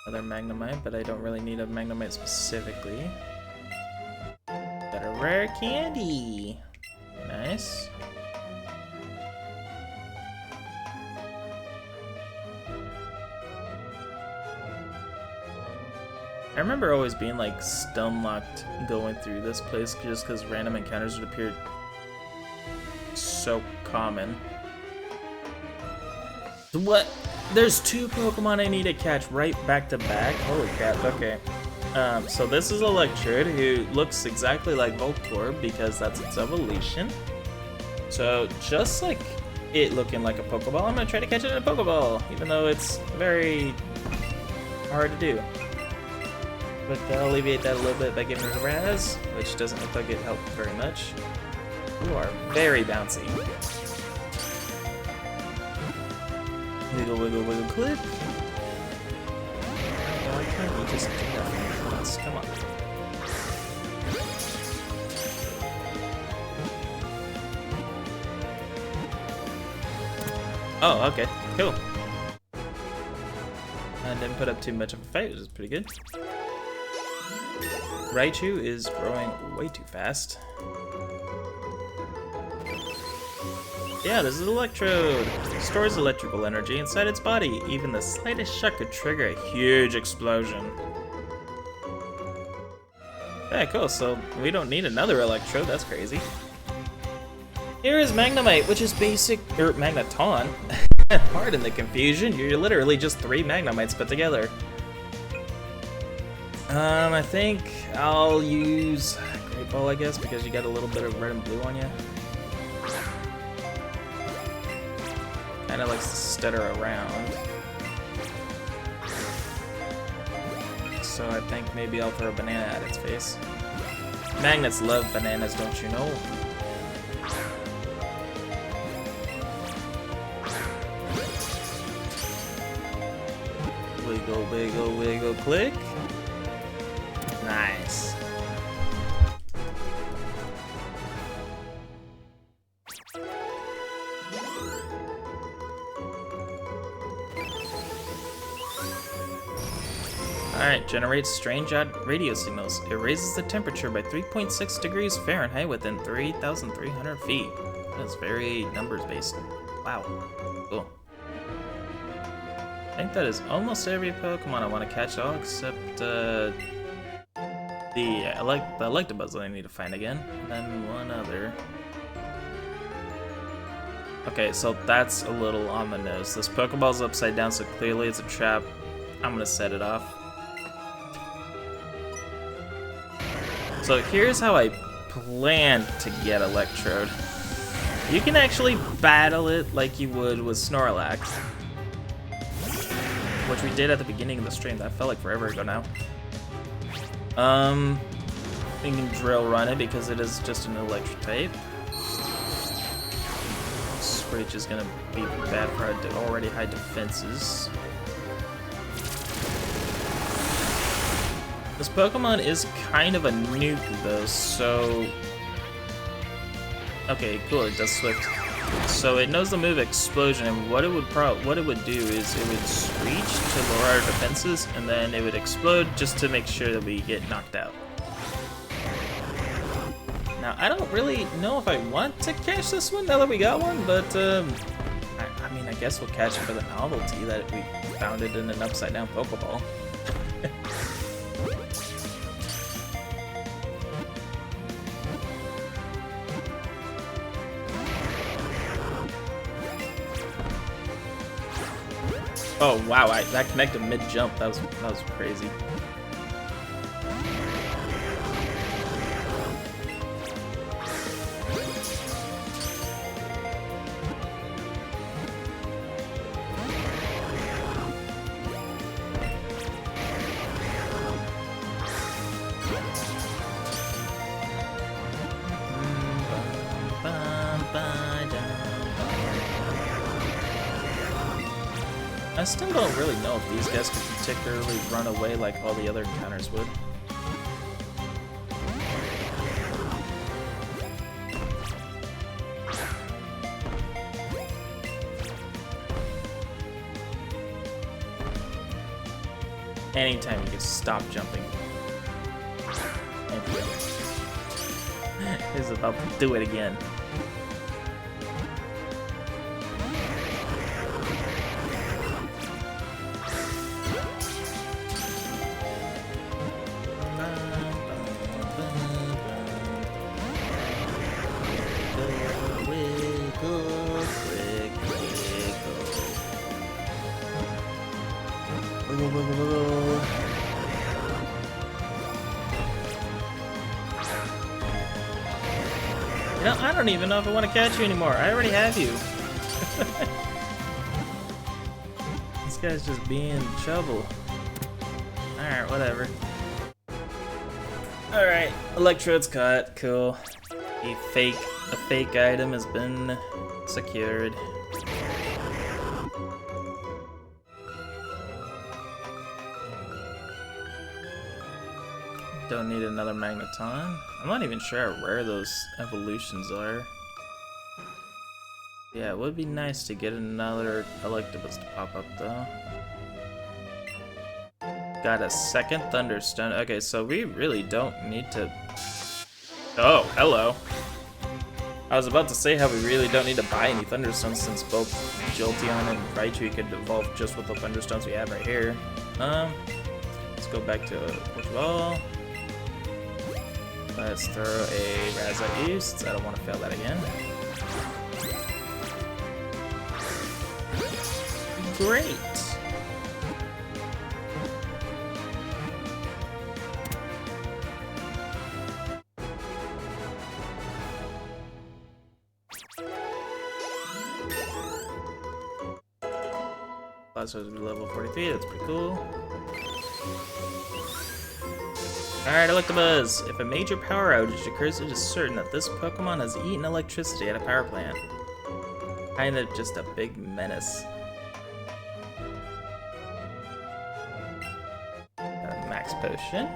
Another Magnemite, but I don't really need a Magnemite specifically. Got a rare candy. Nice. I remember always being like stun locked going through this place just because random encounters would appear so common. What? There's two Pokemon I need to catch right back to back? Holy crap, okay. So this is Electrode, who looks exactly like Voltorb because that's its evolution. So just like it looking like a Pokeball, I'm gonna try to catch it in a Pokeball, even though it's very hard to do. But I'll alleviate that a little bit by giving her the Raz, which doesn't look like it helped very much. You are very bouncy. Wiggle, wiggle, wiggle, click. Why can't you just do that for me once? Come on. Oh, okay, cool. I didn't put up too much of a fight, which is pretty good. Raichu is growing way too fast. Yeah, this is Electrode. It stores electrical energy inside its body. Even the slightest shock could trigger a huge explosion. Yeah, cool, so we don't need another Electrode, that's crazy. Here is Magnemite, which is basic, or Magneton. Pardon the confusion, you're literally just 3 Magnemites put together. I think I'll use Great Ball, I guess, because you got a little bit of red and blue on you. Kinda likes to stutter around. So I think maybe I'll throw a banana at its face. Magnets love bananas, don't you know? Wiggle, wiggle, wiggle, click. Nice. Alright, generates strange odd radio signals. It raises the temperature by 3.6 degrees Fahrenheit within 3,300 feet. That's very numbers based. Wow. Cool. I think that is almost every Pokemon I want to catch all except the Electabuzz that I need to find again. And then one other. Okay, so that's a little on the nose. This Pokeball's upside down, so clearly it's a trap. I'm gonna set it off. So here's how I plan to get Electrode. You can actually battle it like you would with Snorlax, which we did at the beginning of the stream. That felt like forever ago now. You can drill run it because it is just an electric type. Screech is gonna be bad for our already high defenses. This Pokemon is kind of a nuke though, so... Okay, cool, it does Swift. So it knows the move Explosion, and what it would do is it would Screech to lower our defenses, and then it would explode just to make sure that we get knocked out. Now, I don't really know if I want to catch this one now that we got one, but I mean, I guess we'll catch it for the novelty that we found it in an upside-down Pokeball. Oh wow, that connected mid-jump. That was crazy. I still don't really know if these guys could particularly run away like all the other encounters would. Anytime you can stop jumping. He's about to do it again. You know, I don't even know if I want to catch you anymore. I already have you. This guy's just being trouble. Alright, whatever. Alright, electrodes caught, cool. A fake item has been secured. Don't need another magneton. I'm not even sure how rare those evolutions are. Yeah, it would be nice to get another Electabuzz to pop up though. Got a second Thunderstone. Okay, so we really don't need to... Oh, hello. I was about to say how we really don't need to buy any Thunderstones since both Jolteon and Raichu could evolve just with the Thunderstones we have right here. Let's go back to Pokeball. Let's throw a Razz at you since I don't want to fail that again. Great! Blastoise will be level 43, that's pretty cool. Alright, Electabuzz! If a major power outage occurs, it is certain that this Pokemon has eaten electricity at a power plant. Kind of just a big menace. Got a max potion.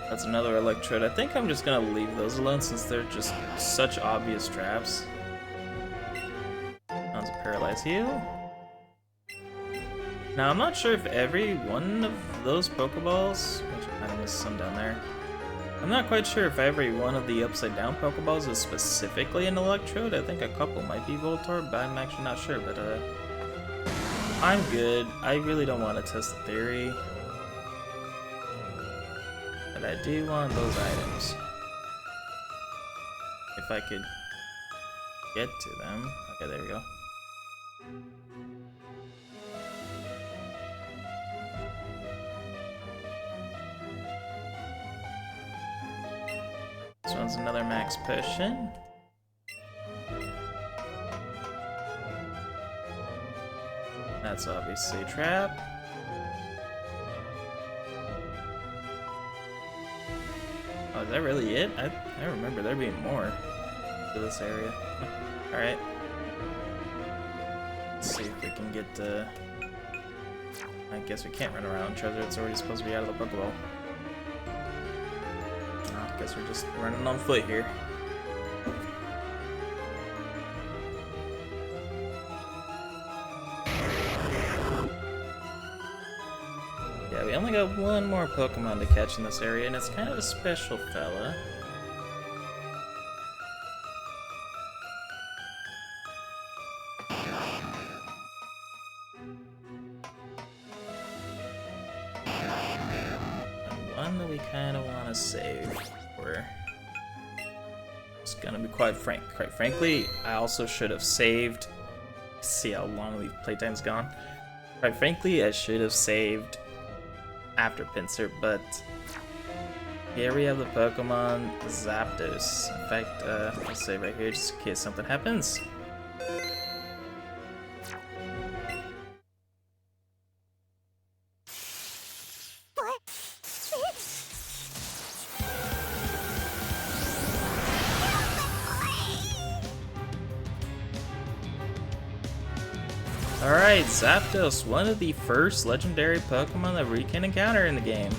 That's another Electrode. I think I'm just gonna leave those alone since they're just such obvious traps. That's a Paralyze Heal. Now I'm not sure if every one of those Pokeballs, which I kind of missed some down there. I'm not quite sure if every one of the Upside Down Pokeballs is specifically an Electrode. I think a couple might be Voltorb, but I'm actually not sure. But I'm good. I really don't want to test the theory. But I do want those items. If I could get to them. Okay, there we go. This one's another max potion. That's obviously a trap. Oh, is that really it? I remember there being more to this area. Alright. Let's see if we can get the... I guess we can't run around Treasure, it's already supposed to be out of the Pokeball. I guess we're just running on foot here. Yeah, we only got one more Pokemon to catch in this area, and it's kind of a special fella. And one that we kind of want to save for... It's gonna be quite frankly, I also should have saved... See how long the playtime's gone? Quite frankly, I should have saved after Pinsir, but here we have the Pokemon Zapdos. In fact, I'll save right here just in case something happens. Alright, Zapdos, one of the first legendary Pokemon that we can encounter in the game.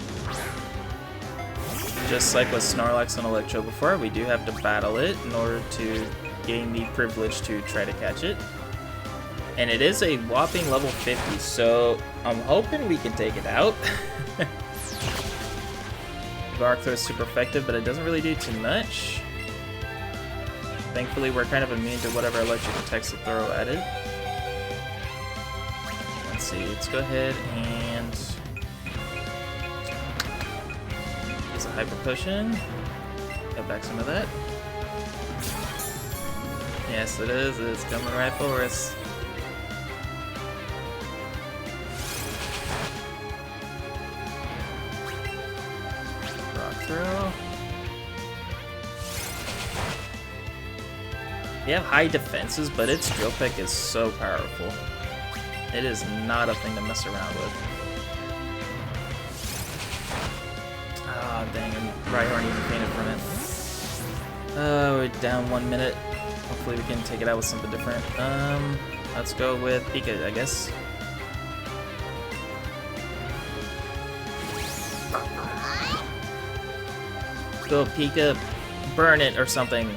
Just like with Snorlax and Electro before, we do have to battle it in order to gain the privilege to try to catch it. And it is a whopping level 50, so I'm hoping we can take it out. Bark Throw is super effective, but it doesn't really do too much. Thankfully, we're kind of immune to whatever electric attacks to throw at it. Let's see, let's go ahead and use a Hyper Potion. Got back some of that. Yes, it is. It's coming right for us. Rock Throw. They have high defenses, but its drill peck is so powerful. It is not a thing to mess around with. Ah, dang, and Rhyhorn even fainted from it. We're down 1 minute. Hopefully we can take it out with something different. Let's go with Pika, I guess. Go Pika, burn it or something.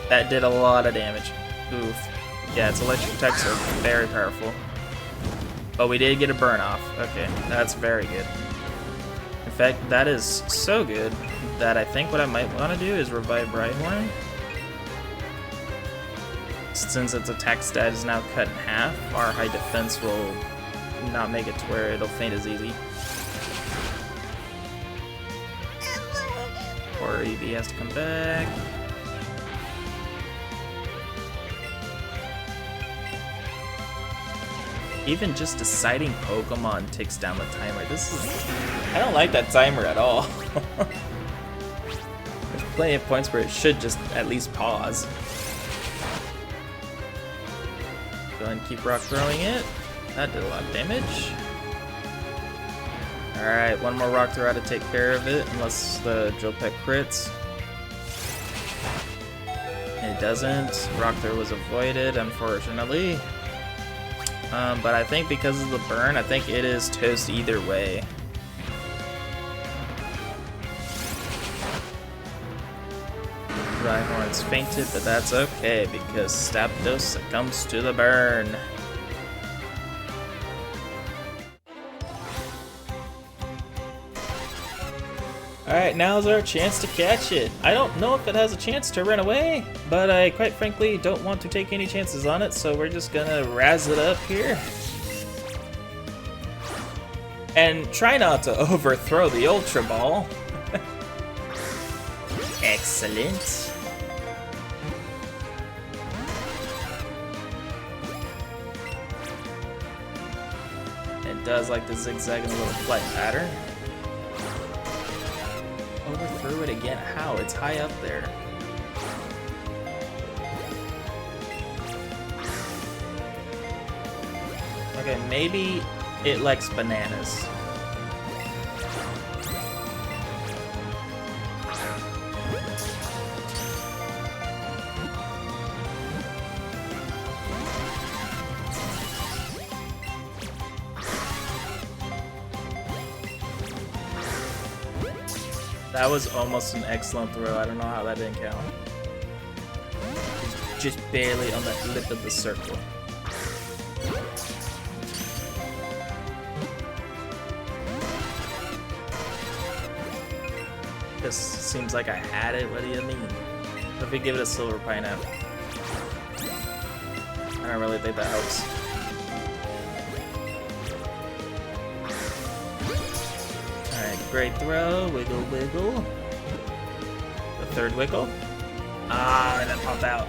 That did a lot of damage. Oof. Yeah, its electric attacks are very powerful. But we did get a burn off. Okay, that's very good. In fact, that is so good that I think what I might want to do is revive Rhyhorn. Since its attack stat is now cut in half, our high defense will not make it to where it'll faint as easy. Or Eevee has to come back. Even just deciding Pokemon takes down the timer. This is... I don't like that timer at all. There's plenty of points where it should just at least pause. Go ahead and keep rock throwing it. That did a lot of damage. Alright, one more rock throw to take care of it, unless the drill peck crits. It doesn't. Rock throw was avoided, unfortunately. But I think because of the burn, I think it is toast either way. Rhyhorn's fainted, but that's okay because Zapdos succumbs to the burn. Alright, now's our chance to catch it. I don't know if it has a chance to run away, but I quite frankly don't want to take any chances on it, so we're just gonna razz it up here. And try not to overthrow the Ultra Ball. Excellent. It does like the zigzag in a little flight pattern. Overthrew it again. How? It's high up there. Okay, maybe it likes bananas. That was almost an excellent throw. I don't know how that didn't count. It's just barely on the lip of the circle. This seems like I had it. What do you mean? If we give it a silver pineapple. I don't really think that helps. Great throw, wiggle, wiggle. The third wiggle. Ah, and then pop out.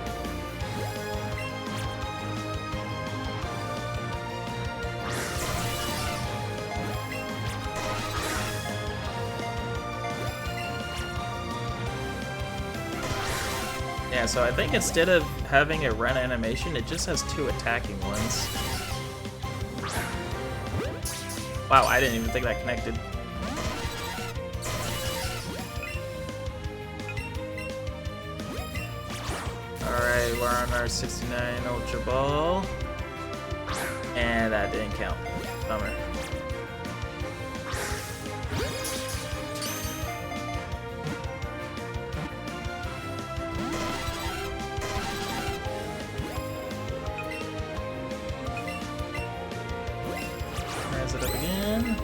Yeah, so I think instead of having a run animation, it just has 2 attacking ones. Wow, I didn't even think that connected. Alright, we're on our 69 Ultra Ball. And that didn't count. Bummer. Rise it up again.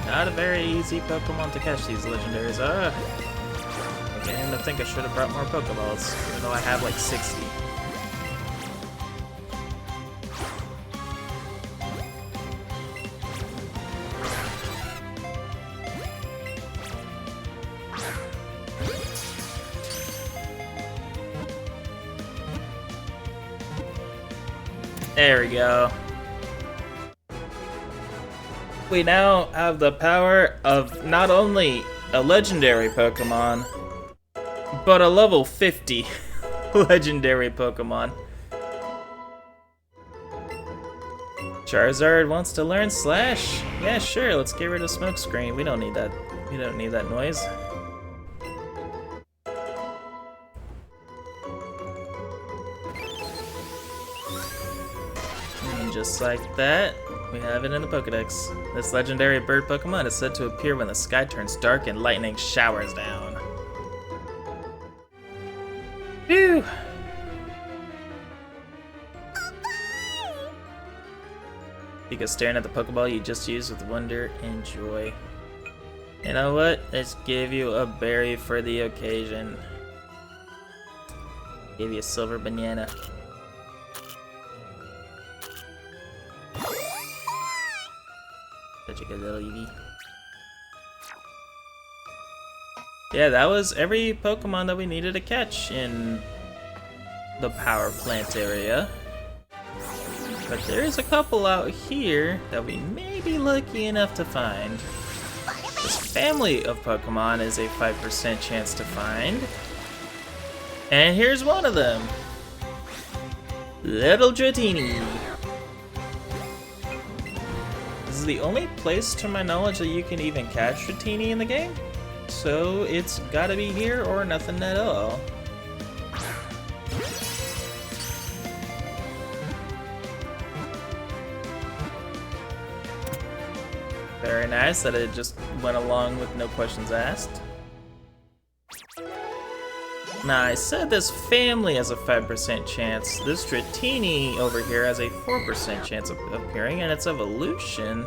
Not a very easy Pokemon to catch, these legendaries are. Again, I think I should have brought more Pokeballs, even though I have like 60. There we go. We now have the power of not only a legendary Pokemon, but a level 50 legendary Pokemon. Charizard wants to learn Slash. Yeah, sure, let's get rid of Smokescreen. We don't need that. We don't need that noise. And just like that, we have it in the Pokedex. This legendary bird Pokemon is said to appear when the sky turns dark and lightning showers down. Phew! Because staring at the Pokeball you just used with wonder and joy. You know what? Let's give you a berry for the occasion. Give you a silver banana. Such a good little Eevee. Yeah, that was every Pokemon that we needed to catch in the power plant area. But there's a couple out here that we may be lucky enough to find. This family of Pokemon is a 5% chance to find. And here's one of them. Little Dratini. This is the only place, to my knowledge, that you can even catch Dratini in the game. So it's gotta be here or nothing at all. Very nice that it just went along with no questions asked. Now, I said this family has a 5% chance. This Dratini over here has a 4% chance of appearing, and its evolution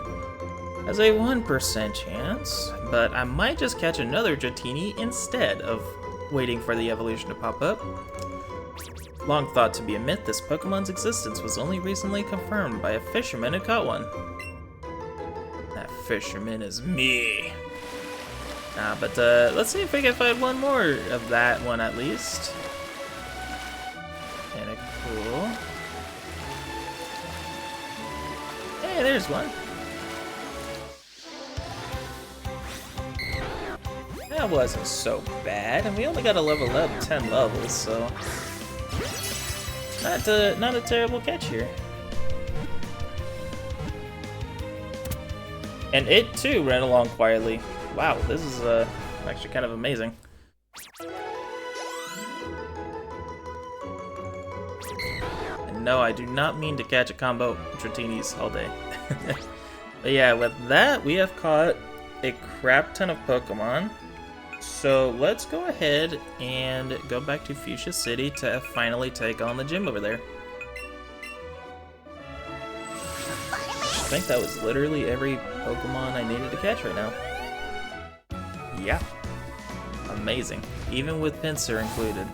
has a 1% chance. But I might just catch another Dratini instead of waiting for the evolution to pop up. Long thought to be a myth, this Pokemon's existence was only recently confirmed by a fisherman who caught one. That fisherman is me. But let's see if we can find one more of that one at least. Kinda cool. Hey, there's one. That wasn't so bad, and we only got to level up 10 levels, so not a terrible catch here. And it too ran along quietly. Wow, this is actually kind of amazing. And no, I do not mean to catch a combo Dratinis all day. But yeah, with that, we have caught a crap ton of Pokemon. So let's go ahead and go back to Fuchsia City to finally take on the gym over there. I think that was literally every Pokemon I needed to catch right now. Yeah. Amazing. Even with Pinsir included.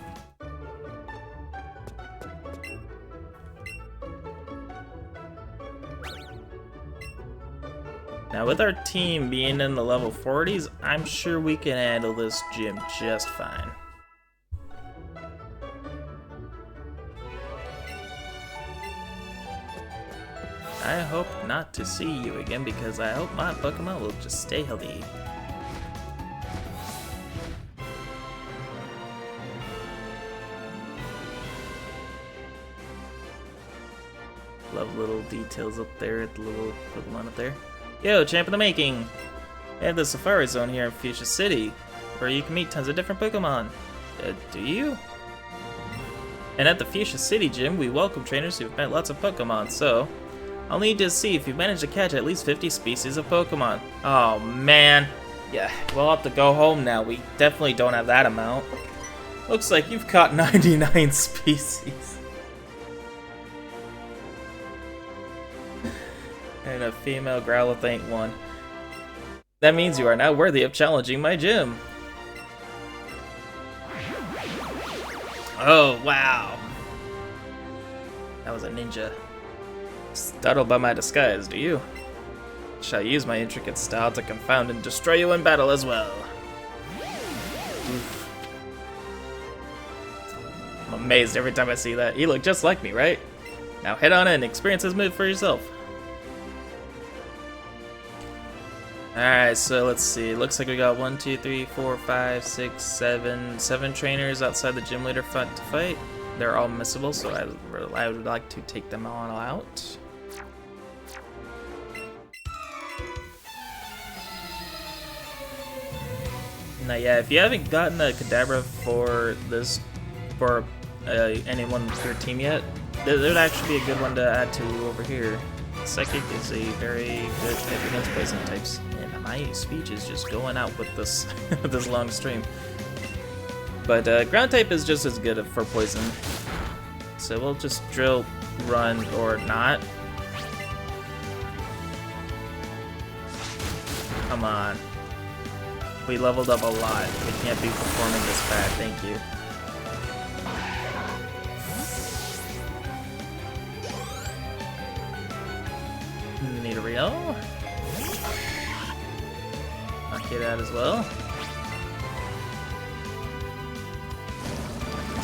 Now with our team being in the level 40s, I'm sure we can handle this gym just fine. I hope not to see you again because I hope my Pokemon will just stay healthy. Love little details up there at the little Pokemon up there. Yo, champ in the making! I have the Safari Zone here in Fuchsia City, where you can meet tons of different Pokemon. Do you? And at the Fuchsia City gym, we welcome trainers who've met lots of Pokemon, so I'll need to see if you've managed to catch at least 50 species of Pokemon. Oh man. Yeah, we'll have to go home now. We definitely don't have that amount. Looks like you've caught 99 species. And a female Growlithe ain't one. That means you are now worthy of challenging my gym. Oh, wow. That was a ninja. Startled by my disguise, do you? Shall use my intricate style to confound and destroy you in battle as well. Oof. I'm amazed every time I see that. You look just like me, right? Now head on in, experience this move for yourself. Alright, so let's see. Looks like we got 1, 2, 3, 4, 5, 6, 7 trainers outside the gym leader front to fight. They're all missable, so I would like to take them all out. Now, yeah, if you haven't gotten a Kadabra for this, for anyone with your team yet, there'd actually be a good one to add to over here. Psychic is a very good type against poison types, and my speech is just going out with this this long stream. But ground type is just as good for poison, so we'll just drill, run, or not. Come on, we leveled up a lot. We can't be performing this bad. Thank you. Need a Rio. Knock it out as well.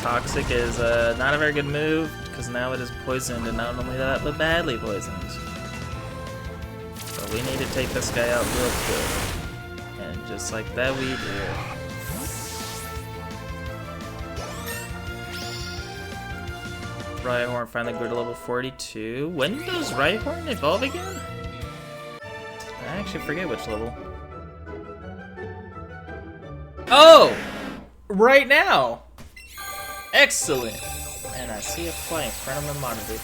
Toxic is not a very good move because now it is poisoned, and not only that, but badly poisoned. So we need to take this guy out real quick. And just like that, we do. Rhyhorn finally grew to level 42. When does Rhyhorn evolve again? I actually forget which level. Oh! Right now! Excellent! And I see a fly in front of my monitor.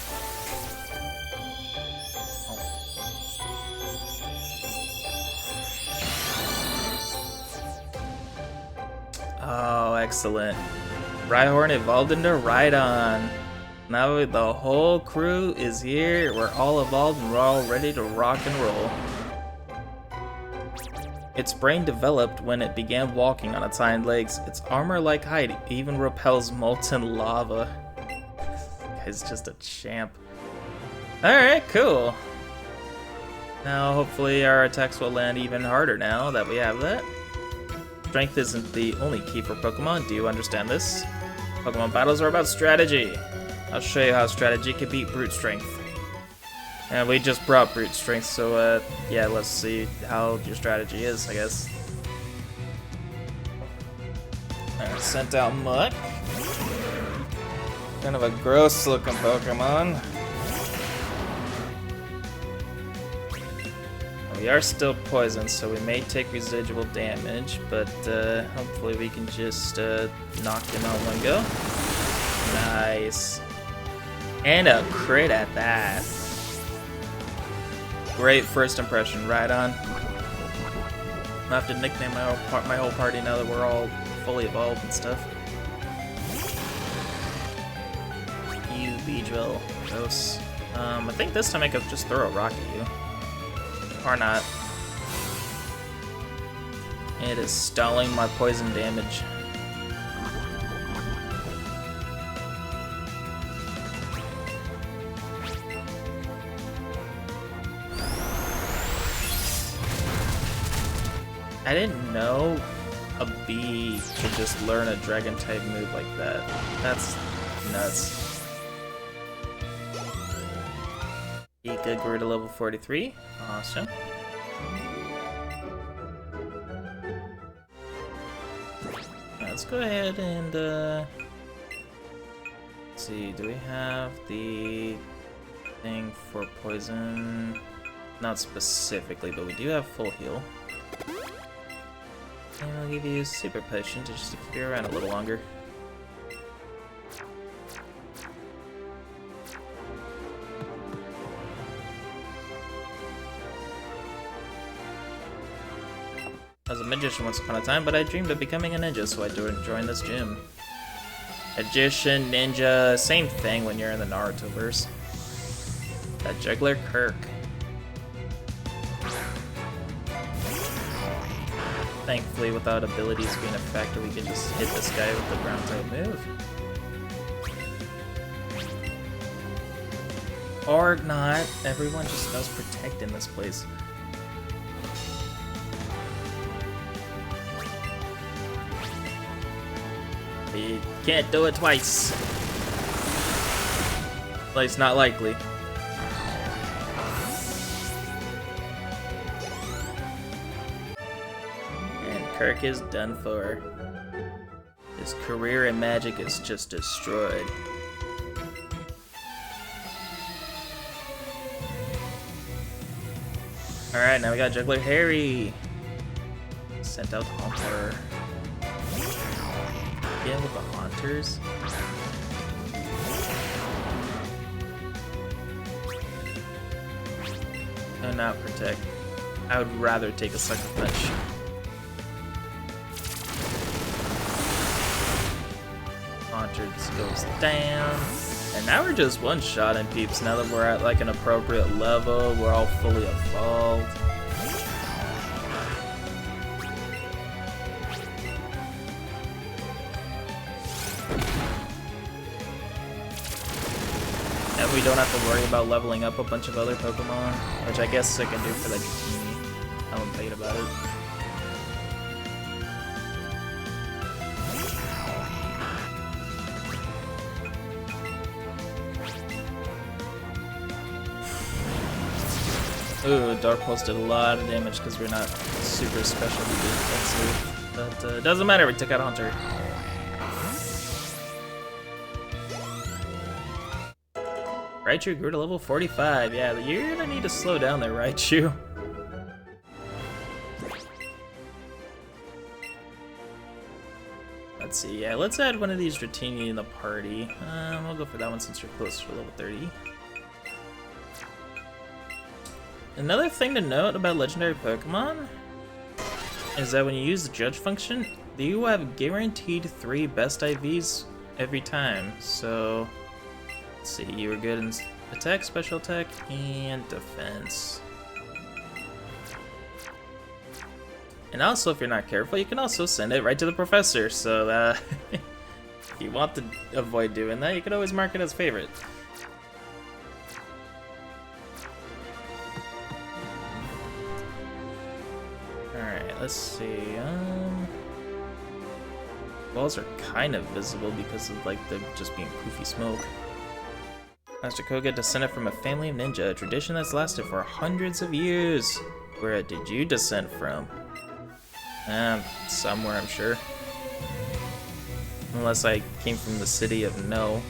Oh, excellent. Rhyhorn evolved into Rhydon. Now the whole crew is here. We're all evolved and we're all ready to rock and roll. Its brain developed when it began walking on its hind legs. Its armor-like hide even repels molten lava. This guy's just a champ. Alright, cool. Now hopefully our attacks will land even harder now that we have that. Strength isn't the only key for Pokemon. Do you understand this? Pokemon battles are about strategy. I'll show you how strategy can beat brute strength. And we just brought brute strength, so yeah, let's see how your strategy is, I guess. Alright, sent out Muck. Kind of a gross looking Pokemon. We are still poisoned, so we may take residual damage, but hopefully we can just knock him out one go. Nice. And a crit at that. Great first impression, right on. I have to nickname my whole party now that we're all fully evolved and stuff. You, Beedrill, gross. I think this time I could just throw a rock at you. Or not. It is stalling my poison damage. I didn't know a bee could just learn a dragon type move like that. That's nuts. Ika grew to level 43. Awesome. Let's go ahead and let's see, do we have the thing for poison? Not specifically, but we do have full heal. And I'll give you a super potion to just keep you around a little longer. I was a magician once upon a time, but I dreamed of becoming a ninja, so I joined this gym. Magician, ninja, same thing when you're in the Naruto-verse. A juggler Kirk. Thankfully, without abilities being a factor, we can just hit this guy with the ground type move. Or not. Everyone just does protect in this place. You can't do it twice. least not likely. And Kirk is done for. His career in magic is just destroyed. Alright, now we got Juggler Harry. Sent out Haunter. Again with the Haunters. And not Protect. I would rather take a Sucker Punch. Haunter just goes down. And now we're just one-shotting peeps. Now that we're at like an appropriate level, we're all fully evolved. And we don't have to worry about leveling up a bunch of other Pokemon, which I guess I can do for the Dratini. I haven't played about it. Ooh, Dark Pulse did a lot of damage because we're not super special defensive. But it doesn't matter, we took out Haunter. Raichu grew to level 45. Yeah, you're gonna need to slow down there, Raichu. Let's see, yeah, let's add one of these Dratini in the party. We'll go for that one since you're close to level 30. Another thing to note about legendary Pokemon is that when you use the judge function, you have guaranteed 3 best IVs every time. So, let's see, you were good in attack, special attack, and defense. And also, if you're not careful, you can also send it right to the professor. So, if you want to avoid doing that, you can always mark it as favorite. Let's see, walls are kind of visible because of, like, them just being poofy smoke. Master Koga descended from a family of ninja, a tradition that's lasted for hundreds of years. Where did you descend from? Somewhere, I'm sure. Unless I came from the city of No.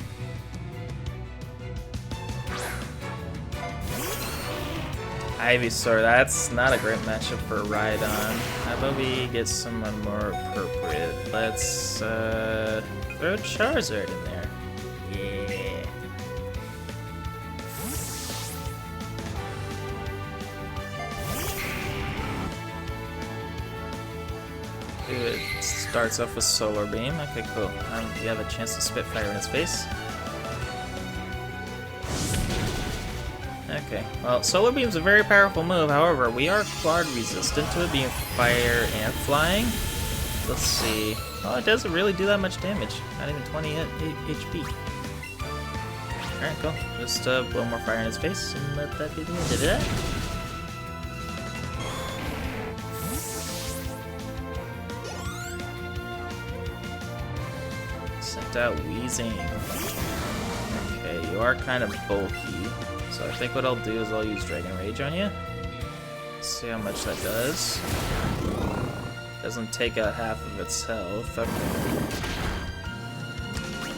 Ivysaur, that's not a great matchup for Rhydon. How about we get someone more appropriate? Let's throw Charizard in there. Yeah. It starts off with Solar Beam. Okay, cool. You have a chance to spit fire in his face. Okay, well, Solar Beam's a very powerful move, however, we are quad resistant to it being fire and flying. Let's see. Oh, it doesn't really do that much damage. Not even 20 HP. Alright, cool. Just blow more fire in his face and let that be the end of that. Sent out Weezing. Okay, you are kind of bulky. So I think what I'll do is I'll use Dragon Rage on you. See how much that does. Doesn't take out half of its health. Okay.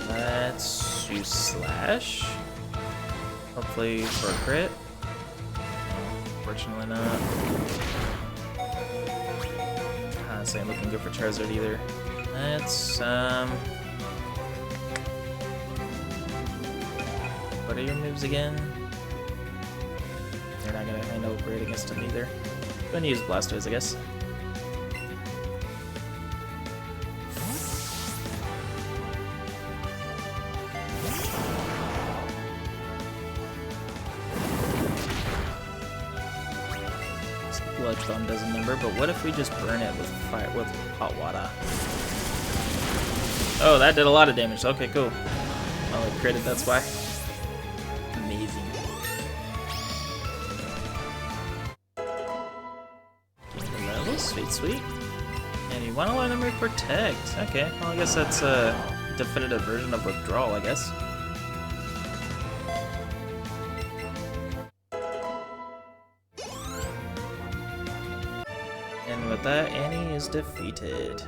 Let's use Slash. Hopefully for a crit. Unfortunately not. This ain't looking good for Charizard either. Let's what are your moves again? They're not gonna handle great against him either. I'm gonna use Blastoise, I guess. Sludge Bomb does a number, but what if we just burn it with fire with hot water? Oh, that did a lot of damage. Okay, cool. Oh, it critted, that's why. Amazing. Level, sweet, sweet. And you want to learn the move Protect. Okay, well I guess that's a definitive version of Withdrawal, I guess. with that, and he is defeated.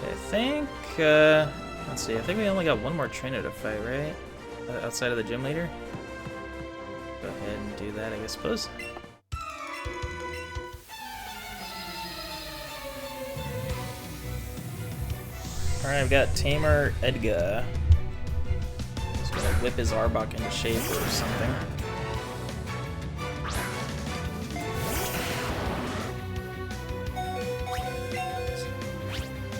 I think, let's see, I think we only got one more trainer to fight, right? Outside of the gym leader? Go ahead and do that, I suppose. Alright, I've got Tamer Edgar. He's gonna whip his Arbok into shape or something.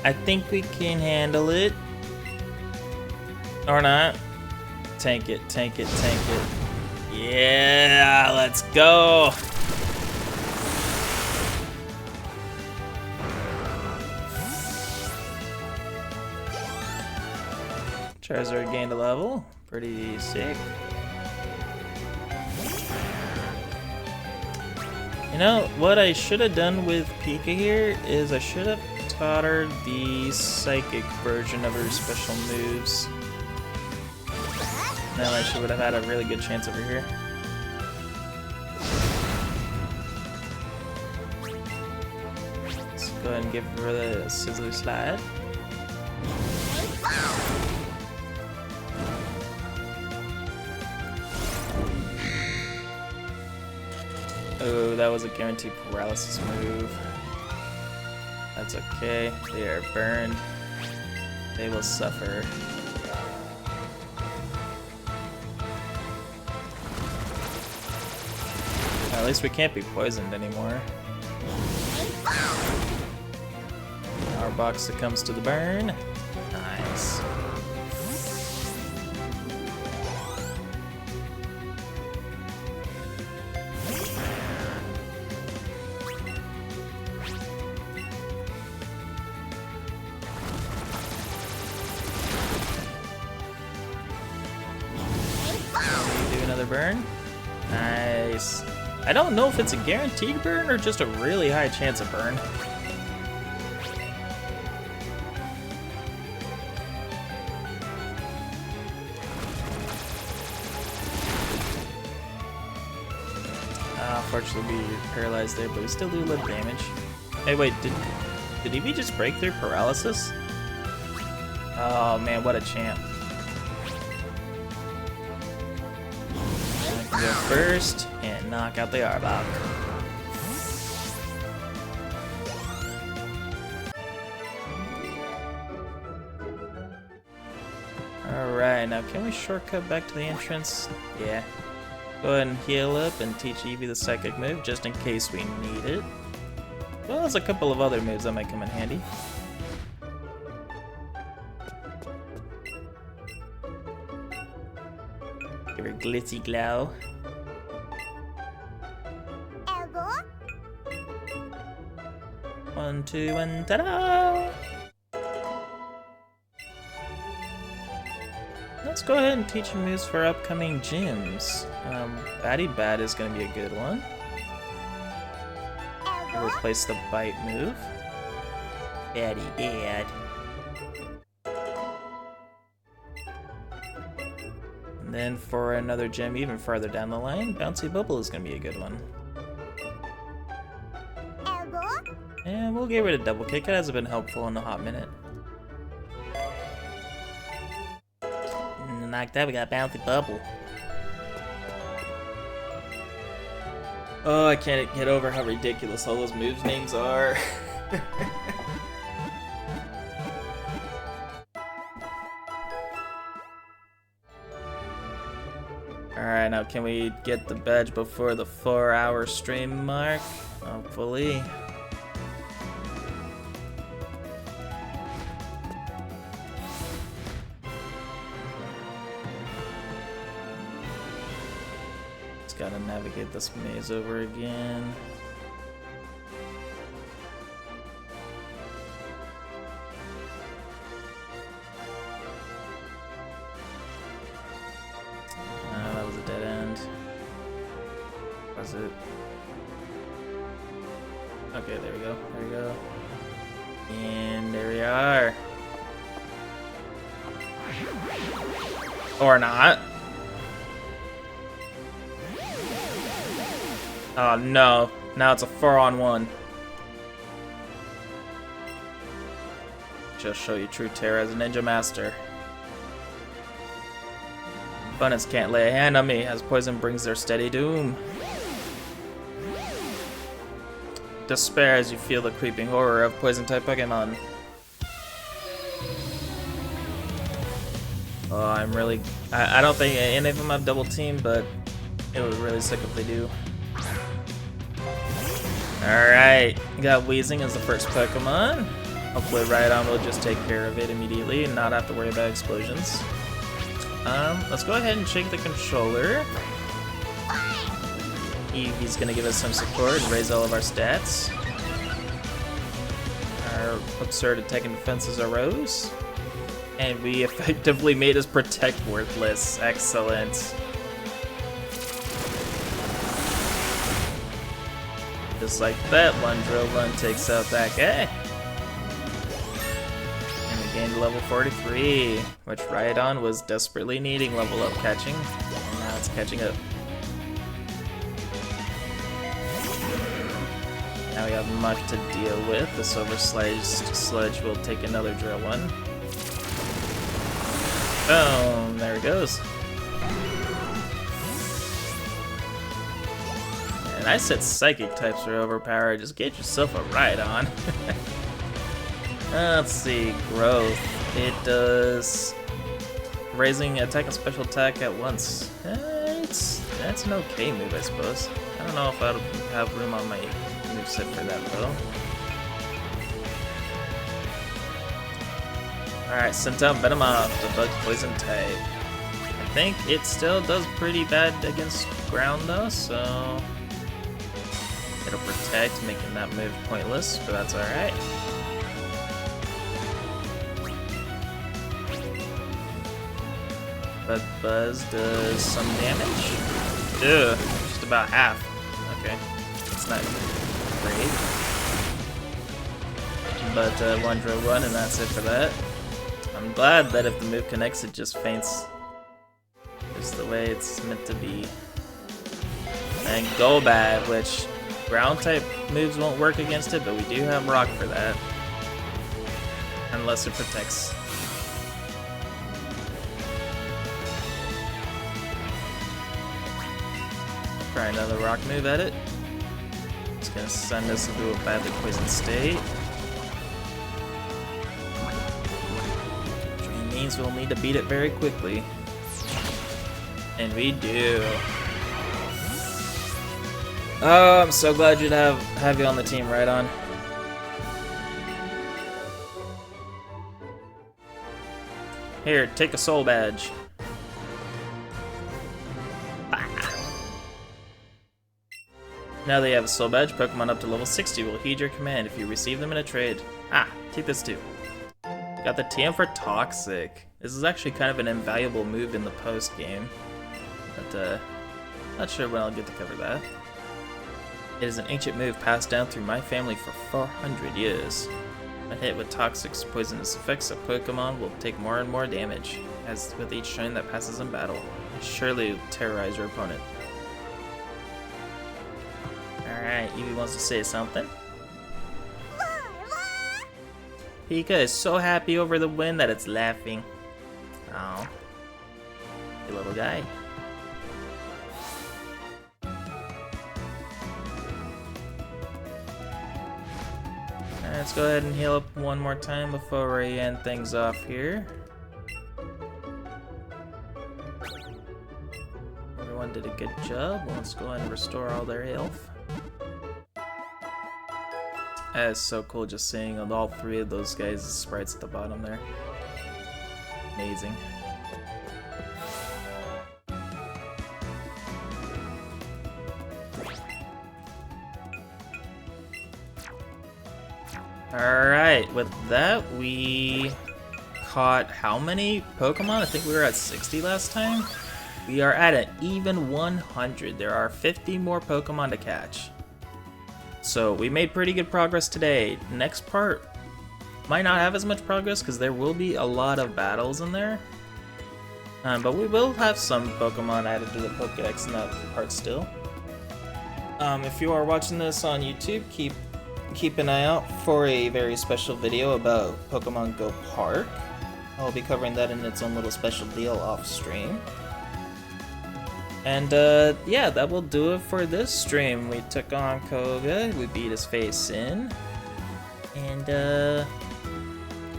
I think we can handle it. Or not. Tank it, tank it, tank it. Yeah, let's go! Charizard gained a level. Pretty sick. You know, what I should have done with Pika here is I should have taught her the psychic version of her special moves. Now she would have had a really good chance over here. Let's go ahead and give her the Sizzler Slide. Oh, that was a guaranteed paralysis move. That's okay. They are burned. They will suffer. At least we can't be poisoned anymore. Our box succumbs to the burn. Nice. Do another burn. Nice. I don't know if it's a guaranteed burn or just a really high chance of burn. Unfortunately, we paralyzed there, but we still do a little damage. Hey, wait, did Eevee just break through paralysis? Oh man, what a champ. I can go first and knock out the Arbok. Alright, now can we shortcut back to the entrance? Yeah. Go ahead and heal up and teach Eevee the psychic move just in case we need it. Well, there's a couple of other moves that might come in handy. Give her Glitzy Glow. Elbow. 1, 2, and ta-da! Let's go ahead and teach him moves for upcoming gyms. Batty Bat is going to be a good one. I'll replace the bite move. Batty Bat. And then for another gym even farther down the line, Bouncy Bubble is going to be a good one. And we'll get rid of Double Kick. It hasn't been helpful in a hot minute. And like that, we got Bouncy Bubble. Oh, I can't get over how ridiculous all those moves names are. Alright, now can we get the badge before the 4-hour stream mark? Hopefully. Gotta navigate this maze over again. That was a dead end. Was it? Okay, there we go. There we go. And there we are. Or not. Oh no, Now it's a 4-on-1. Just show you true terror as a ninja master. Opponents can't lay a hand on me as poison brings their steady doom. Despair as you feel the creeping horror of poison-type Pokemon. Oh, I'm really... I don't think any of them have double team, but it would really sick if they do. Alright, got Weezing as the first Pokemon. Hopefully Rhydon will just take care of it immediately and not have to worry about explosions. Let's go ahead and shake the controller. Eevee's gonna give us some support and raise all of our stats. Our absurd attack and defenses arose. And we effectively made his Protect worthless. Excellent. Just like that, one drill run takes out that guy. And we gained level 43, which Rhydon was desperately needing level up catching. And now it's catching up. Now we have much to deal with. The Silver Sludge will take another drill one. Boom! There it goes. And I said Psychic types are overpowered. Just get yourself a Rhydon. Let's see. Growth. It does raising attack and special attack at once. That's an okay move, I suppose. I don't know if I'll have room on my moveset for that though. Alright, sent out Venomoth, the bug poison type. I think it still does pretty bad against ground though, so it'll protect, making that move pointless, but that's alright. Bug Buzz does some damage. Ugh, just about half. Okay, that's not great. But one drill one, and that's it for that. I'm glad that if the move connects, it just faints. Just the way it's meant to be. And Golbat, which ground type moves won't work against it, but we do have Rock for that. Unless it protects. Try another Rock move at it. It's gonna send us into a badly poisoned state. Means we'll need to beat it very quickly. And we do. Oh, I'm so glad you'd have you on the team, Rhydon. Here, take a soul badge. Now that you have a soul badge, Pokemon up to level 60 will heed your command if you receive them in a trade. Take this too. Got the TM for Toxic. This is actually kind of an invaluable move in the post game, but not sure when I'll get to cover that. It is an ancient move passed down through my family for 400 years. A hit with Toxic's poisonous effects, a Pokemon will take more and more damage, as with each turn that passes in battle. Surely terrorize your opponent. Alright, Eevee wants to say something. Pika is so happy over the win that it's laughing. Oh, you little guy. Let's go ahead and heal up one more time before we end things off here. Everyone did a good job. Let's go ahead and restore all their health. That's so cool just seeing all three of those guys' sprites at the bottom there. Amazing. Alright, with that we caught how many Pokemon? I think we were at 60 last time. We are at an even 100. There are 50 more Pokemon to catch. So we made pretty good progress today. Next part might not have as much progress because there will be a lot of battles in there. But we will have some Pokemon added to the Pokédex in that part still. If you are watching this on YouTube, keep an eye out for a very special video about Pokemon Go Park. I'll be covering that in its own little special deal off stream. And yeah, that will do it for this stream. We took on Koga, we beat his face in, and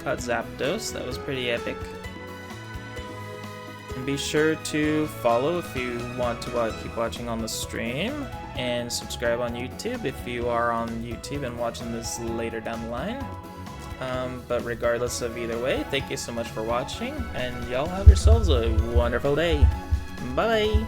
caught Zapdos. That was pretty epic. And be sure to follow if you want to keep watching on the stream, and subscribe on YouTube if you are on YouTube and watching this later down the line. But regardless of either way, thank you so much for watching, and y'all have yourselves a wonderful day. Bye!